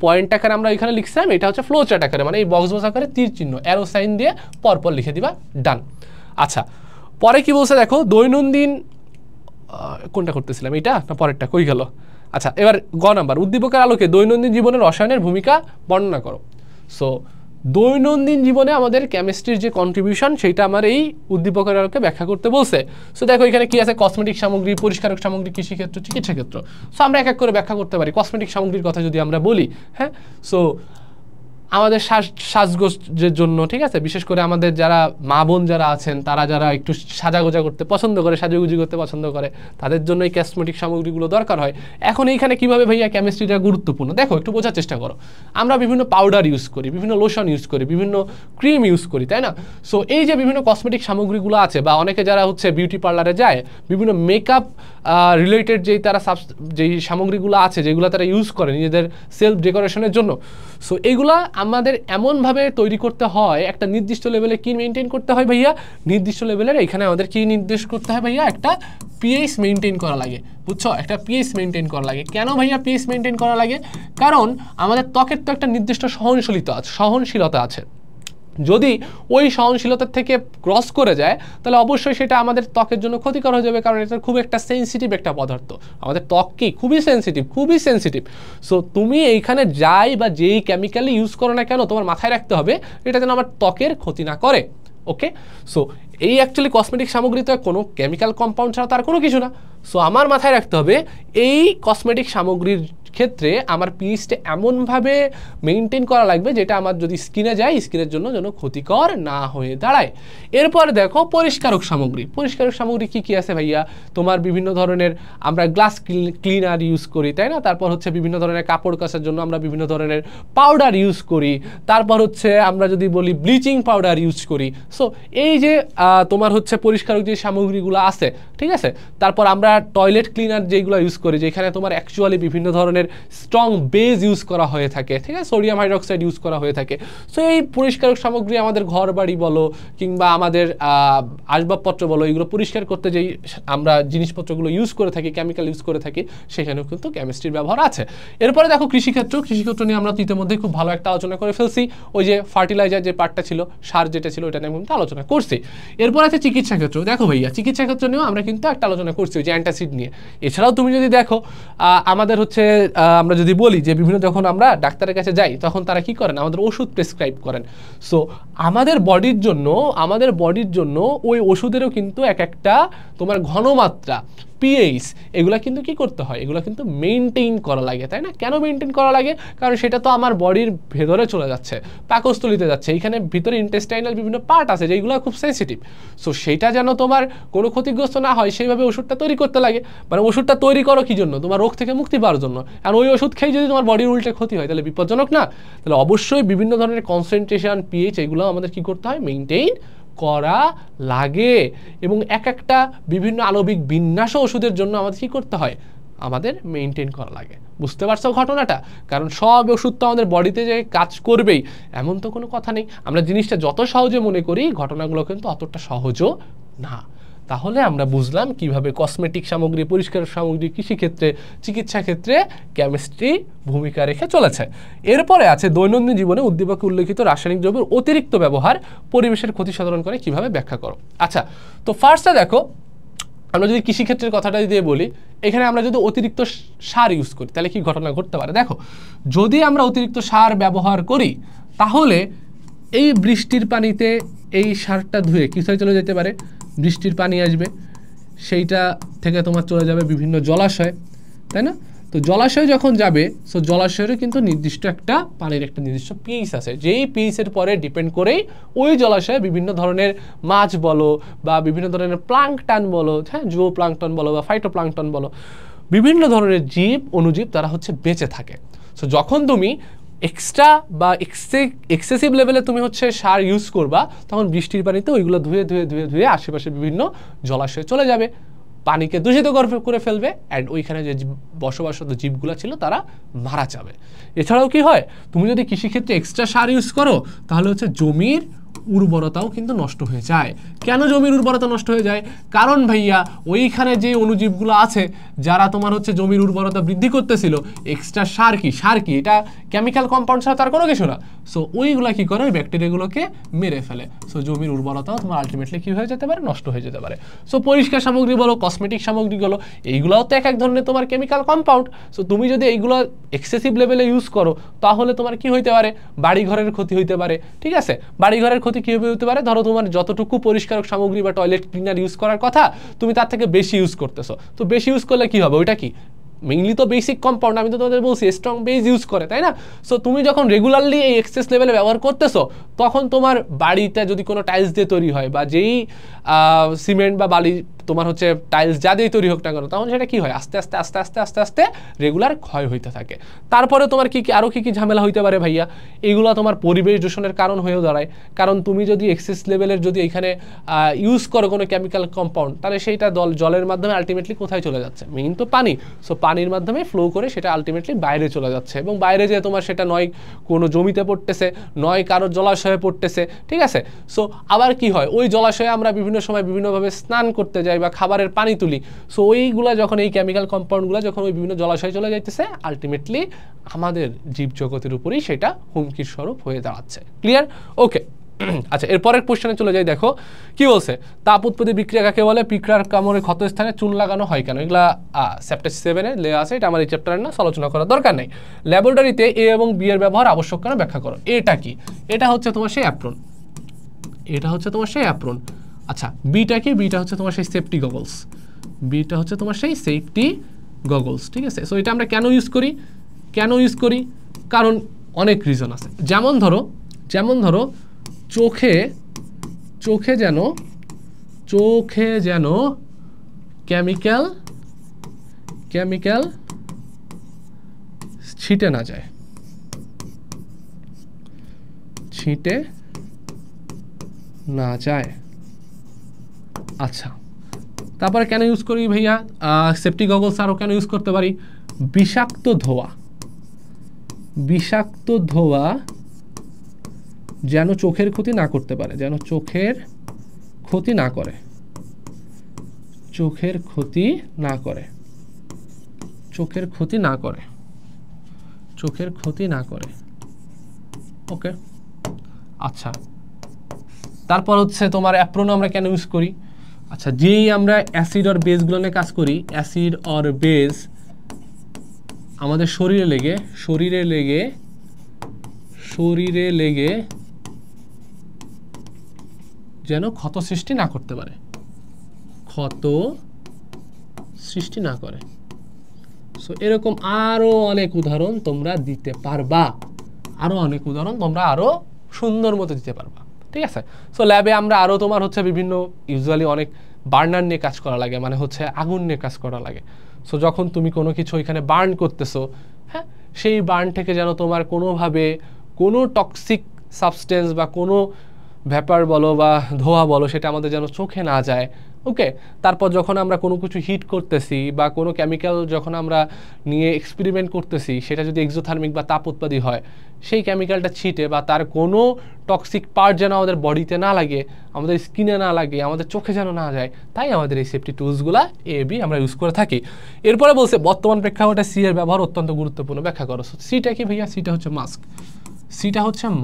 পয়েন্ট আকারে আমরা এখানে লিখছিলাম, এটা হচ্ছে ফ্লো চার্ট আকারে, মানে এই বক্স আকারে তীর চিহ্ন অ্যারো সাইন দিয়ে পরপর লিখে দিবা, ডান। আচ্ছা, পরে কি বলছে দেখো, দৈনন্দিন কোনটা করতেছিলাম, এটা না পরেরটা, কই গেল? আচ্ছা, এবার গ নাম্বার, উদ্দীপকের আলোকে দৈনন্দিন জীবনে রসায়নের ভূমিকা বর্ণনা করো। সো দৈনন্দিন জীবনে আমাদের কেমিস্ট্রির যে কন্ট্রিবিউশন, সেইটা আমার এই উদ্দীপকের আলোকে ব্যাখ্যা করতে বলছে। সো দেখো এখানে কি আছে, কসমেটিক সামগ্রী, পরিষ্কারক সামগ্রী, কৃষিক্ষেত্র, চিকিৎসা ক্ষেত্র। সো আমরা এক এক করে ব্যাখ্যা করতে পারি। কসমেটিক সামগ্রীর কথা যদি আমরা বলি, হ্যাঁ, সো আমাদের সাজগোজের জন্য, ঠিক আছে, বিশেষ করে আমাদের যারা মা বোন যারা আছেন, তারা যারা একটু সাজাগোজা করতে পছন্দ করে, সাজুগুজি করতে পছন্দ করে, তাদের জন্য এই কসমেটিক সামগ্রীগুলো দরকার হয়। এখন এইখানে কিভাবে ভাইয়া কেমিস্ট্রিটা গুরুত্বপূর্ণ, দেখো একটু বোঝার চেষ্টা করো। আমরা বিভিন্ন পাউডার ইউজ করি, বিভিন্ন লোশন ইউজ করি, বিভিন্ন ক্রিম ইউজ করি, তাই না? সো এই যে বিভিন্ন কসমেটিক সামগ্রীগুলো আছে, বা অনেকে যারা হচ্ছে বিউটি পার্লারে যায়, বিভিন্ন মেকআপ রিলেটেড যেই তারা যেই সামগ্রীগুলো আছে, যেগুলো তারা ইউজ করে নিজেদের সেলফ ডেকোরেশনের জন্য, সো এইগুলা আমাদের এমনভাবে তৈরি করতে হয়, একটা নির্দিষ্ট লেভেলে কি মেনটেন করতে হয় ভাইয়া, নির্দিষ্ট লেভেলের এখানে আমাদের কি নির্দেশ করতে হয় ভাইয়া, একটা পিএইচ মেনটেন করা লাগে, বুঝছো? একটা পিএইচ মেনটেন করা লাগে। কেন ভাইয়া পিএইচ মেনটেন করা লাগে? কারণ আমাদের ত্বকের তো একটা নির্দিষ্ট সহনশীলতা আছে। যদি ওই সহনশীলতার থেকে ক্রস করে যায়, তাহলে অবশ্যই সেটা আমাদের ত্বকের জন্য ক্ষতিকর হয়ে যাবে, কারণ এটা খুব একটা সেন্সিটিভ একটা পদার্থ। আমাদের ত্বক কি খুবই সেন্সিটিভ। সো তুমি এইখানে যাই বা যেই কেমিক্যালি ইউজ করো না কেন, তোমার মাথায় রাখতে হবে এটা যেন আমার ত্বকের ক্ষতি না করে। ওকে, সো এই অ্যাকচুয়ালি কসমেটিক সামগ্রী তো কোনো কেমিক্যাল কম্পাউন্ড ছাড়া তার কোনো কিছু না। সো আমার মাথায় রাখতে হবে এই কসমেটিক সামগ্রীর ক্ষেত্রে আমার পিএইচটা এমনভাবে মেনটেন করা লাগবে যেটা আমার যদি স্কিনে যায়, স্কিনের জন্য যেন ক্ষতিকর না হয়ে দাঁড়ায়। এরপরে দেখো পরিষ্কারক সামগ্রী কি কি আছে ভাইয়া? তোমার বিভিন্ন ধরনের আমরা গ্লাস ক্লিনার ইউজ করি, তাই না? তারপর হচ্ছে বিভিন্ন ধরনের কাপড় কাচার জন্য আমরা বিভিন্ন ধরনের পাউডার ইউজ করি, তারপর হচ্ছে আমরা যদি বলি ব্লিচিং পাউডার ইউজ করি। সো এই যে তোমার হচ্ছে পরিষ্কারক যে সামগ্রীগুলো আছে, ঠিক আছে, তারপর আমরা টয়লেট ক্লিনার যেগুলো ইউজ করি, যেখানে তোমার অ্যাকচুয়ালি বিভিন্ন ধরনের স্ট্রং বেজ ইউজ করা হয়ে থাকে, ঠিক আছে, সোডিয়াম হাইড্রোক্সাইড ইউজ করা হয়ে থাকে। সো এই পরিষ্কারক সামগ্রী আমাদের ঘর বাড়ি বলো কিংবা আমাদের আসবাবপত্র বলো, এগুলো পরিষ্কার করতে যেই আমরা জিনিসপত্রগুলো ইউজ করে থাকি, কেমিক্যাল ইউজ করে থাকি, সেখানেও কিন্তু কেমিস্ট্রির ব্যবহার আছে। এরপরে দেখো কৃষিক্ষেত্র নিয়ে আমরা ইতিমধ্যে খুব ভালো একটা আলোচনা করে ফেলছি। ওই যে ফার্টিলাইজার যে পার্টটা ছিল, সার যেটা ছিল, ওটা নিয়ে কিন্তু আলোচনা করছি। এরপর আছে চিকিৎসা ক্ষেত্র। দেখো ভাইয়া, চিকিৎসা ক্ষেত্র নিয়েও আমরা কিন্তু একটা আলোচনা করছি, ওই যে অ্যান্টাসিড নিয়ে। এছাড়াও তুমি যদি দেখো আমাদের হচ্ছে আমরা যদি বলি যে বিভিন্ন যখন আমরা ডাক্তারের কাছে যাই, তখন তারা কি করেন, আমাদের ওষুধ প্রেসক্রাইব করেন। সো আমাদের বডির জন্য ওই ওষুধেরও কিন্তু এক একটা তোমার ঘনমাত্রা, পিএইচ, এগুলা কিন্তু কি করতে হয়, এগুলা কিন্তু মেনটেইন করা লাগে, তাই না? কেন মেনটেন করা লাগে? কারণ সেটা তো আমার বডির ভেতরে চলে যাচ্ছে, পাকস্থলিতে যাচ্ছে, এইখানে ভিতরে ইন্টেস্টাইনাল বিভিন্ন পার্ট আছে যেগুলো খুব সেন্সিটিভ। সো সেটা যেন তোমার কোনো ক্ষতিগ্রস্ত না হয়, সেইভাবে ওষুধটা তৈরি করতে লাগে। মানে ওষুধটা তৈরি করো কি জন্য? তোমার রোগ থেকে মুক্তি পাওয়ার জন্য। আর ওই ওষুধ খেয়ে যদি তোমার বডির উল্টে ক্ষতি হয়, তাহলে বিপজ্জনক না? তাহলে অবশ্যই বিভিন্ন ধরনের কনসেন্ট্রেশন, পিএইচ, এগুলো আমাদের কি করতে হয়, মেনটেইন করা লাগে। এবং এক একটা বিভিন্ন আণবিক বিন্যাস ওষুধের জন্য আমাদের কি করতে হয়, আমাদের মেনটেন করা লাগে। বুঝতে পারছো ঘটনাটা? কারণ সব ওষুধ তো আমাদের বডিতে যে কাজ করবেই এমন তো কোনো কথা নেই। আমরা জিনিসটা যত সহজে মনে করি, ঘটনাগুলো কিন্তু অতটা সহজও না। তাহলে আমরা বুঝলাম কিভাবে কসমেটিক সামগ্রী, পরিষ্কার সামগ্রী, কৃষিক্ষেত্রে, চিকিৎসা ক্ষেত্রে কেমিস্ট্রি ভূমিকা রেখে চলেছে। এরপরে আছে দৈনন্দিন জীবনে উদ্দীপকে উল্লেখিত রাসায়নিক দ্রব্যের অতিরিক্ত ব্যবহার পরিবেশের ক্ষতি সাধন করে কিভাবে ব্যাখ্যা করো। আচ্ছা, তো ফার্স্টে দেখো, আমরা যদি কৃষিক্ষেত্রের কথাটা দিয়ে বলি, এখানে আমরা যদি অতিরিক্ত সার ইউজ করি, তাহলে কি ঘটনা ঘটতে পারে? দেখো, যদি আমরা অতিরিক্ত সার ব্যবহার করি, তাহলে এই বৃষ্টির পানিতে এই সারটা ধুয়ে কোথায় চলে যেতে পারে, বৃষ্টির পানি আসবে, সেইটা থেকে তোমার চলে যাবে বিভিন্ন জলাশয়, তাই না? তো জলাশয় যখন যাবে, সো জলাশয়েরও কিন্তু নির্দিষ্ট একটা পানির একটা নির্দিষ্ট পিএইচ আছে, যেই পিএইচের পরে ডিপেন্ড করেই ওই জলাশয়ে বিভিন্ন ধরনের মাছ বলো বা বিভিন্ন ধরনের প্লাঙ্কটন বলো, হ্যাঁ, জুও প্লাঙ্কটন বলো বা ফাইটো প্লাঙ্কটন বলো, বিভিন্ন ধরনের জীব অনুজীব তারা হচ্ছে বেঁচে থাকে। সো যখন তুমি এক্সট্রা বা এক্সেসিভ লেভেলে তুমি হচ্ছে সার ইউজ করবা, তখন বৃষ্টির পানিতে ওইগুলো ধুয়ে ধুয়ে ধুয়ে ধুয়ে আশেপাশে বিভিন্ন জলাশয়ে চলে যাবে, পানিকে দূষিত করে ফেলবে, অ্যান্ড ওইখানে যে বসবাসরত জীবগুলো ছিল তারা মারা যাবে। এছাড়াও কি হয়, তুমি যদি কৃষিক্ষেত্রে এক্সট্রা সার ইউজ করো তাহলে হচ্ছে জমির উর্বরতাও কিন্তু নষ্ট হয়ে যায়। কেন জমির উর্বরতা নষ্ট হয়ে যায়? কারণ ভাইয়া ওইখানে যে অণুজীবগুলো আছে যারা তোমার হচ্ছে জমির উর্বরতা বৃদ্ধি করতেছিল, এক্সট্রা সার কি এটা কেমিক্যাল কম্পাউন্ড ছাড়া তার কোনো কিছু না। সো ওইগুলা কি করে, ওই ব্যাকটেরিয়াগুলোকে মেরে ফেলে। সো জমির উর্বরতাও তোমার আলটিমেটলি কি হয়ে যেতে পারে, নষ্ট হয়ে যেতে পারে। সো পরিষ্কার সামগ্রী বলো, কসমেটিক সামগ্রী বলো, এইগুলাও তো এক ধরনের তোমার কেমিক্যাল কম্পাউন্ড। সো তুমি যদি এইগুলো এক্সেসিভ লেভেলে ইউজ করো তাহলে তোমার কি হইতে পারে, বাড়িঘরের ক্ষতি হইতে পারে। ঠিক আছে, বাড়িঘরের ক্ষতি কীভাবে হতে পারে, ধরো তোমার যতটুকু পরিষ্কারক সামগ্রী বা টয়লেট ক্লিনার ইউজ করার কথা তুমি তার থেকে বেশি ইউজ করতেছো। তো বেশি ইউজ করলে কি হবে, ওইটা কি মেইনলি তো বেসিক কম্পাউন্ড, আমি তো তোমাদের বলছি স্ট্রং বেস ইউজ করে, তাই না? সো তুমি যখন রেগুলারলি এই এক্সেস লেভেলে ব্যবহার করতেছো, তখন তোমার বাড়িতে যদি কোনো টাইলস দিয়ে তৈরি হয় বা যেই সিমেন্ট বা বালি তোমার হচ্ছে টাইলস যা দিয়ে তৈরি হোক না কেন, তখন সেটা কি হয়, আস্তে আস্তে আস্তে আস্তে আস্তে আস্তে রেগুলার ক্ষয় হইতে থাকে। তারপরে তোমার কি আরও কি ঝামেলা হইতে পারে ভাইয়া, এইগুলো তোমার পরিবেশ দূষণের কারণ হয়েও দাঁড়ায়। কারণ তুমি যদি এক্সেস লেভেলের যদি এখানে ইউজ করো কোনো কেমিক্যাল কম্পাউন্ড, তাহলে সেইটা জলের মাধ্যমে আলটিমেটলি কোথায় চলে যাচ্ছে, মেইন তো পানি। সো পানির মাধ্যমে ফ্লো করে সেটা আলটিমেটলি বাইরে চলে যাচ্ছে, এবং বাইরে যেয়ে তোমার সেটা নয় কোনো জমিতে পড়তেছে, নয় কারোর জলাশয়ে পড়তেছে। ঠিক আছে, সো আবার কি হয়, ওই জলাশয়ে আমরা বিভিন্ন সময় বিভিন্নভাবে স্নান করতে যাই বা খাবারের পানি তুলি। সো ওইগুলা যখন এই কেমিক্যাল কম্পাউন্ডগুলো যখন ওই বিভিন্ন জলাশয়ে চলে যাইতেছে, আলটিমেটলি আমাদের জীবজগতের উপরেই সেটা হুমকির স্বরূপ হয়ে দাঁড়াচ্ছে। ক্লিয়ার? ওকে। আচ্ছা, এরপরের কোশ্চেনে চলে যাই। দেখো কি বলছে, তাপ উৎপত্তি বিক্রিয়া কাকে বলে, পিঁপড়ার কামড়ে ক্ষতস্থানে চুন লাগানো হয় কেন? এগুলা চ্যাপ্টার 7-এ লেয়া আছে, এটা আমার এই চ্যাপ্টারে না, আলোচনা করার দরকার নেই। ল্যাবরেটরিতে এ এবং বি এর ব্যবহার আবশ্যক কেন, ব্যাখ্যা করো। এটা কি, এটা হচ্ছে তোমার সেই অ্যাপ্রন, এটা হচ্ছে তোমার সেই অ্যাপ্রন। আচ্ছা, বিটা কি, বিটা হচ্ছে তোমার সেই সেফটি গগলস, বিটা হচ্ছে তোমার সেই সেফটি গগলস। ঠিক আছে, সো এটা আমরা কেন ইউজ করি, কারণ অনেক রিজন আছে। যেমন ধরো চোখে যেন কেমিক্যাল ছিটে না যায়, আচ্ছা, তারপরে কেন ইউজ করি ভাইয়া সেফটি গগলস? আরও কেন ইউজ করতে পারি, বিষাক্ত ধোঁয়া যেন চোখের ক্ষতি না করতে পারে, যেন চোখের ক্ষতি না করে। ওকে, আচ্ছা, তারপর হচ্ছে তোমার অ্যাপ্রন আমরা কেন ইউজ করি? আচ্ছা, যেই আমরা অ্যাসিড অর বেসগুলো নিয়ে কাজ করি, অ্যাসিড অর বেস আমাদের শরীরে লেগে যেন ক্ষত সৃষ্টি না করে। সো এরকম আরো অনেক উদাহরণ তোমরা দিতে পারবা, আরো সুন্দর মতো দিতে পারবা। ঠিক আছে, সো ল্যাবে আমরা আরো তোমার হচ্ছে বিভিন্ন ইউজুয়ালি অনেক বার্নার নিয়ে কাজ করা লাগে, মানে হচ্ছে আগুন নিয়ে কাজ করা লাগে। সো যখন তুমি কোনো কিছু ওইখানে বার্ন করতেছো, হ্যাঁ, সেই বার্ন থেকে যেন তোমার কোনোভাবে কোনো টক্সিক সাবস্টেন্স বা কোনো ভ্যাপার বলো বা ধোঁয়া বলো সেটা আমাদের যেন চোখে না যায়। ওকে, তারপর যখন আমরা কোনো কিছু হিট করতেছি বা কোনো কেমিক্যাল যখন আমরা নিয়ে এক্সপেরিমেন্ট করতেছি, সেটা যদি এক্সোথার্মিক বা তাপ উৎপাদী হয়, সেই কেমিক্যালটা ছিটে বা তার কোনো টক্সিক পার্ট যেন আমাদের বডিতে না লাগে, আমাদের স্কিনে না লাগে, আমাদের চোখে যেন না যায়, তাই আমাদের এই সেফটি টুলসগুলো এ বি আমরা ইউজ করে থাকি। এরপরে বলছে বর্তমান প্রেক্ষাপটে সি এর ব্যবহার অত্যন্ত গুরুত্বপূর্ণ, ব্যাখ্যা করো। সিটা কি ভাইয়া? সিটা হচ্ছে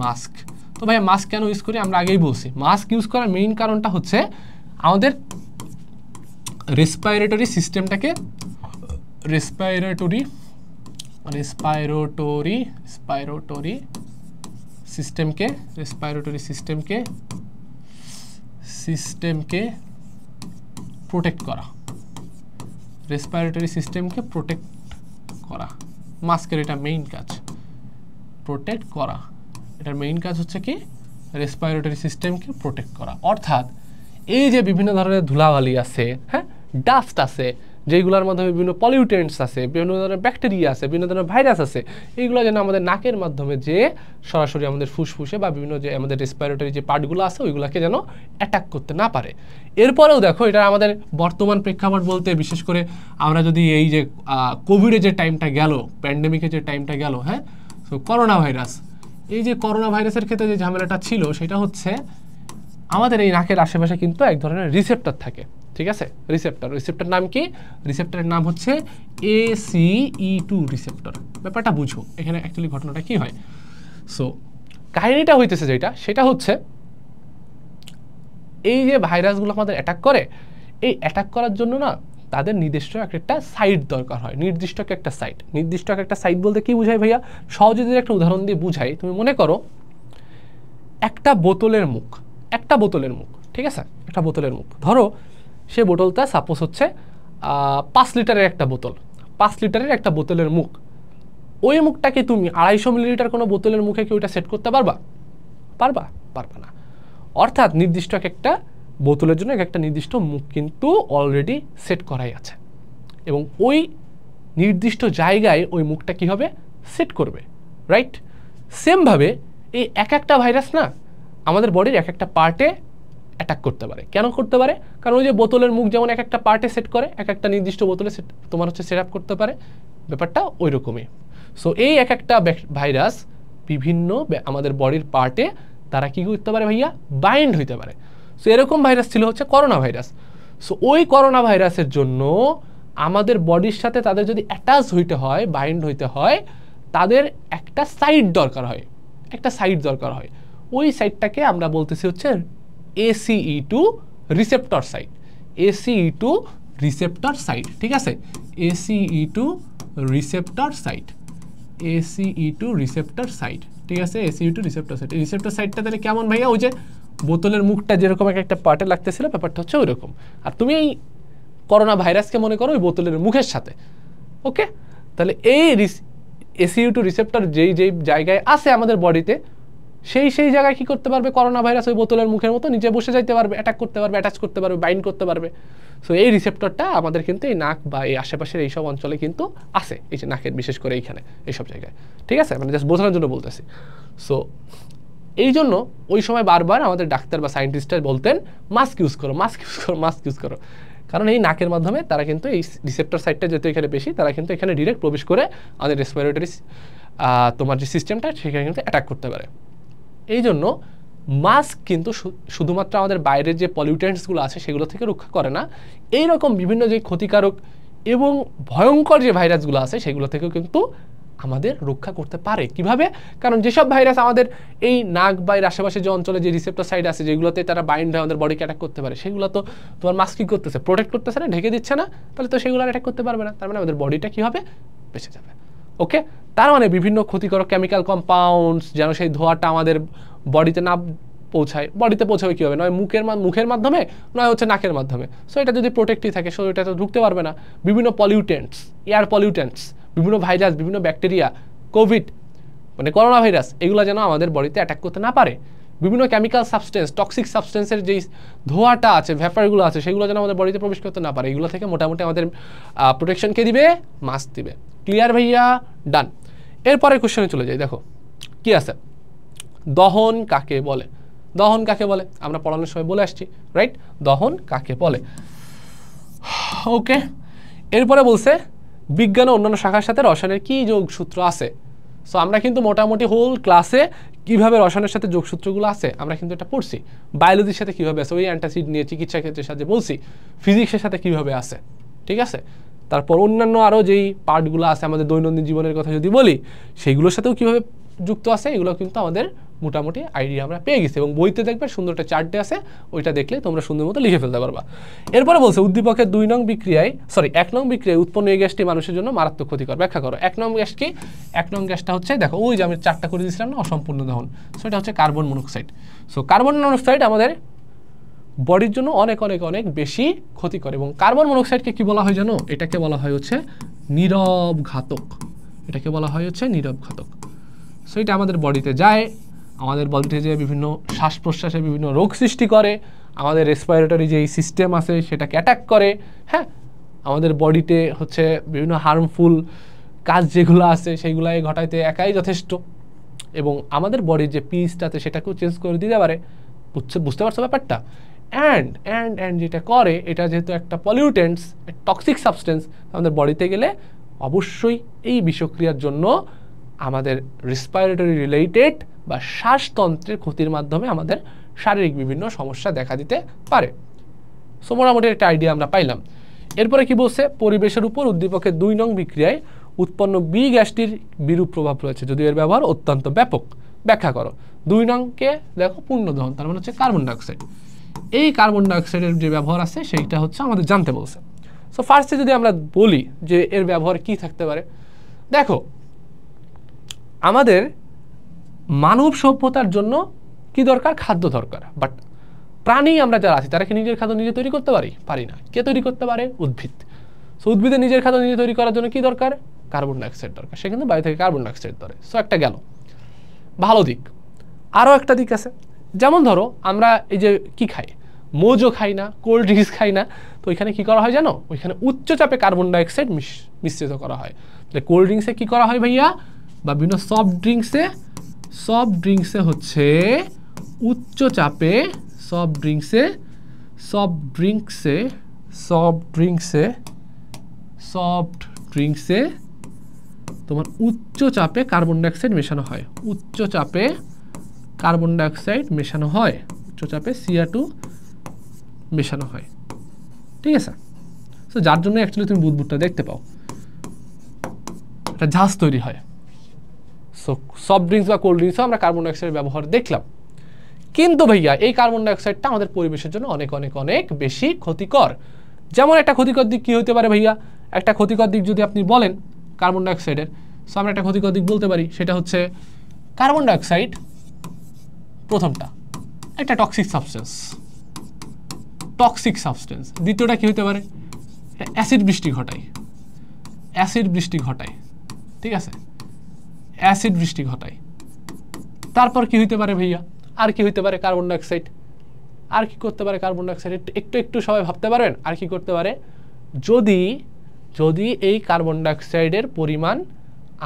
মাস্ক। তো ভাইয়া মাস্ক কেন ইউজ করি? আমরা আগেই বলছি, মাস্ক ইউজ করার মেইন কারণটা হচ্ছে আমাদের রেসপিরেটরি সিস্টেমটাকে সিস্টেমকে প্রোটেক্ট করা, রেসপিরেটরি সিস্টেমকে প্রোটেক্ট করা। মাস্কের এটা মেইন কাজ, প্রোটেক্ট করা। এটার মেইন কাজ হচ্ছে কি রেসপিরেটরি সিস্টেমকে প্রোটেক্ট করা। অর্থাৎ এই যে বিভিন্ন ধরনের ধুলাবালি আছে, হ্যাঁ, ডাস্ট আছে, যেগুলোর মাধ্যমে বিভিন্ন পলিউটেন্টস আছে, বিভিন্ন ধরনের ব্যাকটেরিয়া আছে, বিভিন্ন ধরনের ভাইরাস আছে, এইগুলো যেন আমাদের নাকের মাধ্যমে যে সরাসরি আমাদের ফুসফুসে বা বিভিন্ন যে আমাদের রেসপিরেটরি যে পার্টগুলো আছে ওইগুলোকে যেন অ্যাটাক করতে না পারে। এরপরেও দেখো এটা আমাদের বর্তমান প্রেক্ষাপট বলতে বিশেষ করে আমরা যদি এই যে কোভিডের যে টাইমটা গেল, প্যান্ডেমিকের যে টাইমটা গেল, হ্যাঁ, তো করোনা ভাইরাস, এই যে করোনা ভাইরাসের ক্ষেত্রে যে ঝামেলাটা ছিল সেটা হচ্ছে আমাদের এই নাকের আশেপাশে কিন্তু এক ধরনের রিসেপ্টর থাকে, ঠিক আছে? রিসেপ্টর নাম কি? রিসেপ্টরের নাম হচ্ছে ACE2 রিসেপ্টর। ব্যাপারটা বুঝো এখানে অ্যাকচুয়ালি ঘটনাটা কি হয়। সো কাহিনীটা হইতেছে যেটা, সেটা হচ্ছে এই যে ভাইরাসগুলো আমাদের অ্যাটাক করে, এই অ্যাটাক করার জন্য না তাদের নির্দিষ্ট একটা সাইট দরকার হয়, নির্দিষ্ট একটা সাইট বলতে কি বুঝাই ভাইয়া? সহজে যদি একটা উদাহরণ দিয়ে বুঝাই, তুমি মনে করো একটা বোতলের মুখ, ঠিক আছে? একটা বোতলের মুখ, ধরো সে বোতলটা সাপোজ হচ্ছে 5 লিটারের একটা বোতল, 5 লিটারের একটা বোতলের মুখ। ওই মুখটাকে তুমি 250 মিলিলিটার কোনো বোতলের মুখে কি ওইটা সেট করতে পারবা? পারবা না। অর্থাৎ নির্দিষ্ট একটা বোতলের জন্য একটা নির্দিষ্ট মুখ কিন্তু অলরেডি সেট করাই আছে, এবং ওই নির্দিষ্ট জায়গায় ওই মুখটা কি হবে? সেট করবে, রাইট? সেমভাবে এই একটা ভাইরাস না আমাদের বডির একটা পার্টে অ্যাটাক করতে পারে। কেন করতে পারে? কারণ ওই যে বোতলের মুখ যেমন একটা পার্টে সেট করে, একটা নির্দিষ্ট বোতলে তোমার হচ্ছে সেট আপ করতে পারে, ব্যাপারটা ওই রকমই। সো এই একটা ভাইরাস বিভিন্ন আমাদের বডির পার্টে তারা কি করতে পারে ভাইয়া? বাইন্ড হইতে পারে। সো এরকম ভাইরাস ছিল হচ্ছে করোনা ভাইরাস। সো ওই করোনা ভাইরাসের জন্য আমাদের বডির সাথে তাদের যদি অ্যাটাচ হইতে হয়, বাইন্ড হইতে হয়, তাদের একটা সাইট দরকার হয়। ওই সাইটটাকে আমরা বলতেছি হচ্ছে ACE2 receptor site. ACE2 receptor site, ঠিক আছে? ACE2 রিসেপ্টর সাইট, ঠিক আছে? ACE2 receptor site. এই রিসেপ্টর সাইটটা তাহলে কেমন ভাইয়া? ওই যে বোতলের মুখটা যেরকম একটা পার্টে লাগতেছিল, ব্যাপারটা হচ্ছে ওই রকম। আর তুমি এই করোনা ভাইরাসকে মনে করো ওই বোতলের মুখের সাথে, ওকে? তাহলে এই ACE2 রিসেপ্টর যেই জায়গায় আছে আমাদের বডিতে, সেই জায়গায় কি করতে পারবে? করোনা ভাইরাস ওই বোতলের মুখের মতো নিচে বসে যাইতে পারবে, অ্যাটাক করতে পারবে, অ্যাটাচ করতে পারবে, বাইন্ড করতে পারবে। সো এই রিসেপ্টরটা আমাদের কিন্তু এই নাক বা এই আশেপাশের এইসব অঞ্চলে কিন্তু আছে, এই যে নাকের বিশেষ করে এইখানে এইসব জায়গায়, ঠিক আছে? মানে জাস্ট বোঝানোর জন্য বলতেছি। সো এই জন্য ওই সময় বারবার আমাদের ডাক্তার বা সায়েন্টিস্টরা বলতেন মাস্ক ইউজ করো। কারণ এই নাকের মাধ্যমে তারা কিন্তু এই রিসেপ্টর সাইটটা যেহেতু এখানে বেশি, তারা কিন্তু এখানে ডিরেক্ট প্রবেশ করে আমাদের রেসপিরেটরি তোমার যে সিস্টেমটা সেখানে কিন্তু অ্যাটাক করতে পারে। এই জন্য মাস্ক কিন্তু শুধুমাত্র আমাদের বাইরের যে পলিউটেন্টসগুলো আছে সেগুলো থেকে রক্ষা করে না, এইরকম বিভিন্ন যে ক্ষতিকারক এবং ভয়ঙ্কর যে ভাইরাসগুলো আছে সেগুলো থেকেও কিন্তু আমাদের রক্ষা করতে পারে। কিভাবে? কারণ যেসব ভাইরাস আমাদের এই নাক বা এর আশেপাশে যে অঞ্চলে যে রিসেপ্টর সাইট আছে যেগুলোতে তারা বাইন্ড হয়ে আমাদের বডিকে অ্যাটাক করতে পারে, সেগুলো তো তোমার মাস্ক কি করতেছে? প্রোটেক্ট করতেছে না, ঢেকে দিচ্ছে না, তাহলে তো সেগুলো অ্যাটাক করতে পারবে না। তার মানে আমাদের বডিটা কি হবে? বেঁচে যাবে, ওকে? তার মানে বিভিন্ন ক্ষতিকারক কেমিক্যাল কম্পাউন্ডস যেন সেই ধোঁয়াটা আমাদের বডিতে না পৌঁছায়। বডিতে পৌঁছাবে কী হবে? নয় মুখের মাধ্যমে, নয় হচ্ছে নাকের মাধ্যমে। সো এটা যদি প্রোটেক্টই থাকে, সো এটা তো ঢুকতে পারবে না। বিভিন্ন পলিউটেন্টস, এয়ার পলিউটেন্টস, বিভিন্ন ভাইরাস, বিভিন্ন ব্যাকটেরিয়া, কোভিড মানে করোনা ভাইরাস, এগুলো যেন আমাদের বডিতে অ্যাটাক করতে না পারে। বিভিন্ন কেমিক্যাল সাবস্টেন্স, টক্সিক সাবস্টেন্সের যেই ধোঁয়াটা আছে, ভ্যাপারগুলো আছে, সেগুলো যেন আমাদের বডিতে প্রবেশ করতে না পারে। এগুলো থেকে মোটামুটি আমাদের প্রোটেকশন কে দিবে? মাস্ক দিবে। ক্লিয়ার ভাইয়া? ডান। এরপরে কোশ্চেনে চলে যাই। দেখো কি আছে, দহন কাকে বলে? আমরা পড়ানোর সময় বলে আসছি, রাইট? দহন কাকে বলে? ওকে, এরপরে বলছে বিজ্ঞান ও অন্যান্য শাখার সাথে রসায়নের কি যোগসূত্র আছে। সো আমরা কিন্তু মোটামুটি হোল ক্লাসে কিভাবে রসায়নের সাথে যোগসূত্রগুলো আছে আমরা কিন্তু এটা পড়ছি। বায়োলজির সাথে কিভাবে আছে, ওই অ্যান্টাসিড নিয়ে চিকিৎসা ক্ষেত্রের সাথে বলছি। ফিজিক্সের সাথে কিভাবে আছে, ঠিক আছে? তারপর অন্যান্য আরও যেই পার্টগুলো আছে আমাদের দৈনন্দিন জীবনের কথা যদি বলি, সেইগুলোর সাথেও কীভাবে যুক্ত আছে এগুলো কিন্তু আমাদের মোটামুটি আইডিয়া আমরা পেয়ে গেছি। এবং বইতে দেখবে সুন্দর একটা চার্টে আছে, ওইটা দেখলে তোমরা সুন্দর মতো লিখে ফেলতে পারবা। এরপরে বলছে উদ্দীপকের 1 নং বিক্রিয়ায় উৎপন্ন এই গ্যাসটি মানুষের জন্য মারাত্মক ক্ষতিকর। ব্যাখ্যা করো। 1 নং গ্যাস কি? 1 নং গ্যাসটা হচ্ছে, দেখো ওই যে আমি চারটা করে দিয়েছিলাম না, অসম্পূর্ণ দহন। সো এটা হচ্ছে carbon monoxide. So carbon monoxide আমাদের বডির জন্য অনেক অনেক অনেক বেশি ক্ষতিকর। এবং কার্বন মনোক্সাইডকে কি বলা হয় জানো? এটাকে বলা হয় হচ্ছে নীরব ঘাতক। এটাকে বলা হয় হচ্ছে নীরব ঘাতক। সো এটা আমাদের বডিতে যায়, আমাদের বডিতে যে বিভিন্ন শ্বাস প্রশ্বাসে বিভিন্ন রোগ সৃষ্টি করে, আমাদের রেসপিরেটরি যেই সিস্টেম আছে সেটাকে অ্যাটাক করে। হ্যাঁ, আমাদের বডিতে হচ্ছে বিভিন্ন হার্মফুল কাজ যেগুলো আছে সেইগুলাই ঘটাইতে একাই যথেষ্ট। এবং আমাদের বডির যে পিসটাতে সেটাকেও চেঞ্জ করে দিতে পারে। বুঝতে পারছো ব্যাপারটা? অ্যান্ড যেটা করে, এটা যেহেতু একটা পলিউটেন্টস, টক্সিক সাবস্টেন্স, আমাদের বডিতে গেলে অবশ্যই এই বিষক্রিয়ার জন্য আমাদের রেসপিরেটরি রিলেটেড বা শ্বাসতন্ত্রের ক্ষতির মাধ্যমে আমাদের শারীরিক বিভিন্ন সমস্যা দেখা দিতে পারে। সো মোটামুটি একটা আইডিয়া আমরা পাইলাম। এরপরে কি বলছে? পরিবেশের উপর উদ্দীপকের 2 নং বিক্রিয়ায় উৎপন্ন বি গ্যাসটির বিরূপ প্রভাব রয়েছে, যদিও এর ব্যবহার অত্যন্ত ব্যাপক। ব্যাখ্যা করো। 2 নংকে দেখো পূর্ণ দহন, তার মানে হচ্ছে কার্বন ডাইঅক্সাইড। এই কার্বন ডাইঅক্সাইডের যে ব্যবহার আছে সেইটা হচ্ছে আমাদের জানতে বলছে। সো ফার্স্টে যদি আমরা বলি যে এর ব্যবহার কি থাকতে পারে, দেখো আমাদের মানব সভ্যতার জন্য কি দরকার? খাদ্য দরকার। বাট প্রাণী আমরা যারা আছি তারা কি নিজের খাদ্য নিজে তৈরি করতে পারি না। কে তৈরি করতে পারে? উদ্ভিদ। সো উদ্ভিদের নিজের খাদ্য নিজে তৈরি করার জন্য কি দরকার? কার্বন ডাইঅক্সাইড দরকার। সে কিন্তু বায়ু থেকে কার্বন ডাইঅক্সাইড ধরে। সো একটা গেল ভালো দিক। আরও একটা দিক আছে, যেমন ধরো আমরা এই যে কি খাই, মোজো খাই না, কোল্ড ড্রিঙ্কস খাই না, তো ওইখানে কি করা হয় জানো? ওইখানে উচ্চ চাপে কার্বন ডাইঅক্সাইড মিশ্রিত করা হয়। তাহলে কোল্ড ড্রিঙ্কসে কি করা হয় ভাইয়া, বা বিভিন্ন সফট ড্রিঙ্কসে হচ্ছে উচ্চ চাপে, সফট ড্রিঙ্কসে তোমার উচ্চ চাপে কার্বন ডাইঅক্সাইড মেশানো হয়। উচ্চ চাপে কার্বন ডাইঅক্সাইড মেশানো হয়, উচ্চ চাপে Cr2 মেশানো হয়। ঠিক আছে? সো যার জন্য অ্যাকচুয়ালি তুমি বুদবুদটা দেখতে পাও, একটা ঝাঁজ তৈরি হয়। সো সফট ড্রিঙ্কস বা কোল্ড ড্রিঙ্কসও আমরা কার্বন ডাইঅক্সাইডের ব্যবহার দেখলাম। কিন্তু ভাইয়া এই কার্বন ডাইঅক্সাইডটা আমাদের পরিবেশের জন্য অনেক অনেক অনেক বেশি ক্ষতিকর। যেমন একটা ক্ষতিকর দিক কী হতে পারে ভাইয়া? একটা ক্ষতিকর দিক যদি আপনি বলেন কার্বন ডাইঅক্সাইডের, সো আমরা একটা ক্ষতিকর দিক বলতে পারি, সেটা হচ্ছে কার্বন ডাইঅক্সাইড প্রথমটা একটা টক্সিক সাবস্টেন্স। দ্বিতীয়টা কি হতে পারে? অ্যাসিড বৃষ্টি ঘটায়। ঠিক আছে? অ্যাসিড বৃষ্টি ঘটায়। তারপর কি হইতে পারে ভাইয়া? আর কি হইতে পারে? Carbon dioxide. আর কি করতে পারে কার্বন ডাইঅক্সাইড? একটু সবাই ভাবতে পারবেন আর কি করতে পারে? যদি এই কার্বন ডাইঅক্সাইডের পরিমাণ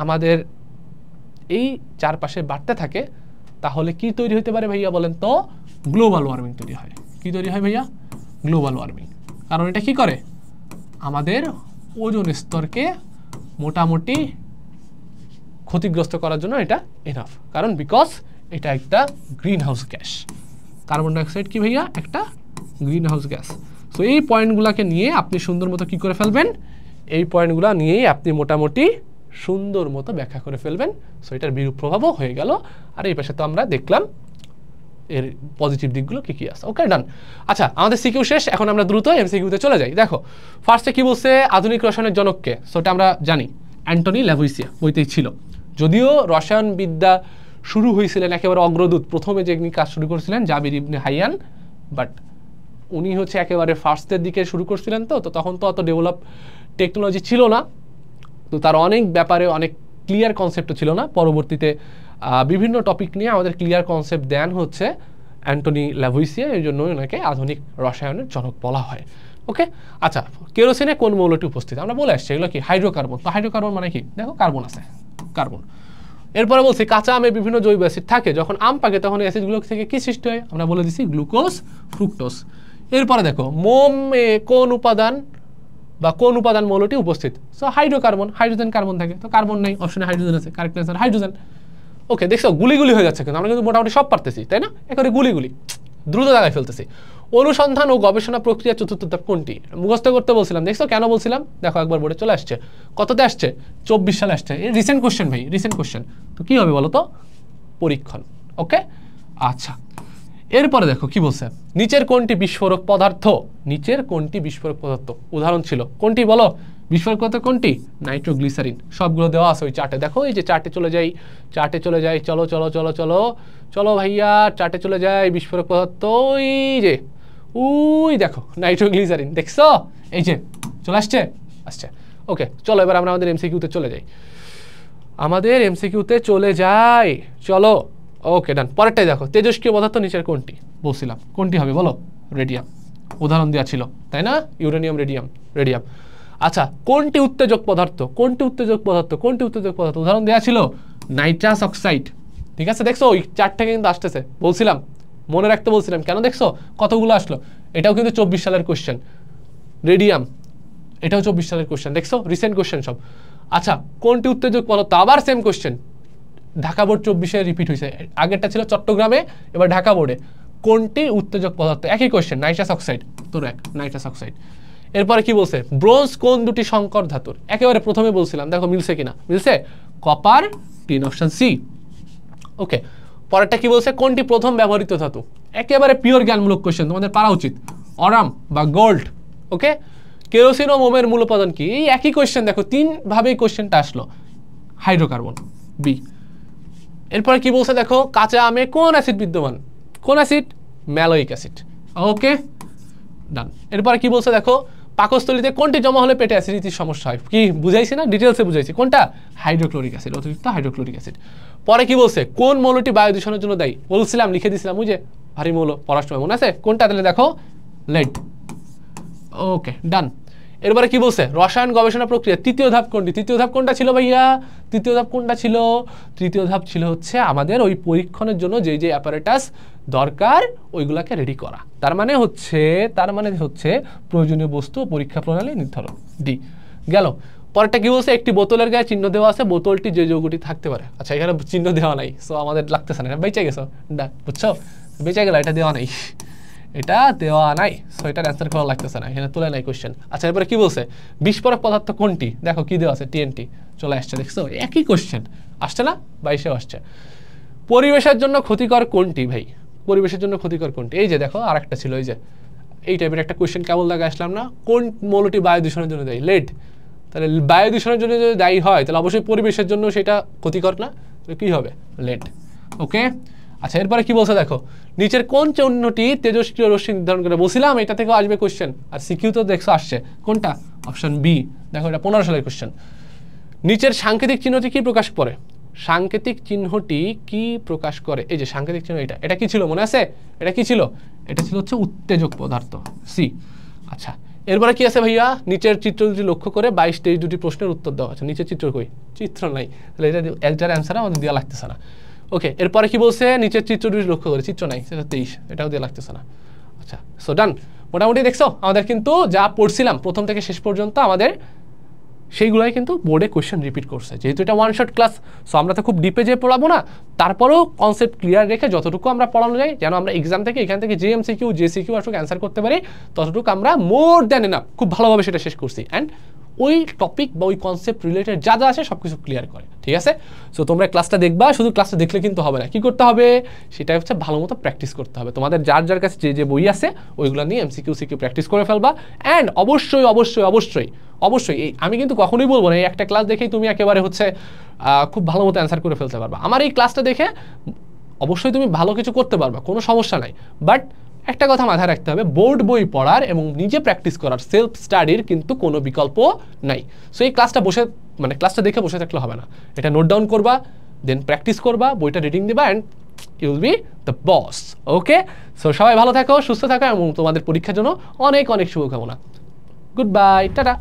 আমাদের এই চারপাশে বাড়তে থাকে, তাহলে কি তৈরি হতে পারে ভাইয়া বলেন তো? গ্লোবাল ওয়ার্মিং তৈরি হয়। কি তৈরি হয় ভাইয়া? Global warming. কারণ এটা কি করে? আমাদের ওজোন স্তরকে মোটামুটি ক্ষতিগ্রস্ত করার জন্য এটা এনাফ। কারণ বিকজ এটা একটা green house gas. Carbon dioxide কি ভাইয়া? একটা গ্রিন হাউস গ্যাস। সো এই পয়েন্টগুলোকে নিয়ে আপনি সুন্দর মতো কী করে ফেলবেন? এই পয়েন্টগুলো নিয়েই আপনি মোটামুটি সুন্দর মতো ব্যাখ্যা করে ফেলবেন। সো এটার বিরূপ প্রভাবও হয়ে গেল। আর এই পাশে তো আমরা দেখলাম এর পজিটিভ দিকগুলো কী কী আছে। ওকে, ডান। আচ্ছা, আমাদের সিকিউ শেষ, এখন আমরা দ্রুত এমসিকিউতে চলে যাই। দেখো ফার্স্টে কি বলছে? আধুনিক রসায়নের জনককে? সো এটা আমরা জানি, অ্যান্টনি ল্যাভুইসিয়া, বইতেই ছিল। যদিও রসায়নবিদ্যা শুরু হয়েছিলেন একেবারে অগ্রদূত, প্রথমে যে কাজ শুরু করেছিলেন জাবির ইবনে হাইয়ান, বাট উনি হচ্ছে একেবারে ফার্স্টের দিকে শুরু করছিলেন। তো তখন তো অত ডেভেলপ টেকনোলজি ছিল না, তো তার অনেক ব্যাপারে অনেক ক্লিয়ার কনসেপ্টও ছিল না। পরবর্তীতে বিভিন্ন টপিক নিয়ে আমাদের ক্লিয়ার কনসেপ্ট দেন হচ্ছে অ্যান্টনি ল্যাভুইসিয়া, এই জন্য ওনাকে আধুনিক রসায়নের জনক বলা হয়। ওকে, আচ্ছা, কেরোসিনে কোন মৌলটি উপস্থিত? আমরা বলে আসছি এগুলো কি? হাইড্রোকার্বন। তো হাইড্রোকার্বন মানে কি? দেখো কার্বন আছে, কার্বন। এরপরে বলছি কাঁচা আমে বিভিন্ন জৈব অ্যাসিড থাকে, যখন আম পাকে তখন অ্যাসিডগুলো থেকে কি সৃষ্টি হয়? আমরা বলে দিচ্ছি গ্লুকোজ, ফ্রুক্টোজ। এরপরে দেখো মোমে কোন উপাদান মৌলটি উপস্থিত? সো হাইড্রোকার্বন, হাইড্রোজেন কার্বন থাকে, তো কার্বন নেই, অপশনে হাইড্রোজেন আছে, কারেক্ট অ্যান্সার হাইড্রোজেন। ওকে, দেখছো গুলি হয়ে যাচ্ছে, কিন্তু আমরা কিন্তু মোটামুটি সব পারতেছি, তাই না? একেবারে গুলি দ্রুত জায়গায় ফেলতেছি। অনুসন্ধান ও গবেষণা প্রক্রিয়া চতুর্থ ধাপ কোনটি? মুখস্থ করতে বলছিলাম, দেখছো কেন বলছিলাম? দেখো একবার বোর্ডে চলে আসছে। কততে আসছে? 24 সালে আসছে। এই রিসেন্ট কোশ্চেন ভাই, রিসেন্ট কোশ্চেন। তো কি হবে বলো তো? পরীক্ষণ। ওকে, আচ্ছা। এরপরে দেখো কি বলছে, নিচের কোনটি বিস্ফোরক পদার্থ? নিচের কোনটি বিস্ফোরক পদার্থ? উদাহরণ ছিল কোনটি বলো? বিস্ফোরক পদার্থ কোনটি? নাইট্রোগ্লিসারিন। সবগুলো দেওয়া আছে ওই চার্টে। দেখো এই যে চার্টে চলে যাই, চার্টে চলে যাই, চলো চলো চলো চলো চলো ভাইয়া, চার্টে চলে যাই। বিস্ফোরক পদার্থ ওই যে, ওই দেখো নাইট্রোগ্লিসারিন, দেখছো? এই যে চলে আসছে, আসছে। ওকে, চলো এবার আমরা আমাদের এমসিকিউতে চলে যাই, আমাদের এমসিকিউতে চলে যাই, চলো। ওকে, ডান। পরেরটাই দেখো, তেজস্ক্রিয় পদার্থ নিচের কোনটি? বলছিলাম কোনটি হবে বলো? রেডিয়াম। উদাহরণ দেওয়া ছিল তাই না? Uranium, radium, radium. আচ্ছা, কোনটি উত্তেজক পদার্থ? কোনটি উত্তেজক পদার্থ? কোনটি উত্তেজক পদার্থ? উদাহরণ দেওয়া ছিল নাইট্রাস অক্সাইড। ঠিক আছে, দেখছো ওই চারটা কিন্তু আসতেছে, বলছিলাম মনে রাখতে বলছিলাম। কেন দেখছো কতগুলো আসলো? এটাও কিন্তু 24 সালের কোশ্চেন। রেডিয়াম, এটাও 24 সালের কোশ্চেন, দেখছো রিসেন্ট কোশ্চেন সব। আচ্ছা, কোনটি উত্তেজক পদার্থ? আবার সেম কোশ্চেন, ঢাকা বোর্ড 24-এ রিপিট হয়েছে। আগেরটা ছিল চট্টগ্রামে, এবার ঢাকা বোর্ডে। কোনটি উত্তেজক পদার্থ? একই কোশ্চেন, নাইট্রাস অক্সাইড। তোর এক নাইট্রাস অক্সাইড। এরপরে কি বলছে, ব্রোঞ্জ কোন দুটি সংকর ধাতুর? একেবারে প্রথমে বলছিলাম, দেখো মিলছে কিনা, মিলছে, কপার টিন, অপশন সি। ওকে, পরেরটা কি বলছে, কোনটি প্রথম ব্যবহৃত ধাতু? একেবারে পিওর জ্ঞানমূলক কোশ্চেন, তোমাদের পারা উচিত, অরাম বা গোল্ড। ওকে, কেরোসিন ও মোমের মূল উপাদান কি? এই একই কোশ্চেন, দেখো 3 ভাবেই কোশ্চেনটা আসলো, হাইড্রোকার্বন, বি। এরপরে কি বলছে দেখো, কাঁচা আমে কোন অ্যাসিড বিদ্যমান? কোন অ্যাসিড? ম্যালোইক অ্যাসিড। ওকে, ডান। এরপরে কি বলছে দেখো, পাকস্থলীতে কোনটি জমা হলে পেটে অ্যাসিডিটির সমস্যা হয়? কি বুঝাইছি না, ডিটেলসে বুঝাইছি। কোনটা? হাইড্রোক্লোরিক অ্যাসিড, অতিরিক্ত হাইড্রোক্লোরিক অ্যাসিড। পরে কি বলছে, কোন মৌলটি বায়ু দূষণের জন্য দায়ী? বলছিলাম, লিখে দিয়েছিলাম ওই যে ভারী মৌল, পড়ার সময় মনে আছে? কোনটা? তাহলে দেখো লেড। ওকে, ডান। এরপরে কি বলছে, রসায়ন গবেষণা প্রক্রিয়া তৃতীয় ধাপ কোনটি? তৃতীয় ধাপ কোনটা ছিল ভাইয়া? তৃতীয় ধাপ কোনটা ছিল? তৃতীয় ধাপ ছিল হচ্ছে আমাদের ওই পরীক্ষণের জন্য যে যে অ্যাপারেটাস দরকার ওইগুলাকে রেডি করা। তার মানে হচ্ছে প্রয়োজনীয় বস্তু পরীক্ষা প্রণালী নির্ধারণ, ডি। গেল। পরেরটা কি বলছে, একটি বোতলের গায়ে চিহ্ন দেওয়া আছে, বোতলটি যে যৌগটি থাকতে পারে। আচ্ছা, এখানে চিহ্ন দেওয়া নাই, সো আমাদের লাগতেছে না, বেঁচে গেছো, বুঝছো, বেঁচে গেল, এটা দেওয়া নাই, এটা দেওয়া নাই, সো এটার অ্যান্সার করা লাগতেছে না, এখানে তুলে নাই কোশ্চেন। আচ্ছা, এরপরে কি বলছে, বিস্ফোরক পদার্থ কোনটি? দেখো কি দেওয়া আছে, টিএনটি। চলে আসছে, দেখছো একই কোশ্চেন আসছে না, 22-এও আসছে। পরিবেশের জন্য ক্ষতিকর কোনটি ভাই? পরিবেশের জন্য ক্ষতিকর কোনটি? এই যে দেখো আর একটা ছিল, এই যে এই টাইপের একটা কোশ্চেন কেবল দাগে আসলাম না, কোন মৌলটি বায়ু দূষণের জন্য দায়ী? লেড। তাহলে বায়ু দূষণের জন্য যদি দায়ী হয় তাহলে অবশ্যই পরিবেশের জন্য সেটা ক্ষতিকর না, কি হবে? লেড। ওকে, আচ্ছা। এরপরে কি বলছে দেখো, নিচের কোন চিহ্নটি তেজস্ক্রিয় রশ্মি নির্ধারণ করে? বলছিলাম এটা থেকেও আসবে কোশ্চেন, আর সিকিউ তো দেখছো আসছে। কোনটা? Option B. দেখো এটা 15 সালের কোশ্চেন। নিচের সাংকেতিক চিহ্নটি কি প্রকাশ করে? সাংকেতিক চিহ্নটি কি প্রকাশ করে? এই যে সাংকেতিক চিহ্ন, এটা কি ছিল মনে আছে? এটা কি ছিল? এটা ছিল হচ্ছে উত্তেজক পদার্থ, সি। আচ্ছা, এরপরে কি আছে ভাইয়া, নিচের চিত্র দুটি লক্ষ্য করে 22-23 দুটি প্রশ্নের উত্তর দেওয়া আছে। নিচের চিত্র কই? চিত্র নাই, তাহলে এটার অ্যান্সার আমাদের দেওয়া লাগতেছে না। ওকে, এরপরে কি বলছে, নিচের চিত্র দুটি লক্ষ্য করে, চিত্র নাই, সেটা 23, এটাও দেওয়া লাগতেছে না। আচ্ছা, সো ডান। মোটামুটি দেখছো আমাদের কিন্তু যা পড়ছিলাম প্রথম থেকে শেষ পর্যন্ত আমাদের সেইগুলাই কিন্তু বোর্ডে কোয়েশ্চেন রিপিট করছে। যেহেতু এটা ওয়ান শট ক্লাস, সো আমরা তো খুব ডিপে যেয়ে পড়াবো না, তারপরেও কনসেপ্ট ক্লিয়ার রেখে যতটুকু আমরা পড়ানো যায়, যেন আমরা এক্সাম থেকে এখান থেকে যে এমসিকিউ যে সিকিউ আসুক অ্যান্সার করতে পারি, ততটুকু আমরা মোর দ্যান এনাফ খুব ভালোভাবে সেটা শেষ করছি। অ্যান্ড ওই টপিক বা ওই কনসেপ্ট রিলেটেড যা যা আছে সব কিছু ক্লিয়ার করে, ঠিক আছে? সো তোমরা ক্লাসটা দেখবা, শুধু ক্লাসটা দেখলে কিন্তু হবে না, কি করতে হবে সেটা হচ্ছে ভালো মতো প্র্যাকটিস করতে হবে। তোমাদের যার যার কাছে যে যে বই আছে ওইগুলো নিয়ে এমসিকিউ সিকিউ প্র্যাকটিস করে ফেলবা। অ্যান্ড অবশ্যই অবশ্যই অবশ্যই অবশ্যই আমি কিন্তু কখনোই বলবো না এই একটা ক্লাস দেখেই তুমি একেবারে হচ্ছে খুব ভালো মতো অ্যান্সার করে ফেলতে পারবা। আমার এই ক্লাসটা দেখে অবশ্যই তুমি ভালো কিছু করতে পারবা, কোনো সমস্যা নাই। বাট একটা কথা মাথায় রাখতে হবে, বোর্ড বই পড়ার এবং নিজে প্র্যাকটিস করার সেলফ স্টাডির কিন্তু কোনো বিকল্প নাই। সো এই ক্লাসটা দেখে বসে থাকলে হবে না, এটা নোট ডাউন করবা, দেন প্র্যাকটিস করবা, বইটা রিডিং দিবা, and you will be the boss. Okay, so সবাই ভালো থাকো, সুস্থ থাকো এবং তোমাদের পরীক্ষার জন্য অনেক অনেক শুভকামনা। Good bye, tata.